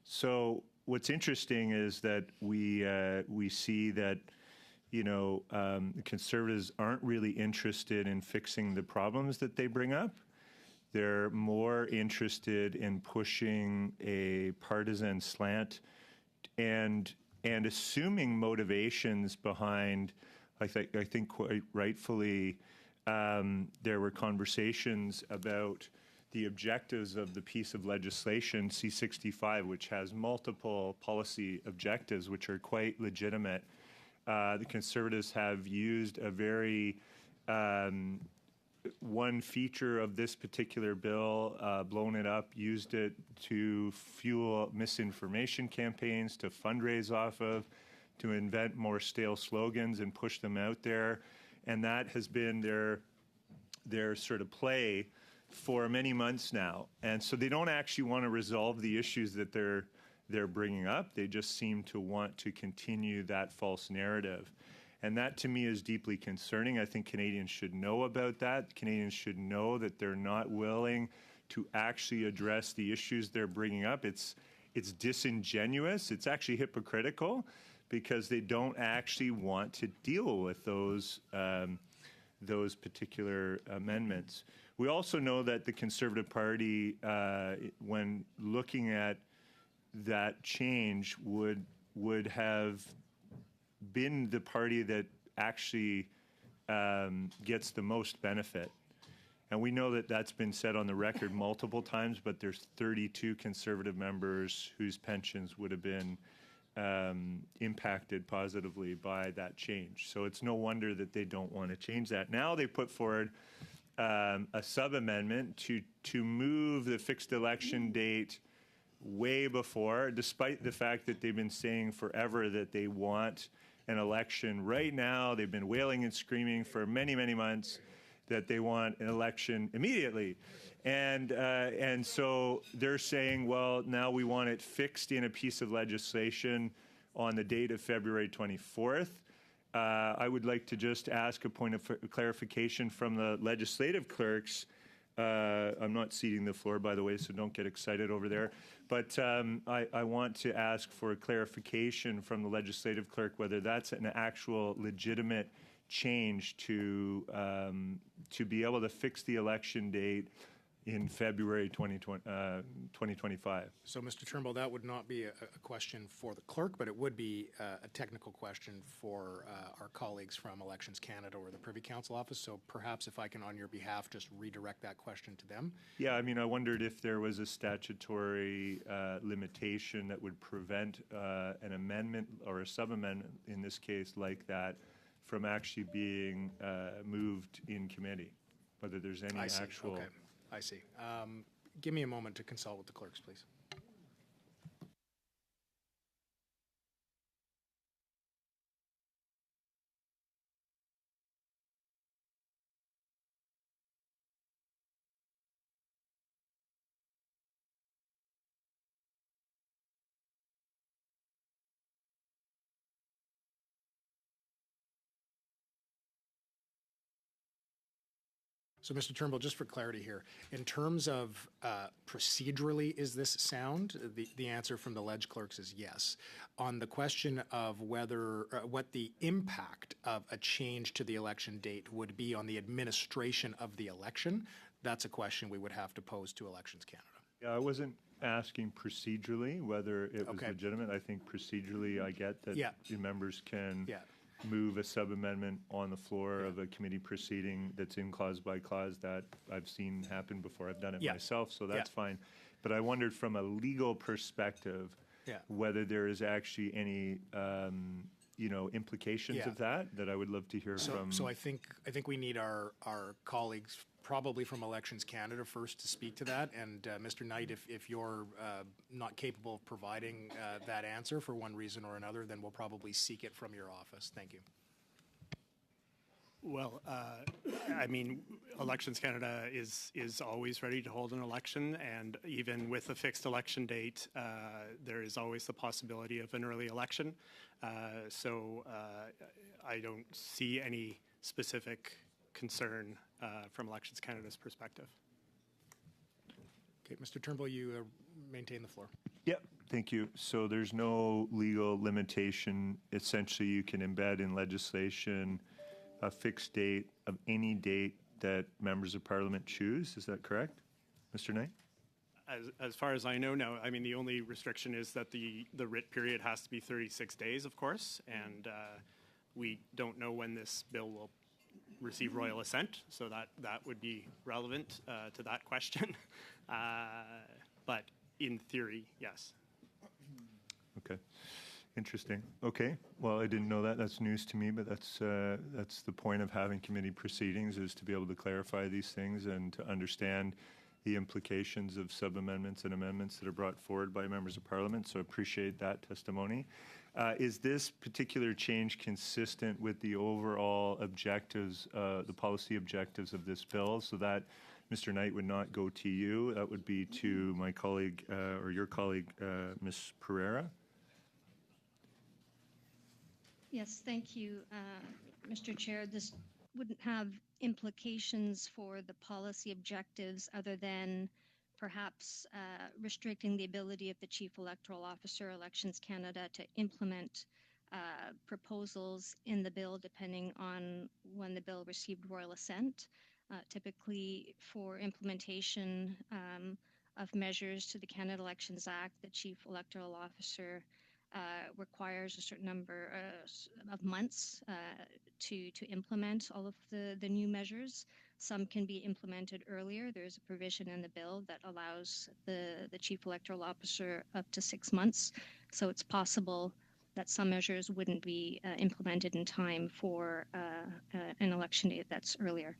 [SPEAKER 11] So what's interesting is that we see that the Conservatives aren't really interested in fixing the problems that they bring up. They're more interested in pushing a partisan slant and assuming motivations behind. I think quite rightfully, there were conversations about the objectives of the piece of legislation, C-65, which has multiple policy objectives, which are quite legitimate. The Conservatives have used a very one feature of this particular bill, blown it up, used it to fuel misinformation campaigns, to fundraise off of, to invent more stale slogans and push them out there. And that has been their sort of play for many months now. And so they don't actually want to resolve the issues that they're bringing up. They just seem to want to continue that false narrative. And that, to me, is deeply concerning. I think Canadians should know about that. Canadians should know that they're not willing to actually address the issues they're bringing up. It's disingenuous. It's actually hypocritical because they don't actually want to deal with those particular amendments. We also know that the Conservative Party, when looking at that change, would have been the party that actually gets the most benefit. And we know that that's been said on the record multiple times, but there's 32 Conservative members whose pensions would have been impacted positively by that change. So it's no wonder that they don't want to change that. Now they put forward a sub-amendment to move the fixed election date way before, despite the fact that they've been saying forever that they want an election right now. They've been wailing and screaming for many, many months that they want an election immediately. And so they're saying, well, now we want it fixed in a piece of legislation on the date of February 24th. I would like to just ask a point of clarification from the legislative clerks. I'm not ceding the floor, by the way, so don't get excited over there. But I want to ask for a clarification from the legislative clerk whether that's an actual legitimate change to be able to fix the election date in February 2025.
[SPEAKER 1] So, Mr. Turnbull, that would not be a question for the clerk, but it would be a technical question for our colleagues from Elections Canada or the Privy Council office. So perhaps if I can, on your behalf, just redirect that question to them.
[SPEAKER 11] Yeah, I mean, I wondered if there was a statutory limitation that would prevent an amendment or a sub-amendment, in this case, like that, from actually being moved in committee, whether there's any actual...
[SPEAKER 1] Okay. I see. Give me a moment to consult with the clerks, please. So, Mr. Turnbull, just for clarity here, in terms of procedurally, is this sound? The answer from the ledge clerks is yes. On the question of whether what the impact of a change to the election date would be on the administration of the election, that's a question we would have to pose to Elections Canada.
[SPEAKER 11] Yeah, I wasn't asking procedurally whether it was legitimate. I think procedurally I get that the members can move a sub-amendment on the floor of a committee proceeding that's in clause by clause. That I've seen happen before. I've done it myself, so that's fine. But I wondered from a legal perspective whether there is actually any implications
[SPEAKER 1] Yeah.
[SPEAKER 11] of that I would love to hear from.
[SPEAKER 1] So I think we need our colleagues, probably from Elections Canada, first to speak to that. And Mr. Knight, if you're not capable of providing that answer for one reason or another, then we'll probably seek it from your office. Thank you.
[SPEAKER 6] Well, I mean, Elections Canada is always ready to hold an election, and even with a fixed election date, there is always the possibility of an early election. So I don't see any specific concern from Elections Canada's perspective.
[SPEAKER 1] Okay, Mr. Turnbull, you maintain the floor.
[SPEAKER 11] Yep, thank you. So there's no legal limitation. Essentially, you can embed in legislation a fixed date of any date that members of Parliament choose. Is that correct, Mr. Knight?
[SPEAKER 6] As far as I know, no. I mean, the only restriction is that the writ period has to be 36 days, of course, and we don't know when this bill will receive royal assent, so that would be relevant to that question. But in theory, yes.
[SPEAKER 11] Okay. Interesting. Okay. Well, I didn't know that. That's news to me, but that's the point of having committee proceedings, is to be able to clarify these things and to understand the implications of sub-amendments and amendments that are brought forward by members of Parliament. So I appreciate that testimony. Is this particular change consistent with the overall objectives, the policy objectives of this bill, so that Mr. Knight would not go to you? That would be to my colleague or your colleague, Ms. Pereira.
[SPEAKER 7] Yes, thank you, Mr. Chair. This wouldn't have implications for the policy objectives other than perhaps restricting the ability of the Chief Electoral Officer, Elections Canada, to implement proposals in the bill depending on when the bill received royal assent. Typically, for implementation of measures to the Canada Elections Act, the Chief Electoral Officer requires a certain number of months to implement all of the new measures. Some can be implemented earlier. There's a provision in the bill that allows the Chief Electoral Officer up to 6 months. So it's possible that some measures wouldn't be implemented in time for an election date that's earlier.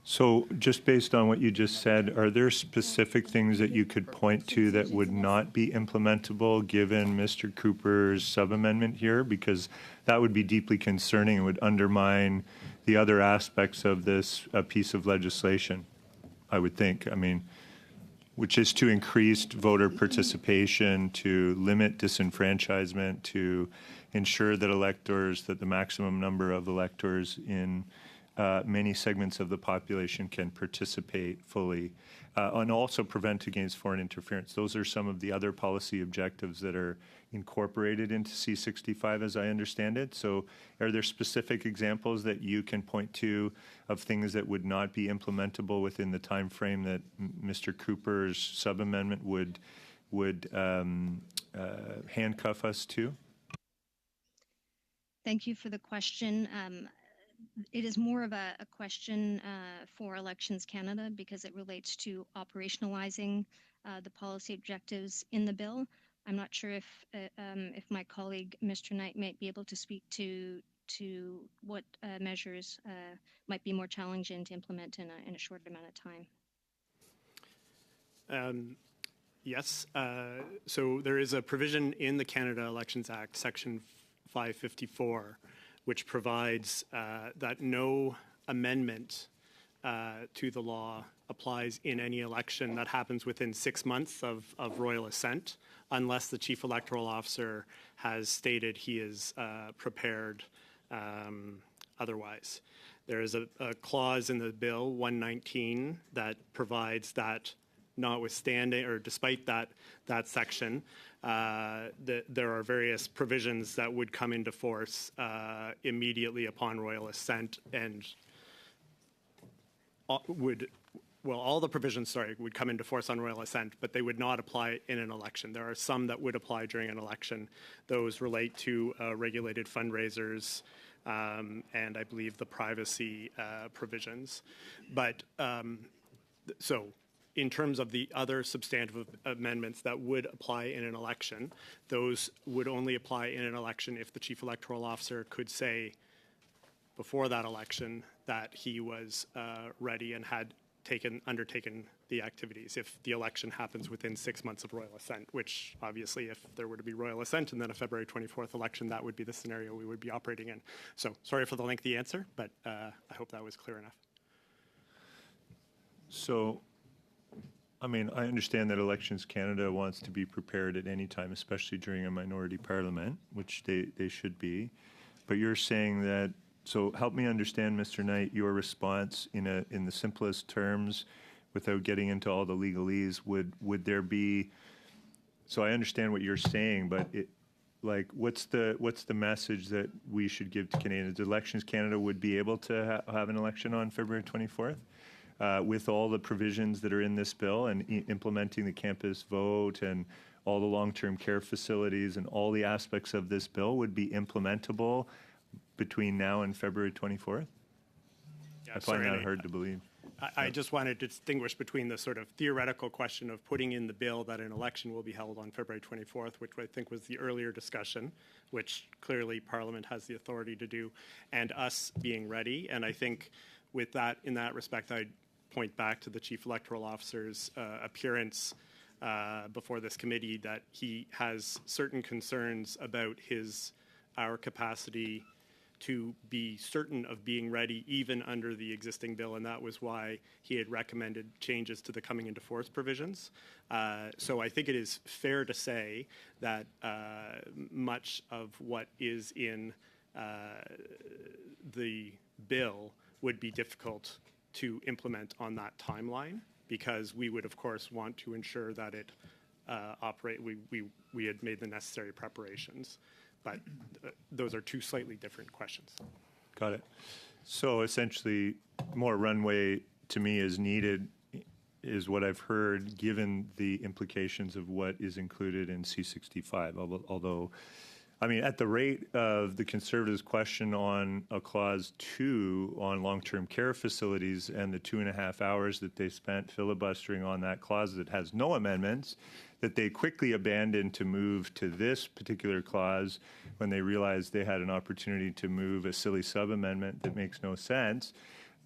[SPEAKER 11] So just based on what you just said, are there specific things that you could point to that would not be implementable given Mr. Cooper's sub-amendment here? Because that would be deeply concerning and would undermine the other aspects of this piece of legislation, I would think. I mean, which is to increase voter participation, to limit disenfranchisement, to ensure that that the maximum number of electors in many segments of the population can participate fully, and also prevent against foreign interference. Those are some of the other policy objectives that are incorporated into C65, as I understand it. So are there specific examples that you can point to of things that would not be implementable within the time frame that Mr. Cooper's sub-amendment would handcuff us to?
[SPEAKER 7] Thank you for the question. It is more of a question for Elections Canada because it relates to operationalizing the policy objectives in the bill. I'm not sure if my colleague, Mr. Knight, might be able to speak to what measures might be more challenging to implement in a short amount of time.
[SPEAKER 6] Yes. So there is a provision in the Canada Elections Act, Section 554, which provides that no amendment to the law applies in any election that happens within 6 months of royal assent, unless the Chief Electoral Officer has stated he is prepared otherwise. There is a clause in the bill, 119, that provides that notwithstanding or despite that section, there are various provisions that would come into force immediately upon royal assent and all the provisions, would come into force on royal assent, but they would not apply in an election. There are some that would apply during an election. Those relate to regulated fundraisers and I believe the privacy provisions. But so in terms of the other substantive amendments that would apply in an election, those would only apply in an election if the chief electoral officer could say before that election that he was ready and had undertaken the activities. If the election happens within 6 months of royal assent, which obviously if there were to be royal assent and then a February 24th election, that would be the scenario we would be operating in. So sorry for the lengthy answer, but I hope that was clear enough.
[SPEAKER 11] So, I mean, I understand that Elections Canada wants to be prepared at any time, especially during a minority parliament, which they should be. But you're saying that, so help me understand, Mr. Knight, your response in the simplest terms, without getting into all the legalese. Would there be? So I understand what you're saying, but what's the message that we should give to Canadians? Elections Canada would be able to have an election on February 24th. With all the provisions that are in this bill and implementing the campus vote and all the long-term care facilities and all the aspects of this bill would be implementable between now and February 24th?
[SPEAKER 6] Yeah,
[SPEAKER 11] I find that hard to believe.
[SPEAKER 6] I just wanted to distinguish between the sort of theoretical question of putting in the bill that an election will be held on February 24th, which I think was the earlier discussion, which clearly Parliament has the authority to do, and us being ready. And I think with that, in that respect, I'd point back to the Chief Electoral Officer's appearance before this committee, that he has certain concerns about our capacity to be certain of being ready even under the existing bill, and that was why he had recommended changes to the coming into force provisions. So I think it is fair to say that much of what is in the bill would be difficult to implement on that timeline, because we would, of course, want to ensure that it we had made the necessary preparations. But those are two slightly different questions.
[SPEAKER 11] Got it. So essentially, more runway to me is needed, is what I've heard, given the implications of what is included in C-65. Although, I mean, at the rate of the Conservatives' question on a Clause 2 on long-term care facilities and the 2.5 hours that they spent filibustering on that clause that has no amendments, that they quickly abandoned to move to this particular clause when they realized they had an opportunity to move a silly sub-amendment that makes no sense.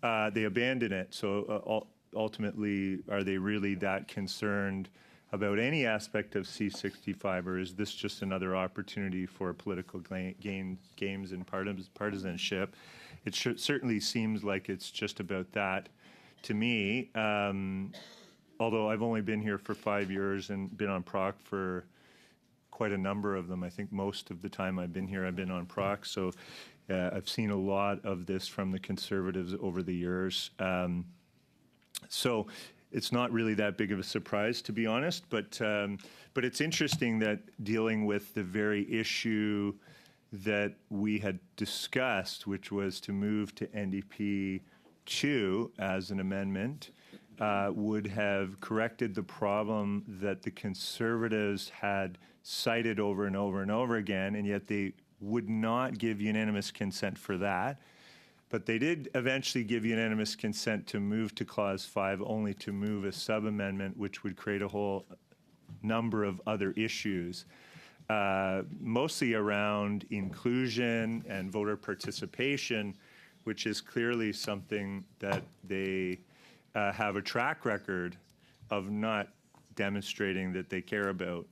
[SPEAKER 11] They abandoned it. So ultimately, are they really that concerned about any aspect of C-65, or is this just another opportunity for political games and partisanship? It certainly seems like it's just about that to me. Although I've only been here for 5 years and been on PROC for quite a number of them. I think most of the time I've been here, I've been on PROC. So I've seen a lot of this from the Conservatives over the years. So it's not really that big of a surprise, to be honest. But it's interesting that dealing with the very issue that we had discussed, which was to move to NDP 2 as an amendment, would have corrected the problem that the Conservatives had cited over and over and over again, and yet they would not give unanimous consent for that. But they did eventually give unanimous consent to move to Clause 5, only to move a sub-amendment, which would create a whole number of other issues, mostly around inclusion and voter participation, which is clearly something that they have a track record of not demonstrating that they care about.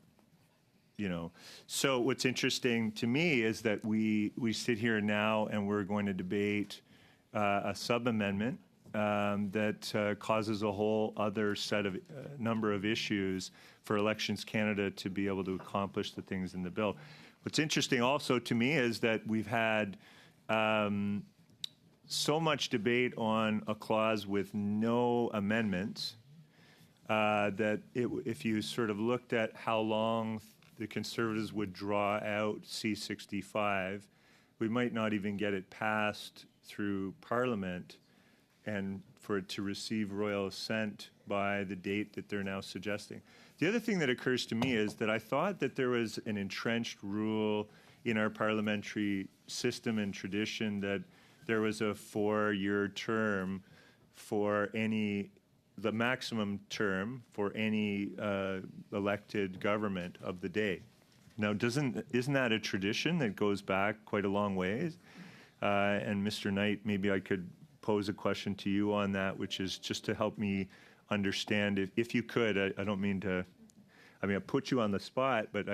[SPEAKER 11] So what's interesting to me is that we sit here now and we're going to debate a sub-amendment that causes a whole other set of number of issues for Elections Canada to be able to accomplish the things in the bill. What's interesting also to me is that we've had so much debate on a clause with no amendments that if you sort of looked at how long the Conservatives would draw out C-65, we might not even get it passed through Parliament and for it to receive royal assent by the date that they're now suggesting. The other thing that occurs to me is that I thought that there was an entrenched rule in our parliamentary system and tradition that there was a 4-year term for any the maximum term for any elected government of the day. Now, isn't that a tradition that goes back quite a long ways? And Mr. Knight, maybe I could pose a question to you on that, which is just to help me understand, if you could, I don't mean to, I mean, I put you on the spot, but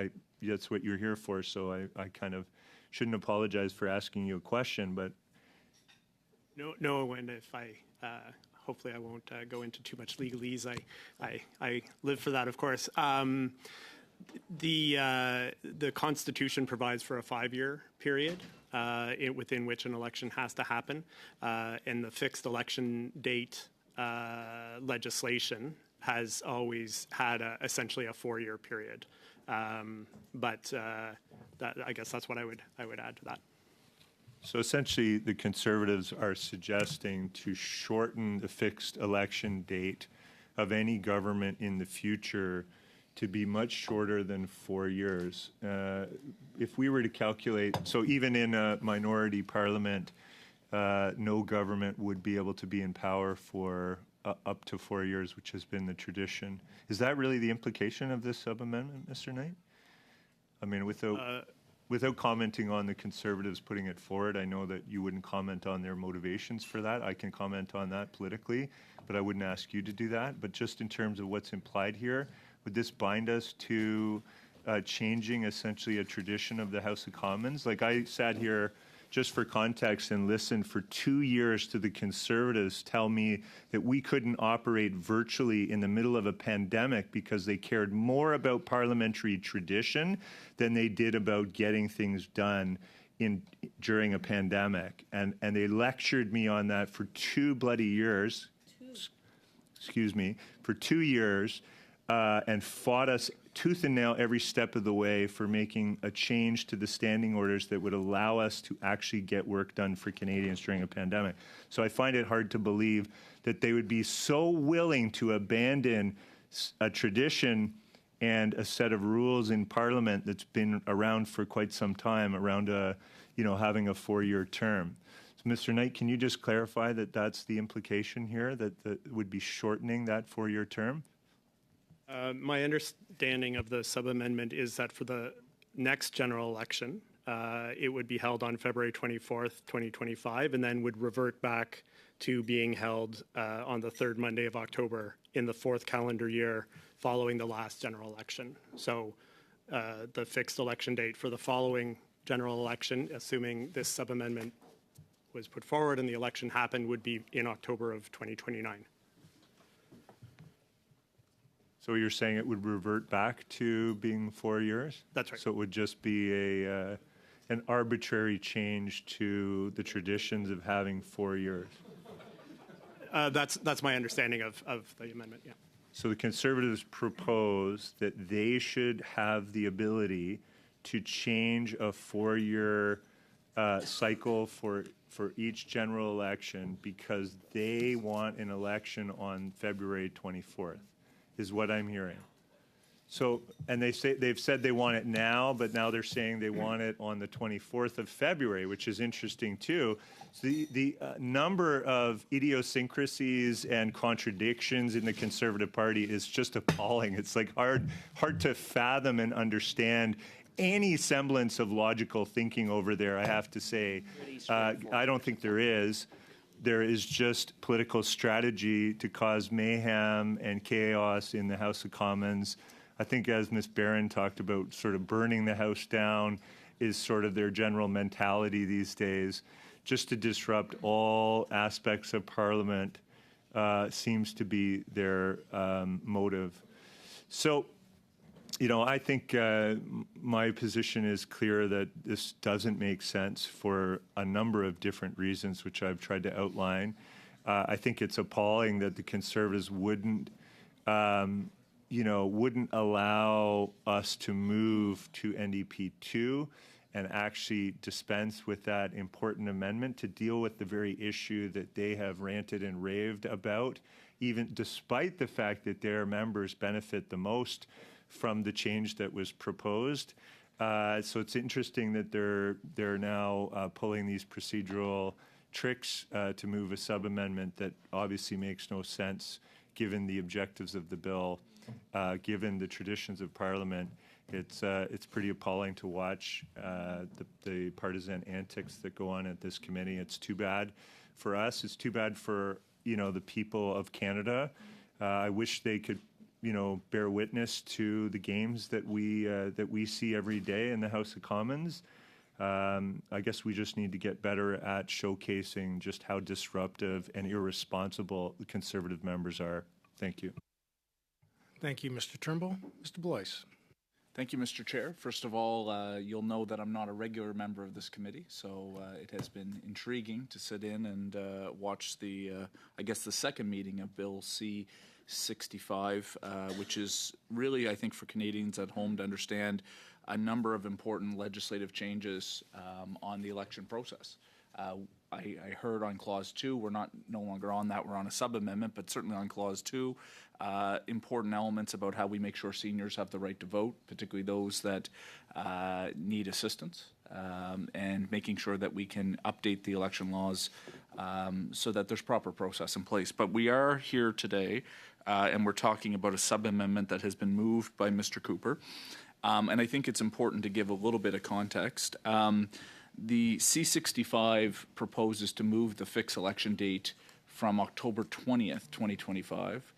[SPEAKER 11] that's what you're here for, so I kind of shouldn't apologize for asking you a question, but.
[SPEAKER 6] No, and if I, hopefully I won't go into too much legalese. I live for that, of course. The Constitution provides for a 5-year period within which an election has to happen, and the fixed election date legislation has always had essentially a 4-year period. But I guess that's what I would add to that.
[SPEAKER 11] So essentially, the Conservatives are suggesting to shorten the fixed election date of any government in the future to be much shorter than 4 years. If we were to calculate, so even in a minority parliament, no government would be able to be in power for up to 4 years, which has been the tradition. Is that really the implication of this sub-amendment, Mr. Knight? I mean, without commenting on the Conservatives putting it forward, I know that you wouldn't comment on their motivations for that. I can comment on that politically, but I wouldn't ask you to do that. But just in terms of what's implied here, would this bind us to changing essentially a tradition of the House of Commons? Like, I sat here just for context and listened for 2 years to the Conservatives tell me that we couldn't operate virtually in the middle of a pandemic because they cared more about parliamentary tradition than they did about getting things done during a pandemic. And they lectured me on that for 2 bloody years, for 2 years, and fought us tooth and nail every step of the way for making a change to the standing orders that would allow us to actually get work done for Canadians during a pandemic. So I find it hard to believe that they would be so willing to abandon a tradition and a set of rules in Parliament that's been around for quite some time, around having a 4-year term. So, Mr. Knight, can you just clarify that that's the implication here, that would be shortening that 4-year term?
[SPEAKER 6] My understanding of the sub-amendment is that for the next general election, it would be held on February 24th, 2025, and then would revert back to being held on the third Monday of October in the 4th calendar year following the last general election. So the fixed election date for the following general election, assuming this sub-amendment was put forward and the election happened, would be in October of 2029.
[SPEAKER 11] So you're saying it would revert back to being 4 years?
[SPEAKER 6] That's right.
[SPEAKER 11] So it would just be an arbitrary change to the traditions of having 4 years?
[SPEAKER 6] That's my understanding of the amendment, yeah.
[SPEAKER 11] So the Conservatives propose that they should have the ability to change a 4-year cycle for each general election because they want an election on February 24th. Is what I'm hearing. So, and they've said they want it now, but now they're saying they want it on the 24th of February, which is interesting too. So the number of idiosyncrasies and contradictions in the Conservative Party is just appalling. It's like hard to fathom and understand any semblance of logical thinking over there, I have to say. I don't think there is. There is just political strategy to cause mayhem and chaos in the House of Commons. I think, as Ms. Barron talked about, sort of burning the House down is sort of their general mentality these days. Just to disrupt all aspects of Parliament seems to be their motive. So, I think my position is clear that this doesn't make sense for a number of different reasons, which I've tried to outline. I think it's appalling that the Conservatives wouldn't allow us to move to NDP 2 and actually dispense with that important amendment to deal with the very issue that they have ranted and raved about, even despite the fact that their members benefit the most from the change that was proposed. So it's interesting that they're now pulling these procedural tricks to move a sub-amendment that obviously makes no sense given the objectives of the bill, given the traditions of Parliament. It's pretty appalling to watch the partisan antics that go on at this committee. It's too bad for us. It's too bad for the people of Canada. I wish they could bear witness to the games that we see every day in the House of Commons. I guess we just need to get better at showcasing just how disruptive and irresponsible the Conservative members are. Thank you.
[SPEAKER 1] Thank you, Mr. Turnbull. Mr. Blois.
[SPEAKER 15] Thank you, Mr. Chair. First of all, you'll know that I'm not a regular member of this committee, so it has been intriguing to sit in and watch the second meeting of Bill C-65, which is really, I think, for Canadians at home to understand a number of important legislative changes on the election process. I heard on Clause 2, we're no longer on that, we're on a sub-amendment, but certainly on Clause 2, important elements about how we make sure seniors have the right to vote, particularly those that need assistance, and making sure that we can update the election laws so that there's proper process in place. But we are here today, and we're talking about a sub-amendment that has been moved by Mr. Cooper, and I think it's important to give a little bit of context. The C-65 proposes to move the fixed election date from October 20th, 2025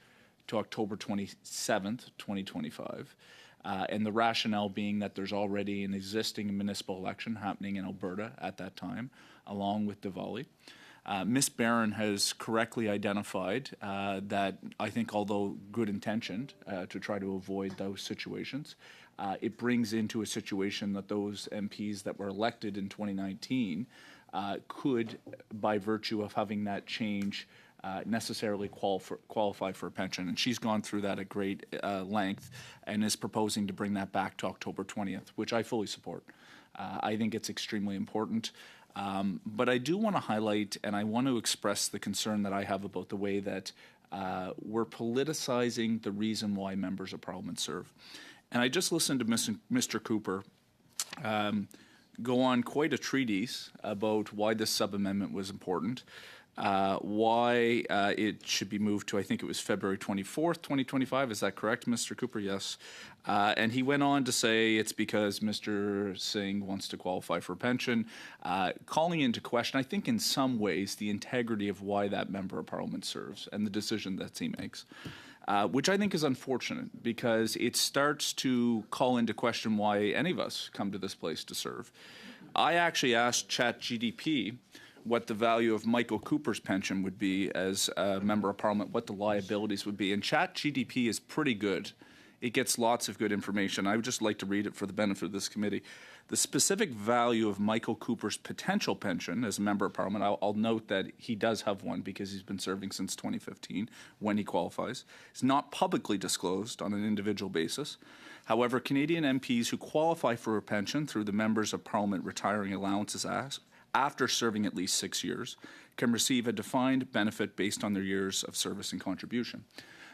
[SPEAKER 15] to October 27th, 2025. And the rationale being that there's already an existing municipal election happening in Alberta at that time, along with Diwali. Ms. Barron has correctly identified that I think, although good intentioned to try to avoid those situations, it brings into a situation that those MPs that were elected in 2019 could, by virtue of having that change, necessarily qualify for a pension. And she's gone through that at great length and is proposing to bring that back to October 20th, which I fully support. I think it's extremely important. But I do want to highlight, and I want to express the concern that I have about the way that we're politicizing the reason why members of Parliament serve. And I just listened to Mr. Cooper go on quite a treatise about why this sub-amendment was important, why it should be moved to, I think it was February 24th, 2025. Is that correct, Mr. Cooper? Yes. And he went on to say it's because Mr. Singh wants to qualify for a pension, calling into question, I think in some ways, the integrity of why that member of Parliament serves and the decision that he makes. Which I think is unfortunate because it starts to call into question why any of us come to this place to serve. I actually asked ChatGDP what the value of Michael Cooper's pension would be as a member of Parliament, what the liabilities would be, and ChatGDP is pretty good. It gets lots of good information. I would just like to read it for the benefit of this committee. The specific value of Michael Cooper's potential pension as a member of Parliament, I'll note that he does have one because he's been serving since 2015 when he qualifies, is not publicly disclosed on an individual basis. However, Canadian MPs who qualify for a pension through the Members of Parliament Retiring Allowances Act after serving at least 6 years can receive a defined benefit based on their years of service and contribution.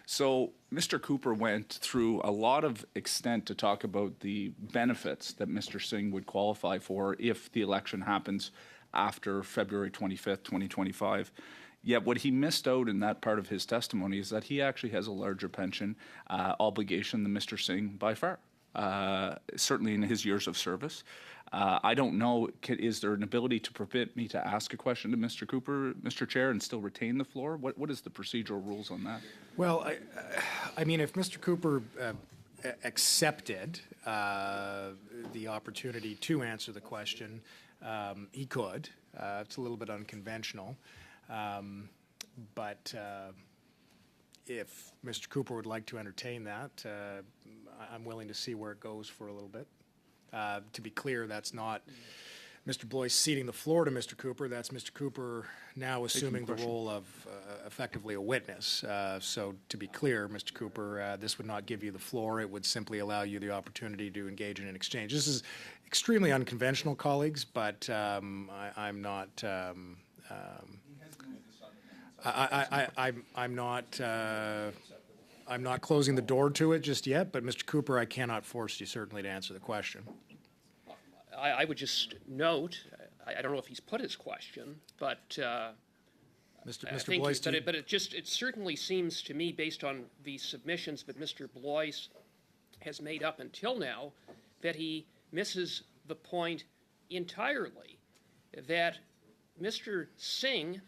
[SPEAKER 15] So Mr. Cooper went through a lot of extent to talk about the benefits that Mr. Singh would qualify for if the election happens after February 25th, 2025. Yet what he missed out in that part of his testimony is that he actually has a larger pension obligation than Mr. Singh by far, certainly in his years of service. I don't know, is there an ability to permit me to ask a question to Mr. Cooper, Mr. Chair, and still retain the floor? What is the procedural rules on that?
[SPEAKER 1] Well, I mean, if Mr. Cooper accepted the opportunity to answer the question, he could. It's a little bit unconventional. But if Mr. Cooper would like to entertain that, I'm willing to see where it goes for a little bit. To be clear, that's not Mr. Blois ceding the floor to Mr. Cooper. That's Mr. Cooper now assuming the role of effectively a witness. So to be clear, Mr. Cooper, this would not give you the floor. It would simply allow you the opportunity to engage in an exchange. This is extremely unconventional, colleagues, but I'm not. I'm not closing the door to it just yet, but Mr. Cooper, I cannot force you certainly to answer the question.
[SPEAKER 2] I would just note, I don't know if he's put his question, but
[SPEAKER 1] Mr.
[SPEAKER 2] Thank
[SPEAKER 1] Blois,
[SPEAKER 2] you, but it certainly seems to me, based on the submissions that Mr. Blois has made up until now, that he misses the point entirely, that Mr. Singh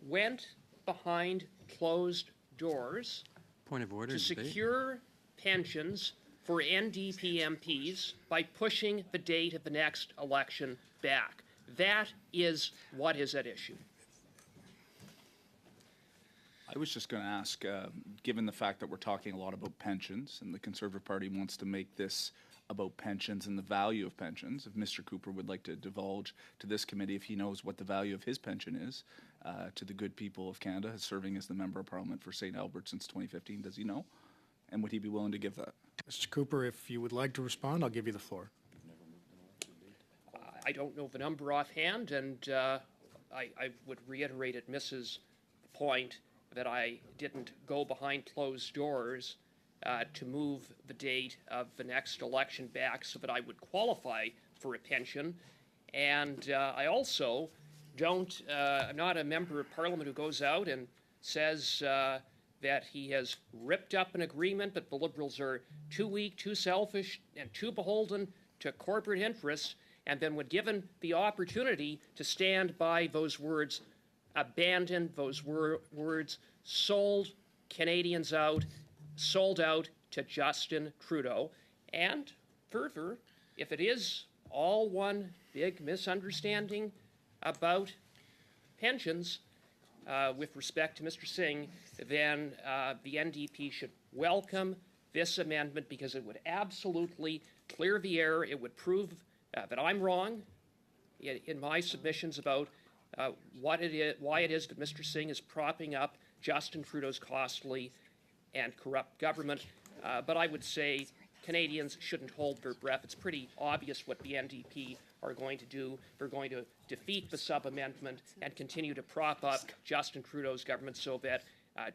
[SPEAKER 2] went behind closed doors
[SPEAKER 16] Point of order.
[SPEAKER 2] to secure pensions for NDP MPs by pushing the date of the next election back. That is what is at issue.
[SPEAKER 15] I was just going to ask, given the fact that we're talking a lot about pensions and the Conservative Party wants to make this about pensions and the value of pensions, if Mr. Cooper would like to divulge to this committee if he knows what the value of his pension is to the good people of Canada, serving as the Member of Parliament for St. Albert since 2015, does he know? And would he be willing to give that?
[SPEAKER 1] Mr. Cooper, if you would like to respond, I'll give you the floor.
[SPEAKER 2] I don't know the number offhand, and I would reiterate it misses the point that I didn't go behind closed doors to move the date of the next election back so that I would qualify for a pension. And I also don't, I'm not a member of Parliament who goes out and says that he has ripped up an agreement that the Liberals are too weak, too selfish, and too beholden to corporate interests, and then when given the opportunity to stand by those words, abandoned those words, sold Canadians out, sold out to Justin Trudeau. And further, if it is all one big misunderstanding about pensions with respect to Mr. Singh, then the NDP should welcome this amendment because it would absolutely clear the air. It would prove that I'm wrong in my submissions about what it is, why it is that Mr. Singh is propping up Justin Trudeau's costly and corrupt government. But I would say Canadians shouldn't hold their breath. It's pretty obvious what the NDP are going to do. They're going to defeat the sub-amendment and continue to prop up Justin Trudeau's government so that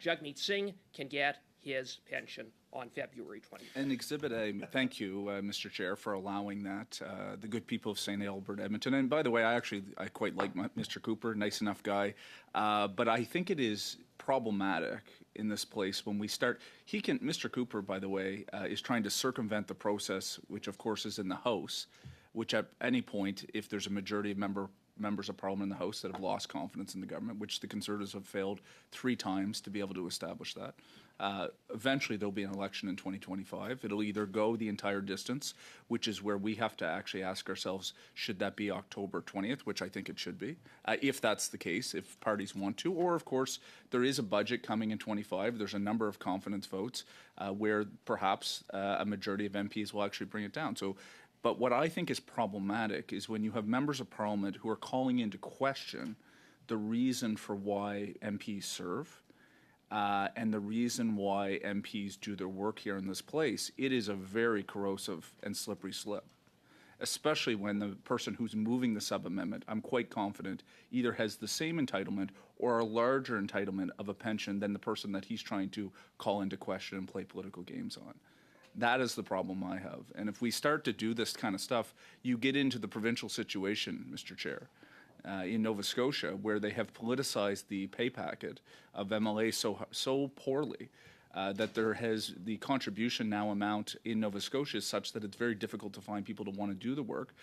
[SPEAKER 2] Jagmeet Singh can get his pension on February 20th.
[SPEAKER 15] And Exhibit A, thank you, Mr. Chair, for allowing that. The good people of St. Albert, Edmonton, and by the way, I quite like Mr. Cooper, nice enough guy, but I think it is problematic in this place when we start. Mr. Cooper, by the way, is trying to circumvent the process, which of course is in the House, which at any point, if there's a majority of members of Parliament in the House that have lost confidence in the government, which the Conservatives have failed 3 times to be able to establish that. Eventually, there'll be an election in 2025. It'll either go the entire distance, which is where we have to actually ask ourselves, should that be October 20th, which I think it should be, if that's the case, if parties want to. Or, of course, there is a budget coming in 25. There's a number of confidence votes where perhaps a majority of MPs will actually bring it down. But what I think is problematic is when you have members of Parliament who are calling into question the reason for why MPs serve and the reason why MPs do their work here in this place. It is a very corrosive and slippery slope, especially when the person who's moving the sub-amendment, I'm quite confident, either has the same entitlement or a larger entitlement of a pension than the person that he's trying to call into question and play political games on. That is the problem I have. And if we start to do this kind of stuff, you get into the provincial situation, Mr. Chair, in Nova Scotia, where they have politicized the pay packet of MLA so poorly that the contribution now amount in Nova Scotia is such that it's very difficult to find people to want to do the work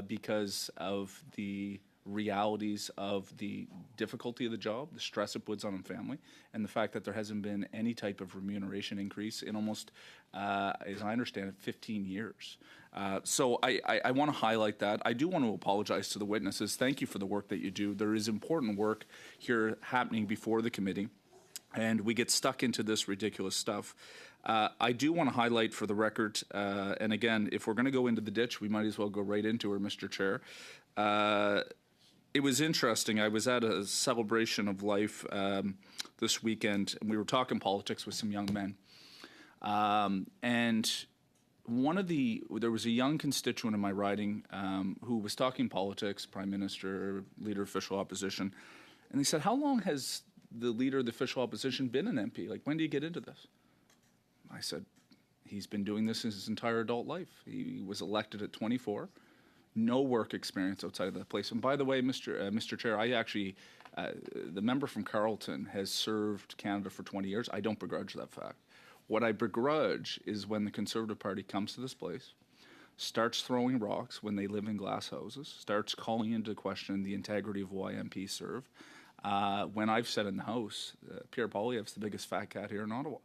[SPEAKER 15] because of the realities of the difficulty of the job, the stress it puts on a family, and the fact that there hasn't been any type of remuneration increase in almost, as I understand it, 15 years. So I want to highlight that. I do want to apologize to the witnesses. Thank you for the work that you do. There is important work here happening before the committee, and we get stuck into this ridiculous stuff. I do want to highlight for the record, and again, if we're going to go into the ditch, we might as well go right into her, Mr. Chair. It was interesting. I was at a celebration of life this weekend, and we were talking politics with some young men. And there was a young constituent in my riding who was talking politics, Prime Minister, Leader of Official Opposition, and they said, how long has the Leader of the Official Opposition been an MP? Like, when do you get into this? I said, he's been doing this his entire adult life. He was elected at 24. no work experience outside of that place. And by the way, Mr. Chair, I actually, the member from Carleton has served Canada for 20 years. I don't begrudge that fact. What I begrudge is when the Conservative Party comes to this place, starts throwing rocks when they live in glass houses, starts calling into question the integrity of why MPs serve. When I've said in the House, Pierre Poilievre's the biggest fat cat here in Ottawa.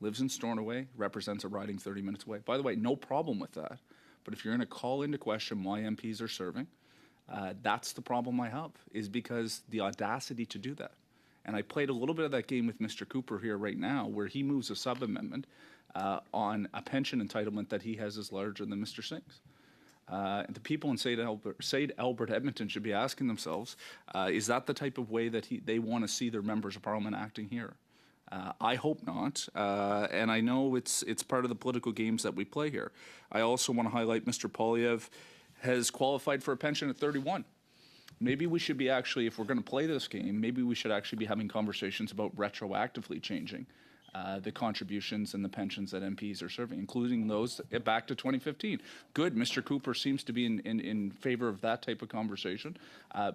[SPEAKER 15] Lives in Stornoway, represents a riding 30 minutes away. By the way, no problem with that. But if you're going to call into question why MPs are serving, that's the problem I have, is because the audacity to do that. And I played a little bit of that game with Mr. Cooper here right now, where he moves a sub-amendment on a pension entitlement that he has is larger than Mr. Singh's. The people in St. Albert, Edmonton should be asking themselves, is that the type of way that they want to see their members of parliament acting here? I hope not, and I know it's part of the political games that we play here. I also want to highlight Mr. Poilievre has qualified for a pension at 31. Maybe we should be actually, if we're going to play this game, maybe we should actually be having conversations about retroactively changing the contributions and the pensions that MPs are serving, including those back to 2015. Good, Mr. Cooper seems to be in favor of that type of conversation.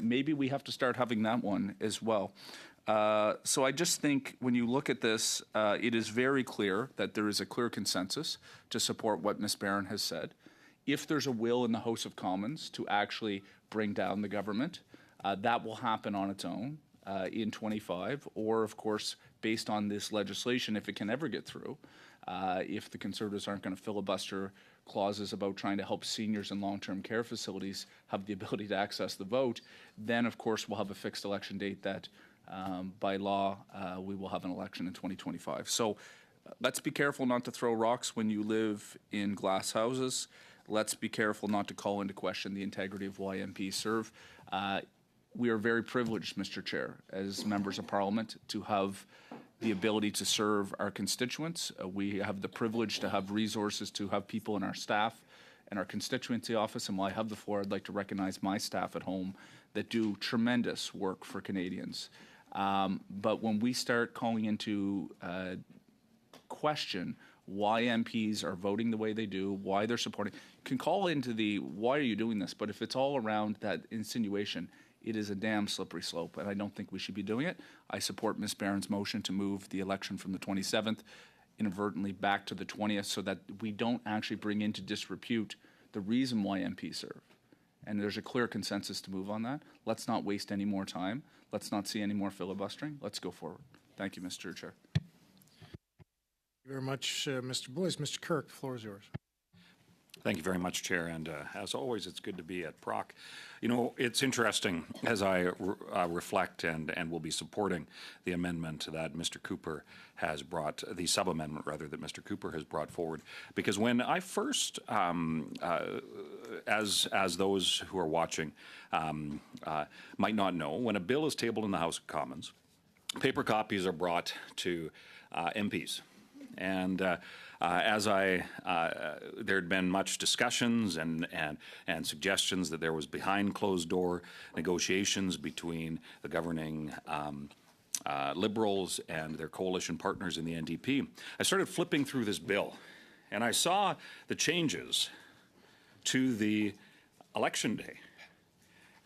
[SPEAKER 15] Maybe we have to start having that one as well. So I just think when you look at this, it is very clear that there is a clear consensus to support what Ms. Barron has said. If there's a will in the House of Commons to actually bring down the government, that will happen on its own in 25, or of course, based on this legislation, if it can ever get through, if the Conservatives aren't going to filibuster clauses about trying to help seniors in long-term care facilities have the ability to access the vote, then of course we'll have a fixed election date that by law we will have an election in 2025. So let's be careful not to throw rocks when you live in glass houses. Let's be careful not to call into question the integrity of why MPs serve. We are very privileged, Mr. Chair, as members of Parliament, to have the ability to serve our constituents. We have the privilege to have resources to have people in our staff and our constituency office. And while I have the floor, I'd like to recognize my staff at home that do tremendous work for Canadians. But when we start calling into question why MPs are voting the way they do, why they're supporting, you can call into the why are you doing this, but if it's all around that insinuation, it is a damn slippery slope, and I don't think we should be doing it. I support Ms. Barron's motion to move the election from the 27th inadvertently back to the 20th so that we don't actually bring into disrepute the reason why MPs serve. And there's a clear consensus to move on that. Let's not waste any more time. Let's not see any more filibustering. Let's go forward. Thank you, Mr. Chair.
[SPEAKER 1] Thank you very much, Mr. Boyce. Mr. Kirk, the floor is yours.
[SPEAKER 16] Thank you very much, Chair. And as always, it's good to be at Proc. You know, it's interesting as I reflect and will be supporting the amendment that Mr. Cooper has brought, the sub-amendment rather, that Mr. Cooper has brought forward. Because when I first, as those who are watching might not know, when a bill is tabled in the House of Commons, paper copies are brought to MPs. And as there had been much discussions and suggestions that there was behind closed door negotiations between the governing Liberals and their coalition partners in the NDP, I started flipping through this bill, and I saw the changes to the election day.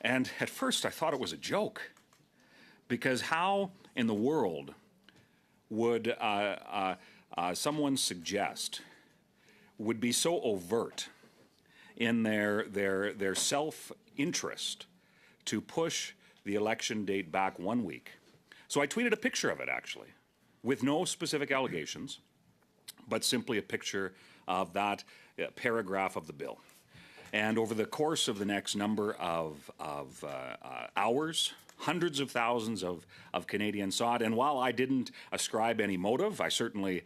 [SPEAKER 16] And at first I thought it was a joke, because how in the world would someone suggest would be so overt in their self-interest to push the election date back 1 week. So I tweeted a picture of it, actually, with no specific allegations, but simply a picture of that paragraph of the bill. And over the course of the next number of hours, hundreds of thousands of Canadians saw it, and while I didn't ascribe any motive, I certainly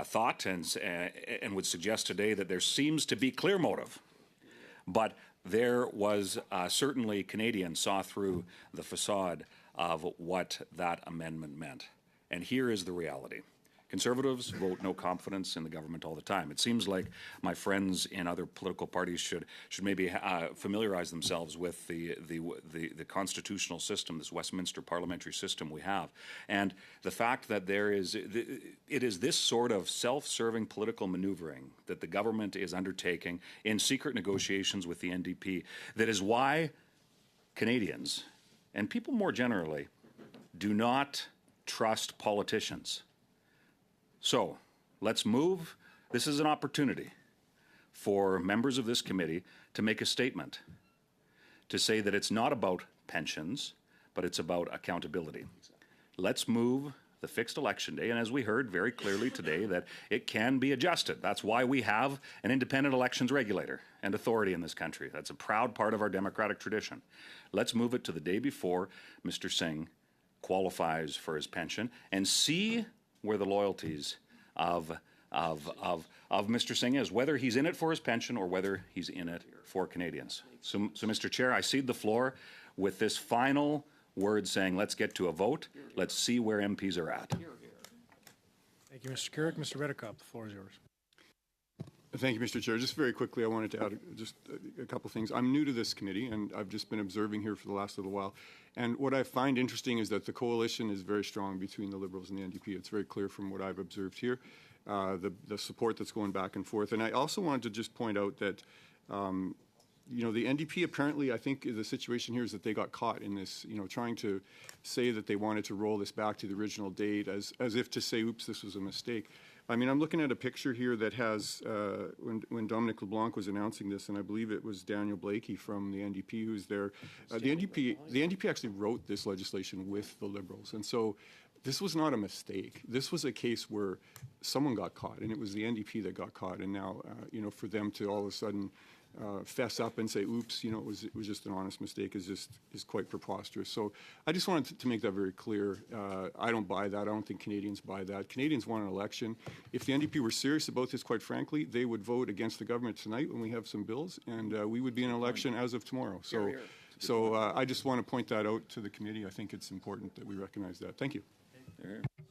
[SPEAKER 16] thought and would suggest today that there seems to be clear motive. But there was certainly Canadians saw through the facade of what that amendment meant. And here is the reality. Conservatives vote no confidence in the government all the time. It seems like my friends in other political parties should maybe familiarize themselves with the constitutional system, this Westminster parliamentary system we have, and the fact that it is this sort of self-serving political maneuvering that the government is undertaking in secret negotiations with the NDP that is why Canadians and people more generally do not trust politicians. So let's move. This is an opportunity for members of this committee to make a statement, to say that it's not about pensions, but it's about accountability. Let's move the fixed election day, and as we heard very clearly today, that it can be adjusted. That's why we have an independent elections regulator and authority in this country. That's a proud part of our democratic tradition. Let's move it to the day before Mr. Singh qualifies for his pension and see where the loyalties of Mr. Singh is, whether he's in it for his pension or whether he's in it for Canadians. So Mr. Chair, I cede the floor with this final word saying, let's get to a vote. Let's see where MPs are at.
[SPEAKER 1] Thank you, Mr. Carrick. Mr. Redekop, the floor is yours.
[SPEAKER 17] Thank you, Mr. Chair. Just very quickly, I wanted to add just a couple things. I'm new to this committee, and I've just been observing here for the last little while. And what I find interesting is that the coalition is very strong between the Liberals and the NDP. It's very clear from what I've observed here, the support that's going back and forth. And I also wanted to just point out that, you know, the NDP apparently, I think the situation here is that they got caught in this, you know, trying to say that they wanted to roll this back to the original date as if to say, oops, this was a mistake. I mean, I'm looking at a picture here that has, when Dominic LeBlanc was announcing this, and I believe it was Daniel Blakey from the NDP who's there. The NDP actually wrote this legislation with the Liberals. And so this was not a mistake. This was a case where someone got caught, and it was the NDP that got caught. And now, you know, for them to all of a sudden fess up and say, oops, you know, it was just an honest mistake is quite preposterous. So I just wanted to make that very clear. I don't buy that. I don't think Canadians buy that. Canadians want an election. If the NDP were serious about this, quite frankly, they would vote against the government tonight when we have some bills, and we would be in an election as of tomorrow. So I just want to point that out to the committee. I think it's important that we recognize that. Thank you.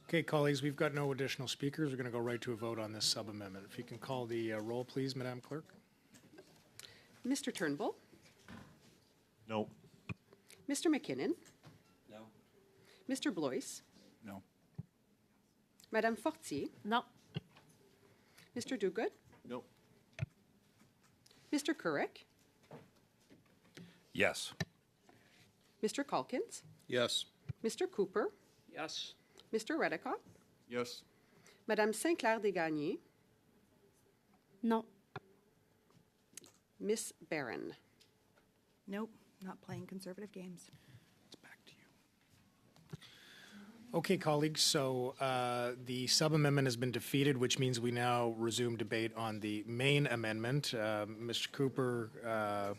[SPEAKER 1] Okay, colleagues, we've got no additional speakers. We're going to go right to a vote on this sub-amendment. If you can call the roll, please, Madam Clerk.
[SPEAKER 12] Mr. Turnbull?
[SPEAKER 11] No.
[SPEAKER 12] Mr. McKinnon?
[SPEAKER 3] No.
[SPEAKER 12] Mr. Blois?
[SPEAKER 15] No.
[SPEAKER 12] Madame Fortier?
[SPEAKER 18] No.
[SPEAKER 12] Mr. Duguid?
[SPEAKER 11] No.
[SPEAKER 12] Mr. Couric?
[SPEAKER 16] Yes.
[SPEAKER 12] Mr. Calkins?
[SPEAKER 9] Yes.
[SPEAKER 12] Mr. Cooper?
[SPEAKER 2] Yes.
[SPEAKER 12] Mr. Redekop?
[SPEAKER 17] Yes.
[SPEAKER 12] Madame Sinclair-Desgagnés?
[SPEAKER 18] No.
[SPEAKER 12] Miss Barron?
[SPEAKER 8] Nope, not playing conservative games.
[SPEAKER 1] Okay, colleagues, so the sub-amendment has been defeated, which means we now resume debate on the main amendment. Mr. Cooper,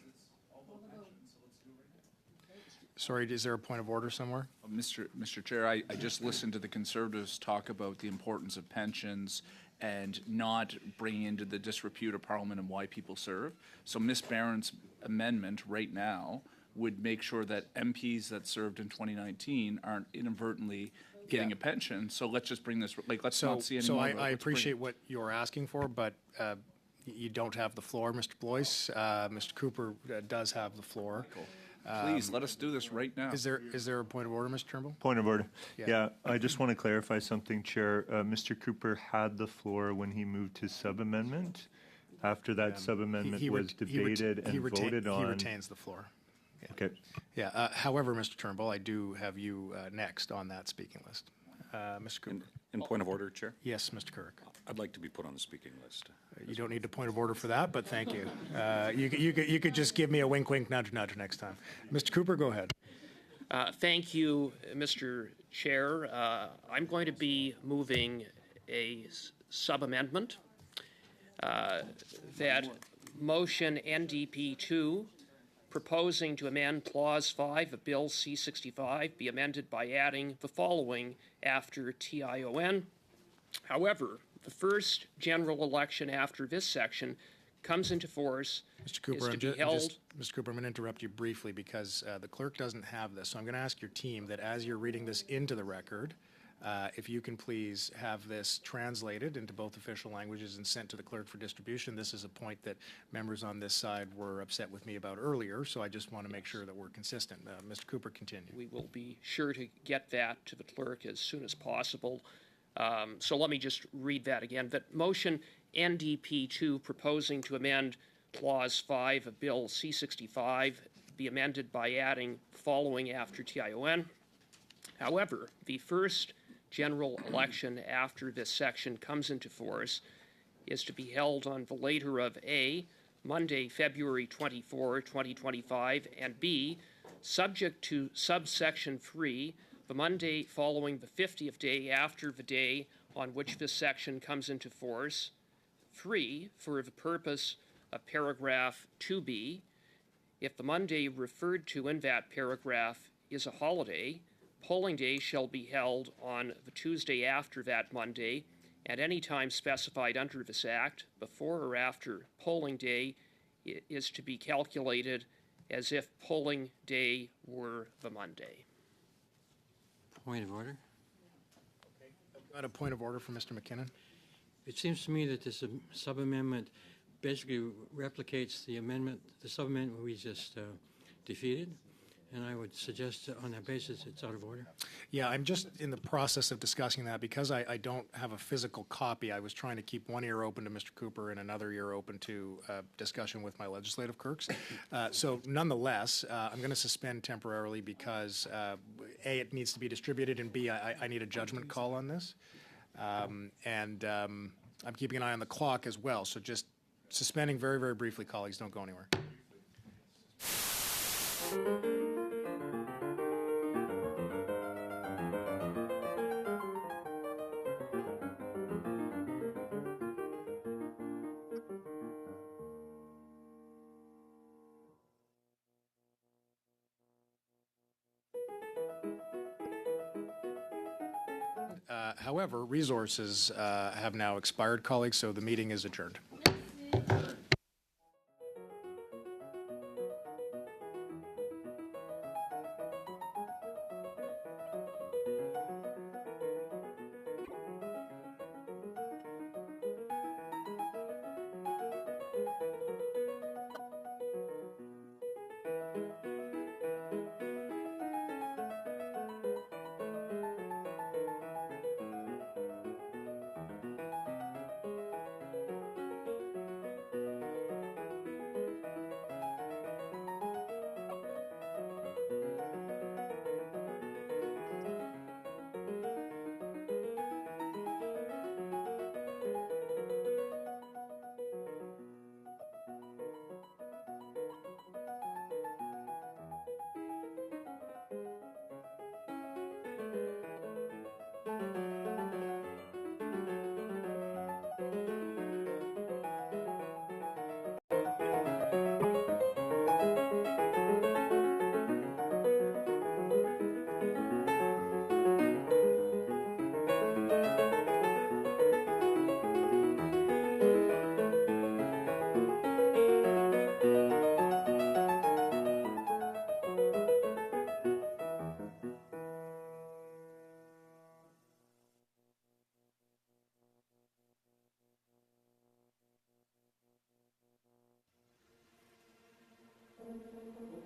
[SPEAKER 1] sorry, is there a point of order somewhere?
[SPEAKER 15] Mr. Chair, I just listened to the Conservatives talk about the importance of pensions and not bringing into the disrepute of Parliament and why people serve. So Ms. Barron's amendment right now would make sure that MPs that served in 2019 aren't inadvertently getting a pension. So let's just bring this, like, let's not see any more.
[SPEAKER 1] So I appreciate what you're asking for, but you don't have the floor, Mr. Blois. Mr. Cooper does have the floor.
[SPEAKER 15] Cool. Please, let us do this right now.
[SPEAKER 1] Is there a point of order, Mr. Turnbull?
[SPEAKER 11] Point of order. Yeah, I just want to clarify something, Chair. Mr. Cooper had the floor when he moved his sub-amendment. After that sub-amendment was debated and voted on.
[SPEAKER 1] He retains the floor. Yeah.
[SPEAKER 11] Okay.
[SPEAKER 1] Yeah. However, Mr. Turnbull, I do have you next on that speaking list. Mr. Cooper.
[SPEAKER 16] In point of order, Chair?
[SPEAKER 1] Yes, Mr. Couric.
[SPEAKER 16] I'd like to be put on the speaking list.
[SPEAKER 1] You don't need a point of order for that, but thank you. You could just give me a wink, wink, nudge, nudge next time. Mr. Cooper, go ahead.
[SPEAKER 2] Thank you, Mr. Chair. I'm going to be moving a sub-amendment that motion NDP 2 proposing to amend Clause 5 of Bill C-65 be amended by adding the following after TION. However, the first general election after this section comes into force
[SPEAKER 1] Mr. Cooper, Mr. Cooper, I'm going to interrupt you briefly because the clerk doesn't have this. So I'm going to ask your team that as you're reading this into the record, If you can please have this translated into both official languages and sent to the clerk for distribution. This is a point that members on this side were upset with me about earlier, so I just want to make sure that we're consistent. Mr. Cooper, continue.
[SPEAKER 2] We will be sure to get that to the clerk as soon as possible. So let me just read that again. That motion NDP 2 proposing to amend Clause 5 of Bill C-65 be amended by adding following after TION. However, the first general election after this section comes into force is to be held on the later of A, Monday, February 24, 2025, and B, subject to subsection 3, the Monday following the 50th day after the day on which this section comes into force. 3, for the purpose of paragraph 2B, if the Monday referred to in that paragraph is a holiday, polling day shall be held on the Tuesday after that Monday at any time specified under this Act. Before or after polling day is to be calculated as if polling day were the Monday.
[SPEAKER 19] Point of order.
[SPEAKER 1] I've got a point of order from Mr. McKinnon.
[SPEAKER 19] It seems to me that this sub-amendment basically replicates the amendment, the sub-amendment we just defeated. And I would suggest on that basis it's out of order.
[SPEAKER 1] Yeah, I'm just in the process of discussing that because I don't have a physical copy. I was trying to keep one ear open to Mr. Cooper and another ear open to discussion with my legislative clerks. So nonetheless, I'm going to suspend temporarily because A, it needs to be distributed, and B, I need a judgment call on this. I'm keeping an eye on the clock as well. So just suspending very, very briefly, colleagues. Don't go anywhere. However, resources have now expired, colleagues, so the meeting is adjourned.
[SPEAKER 20] Thank you.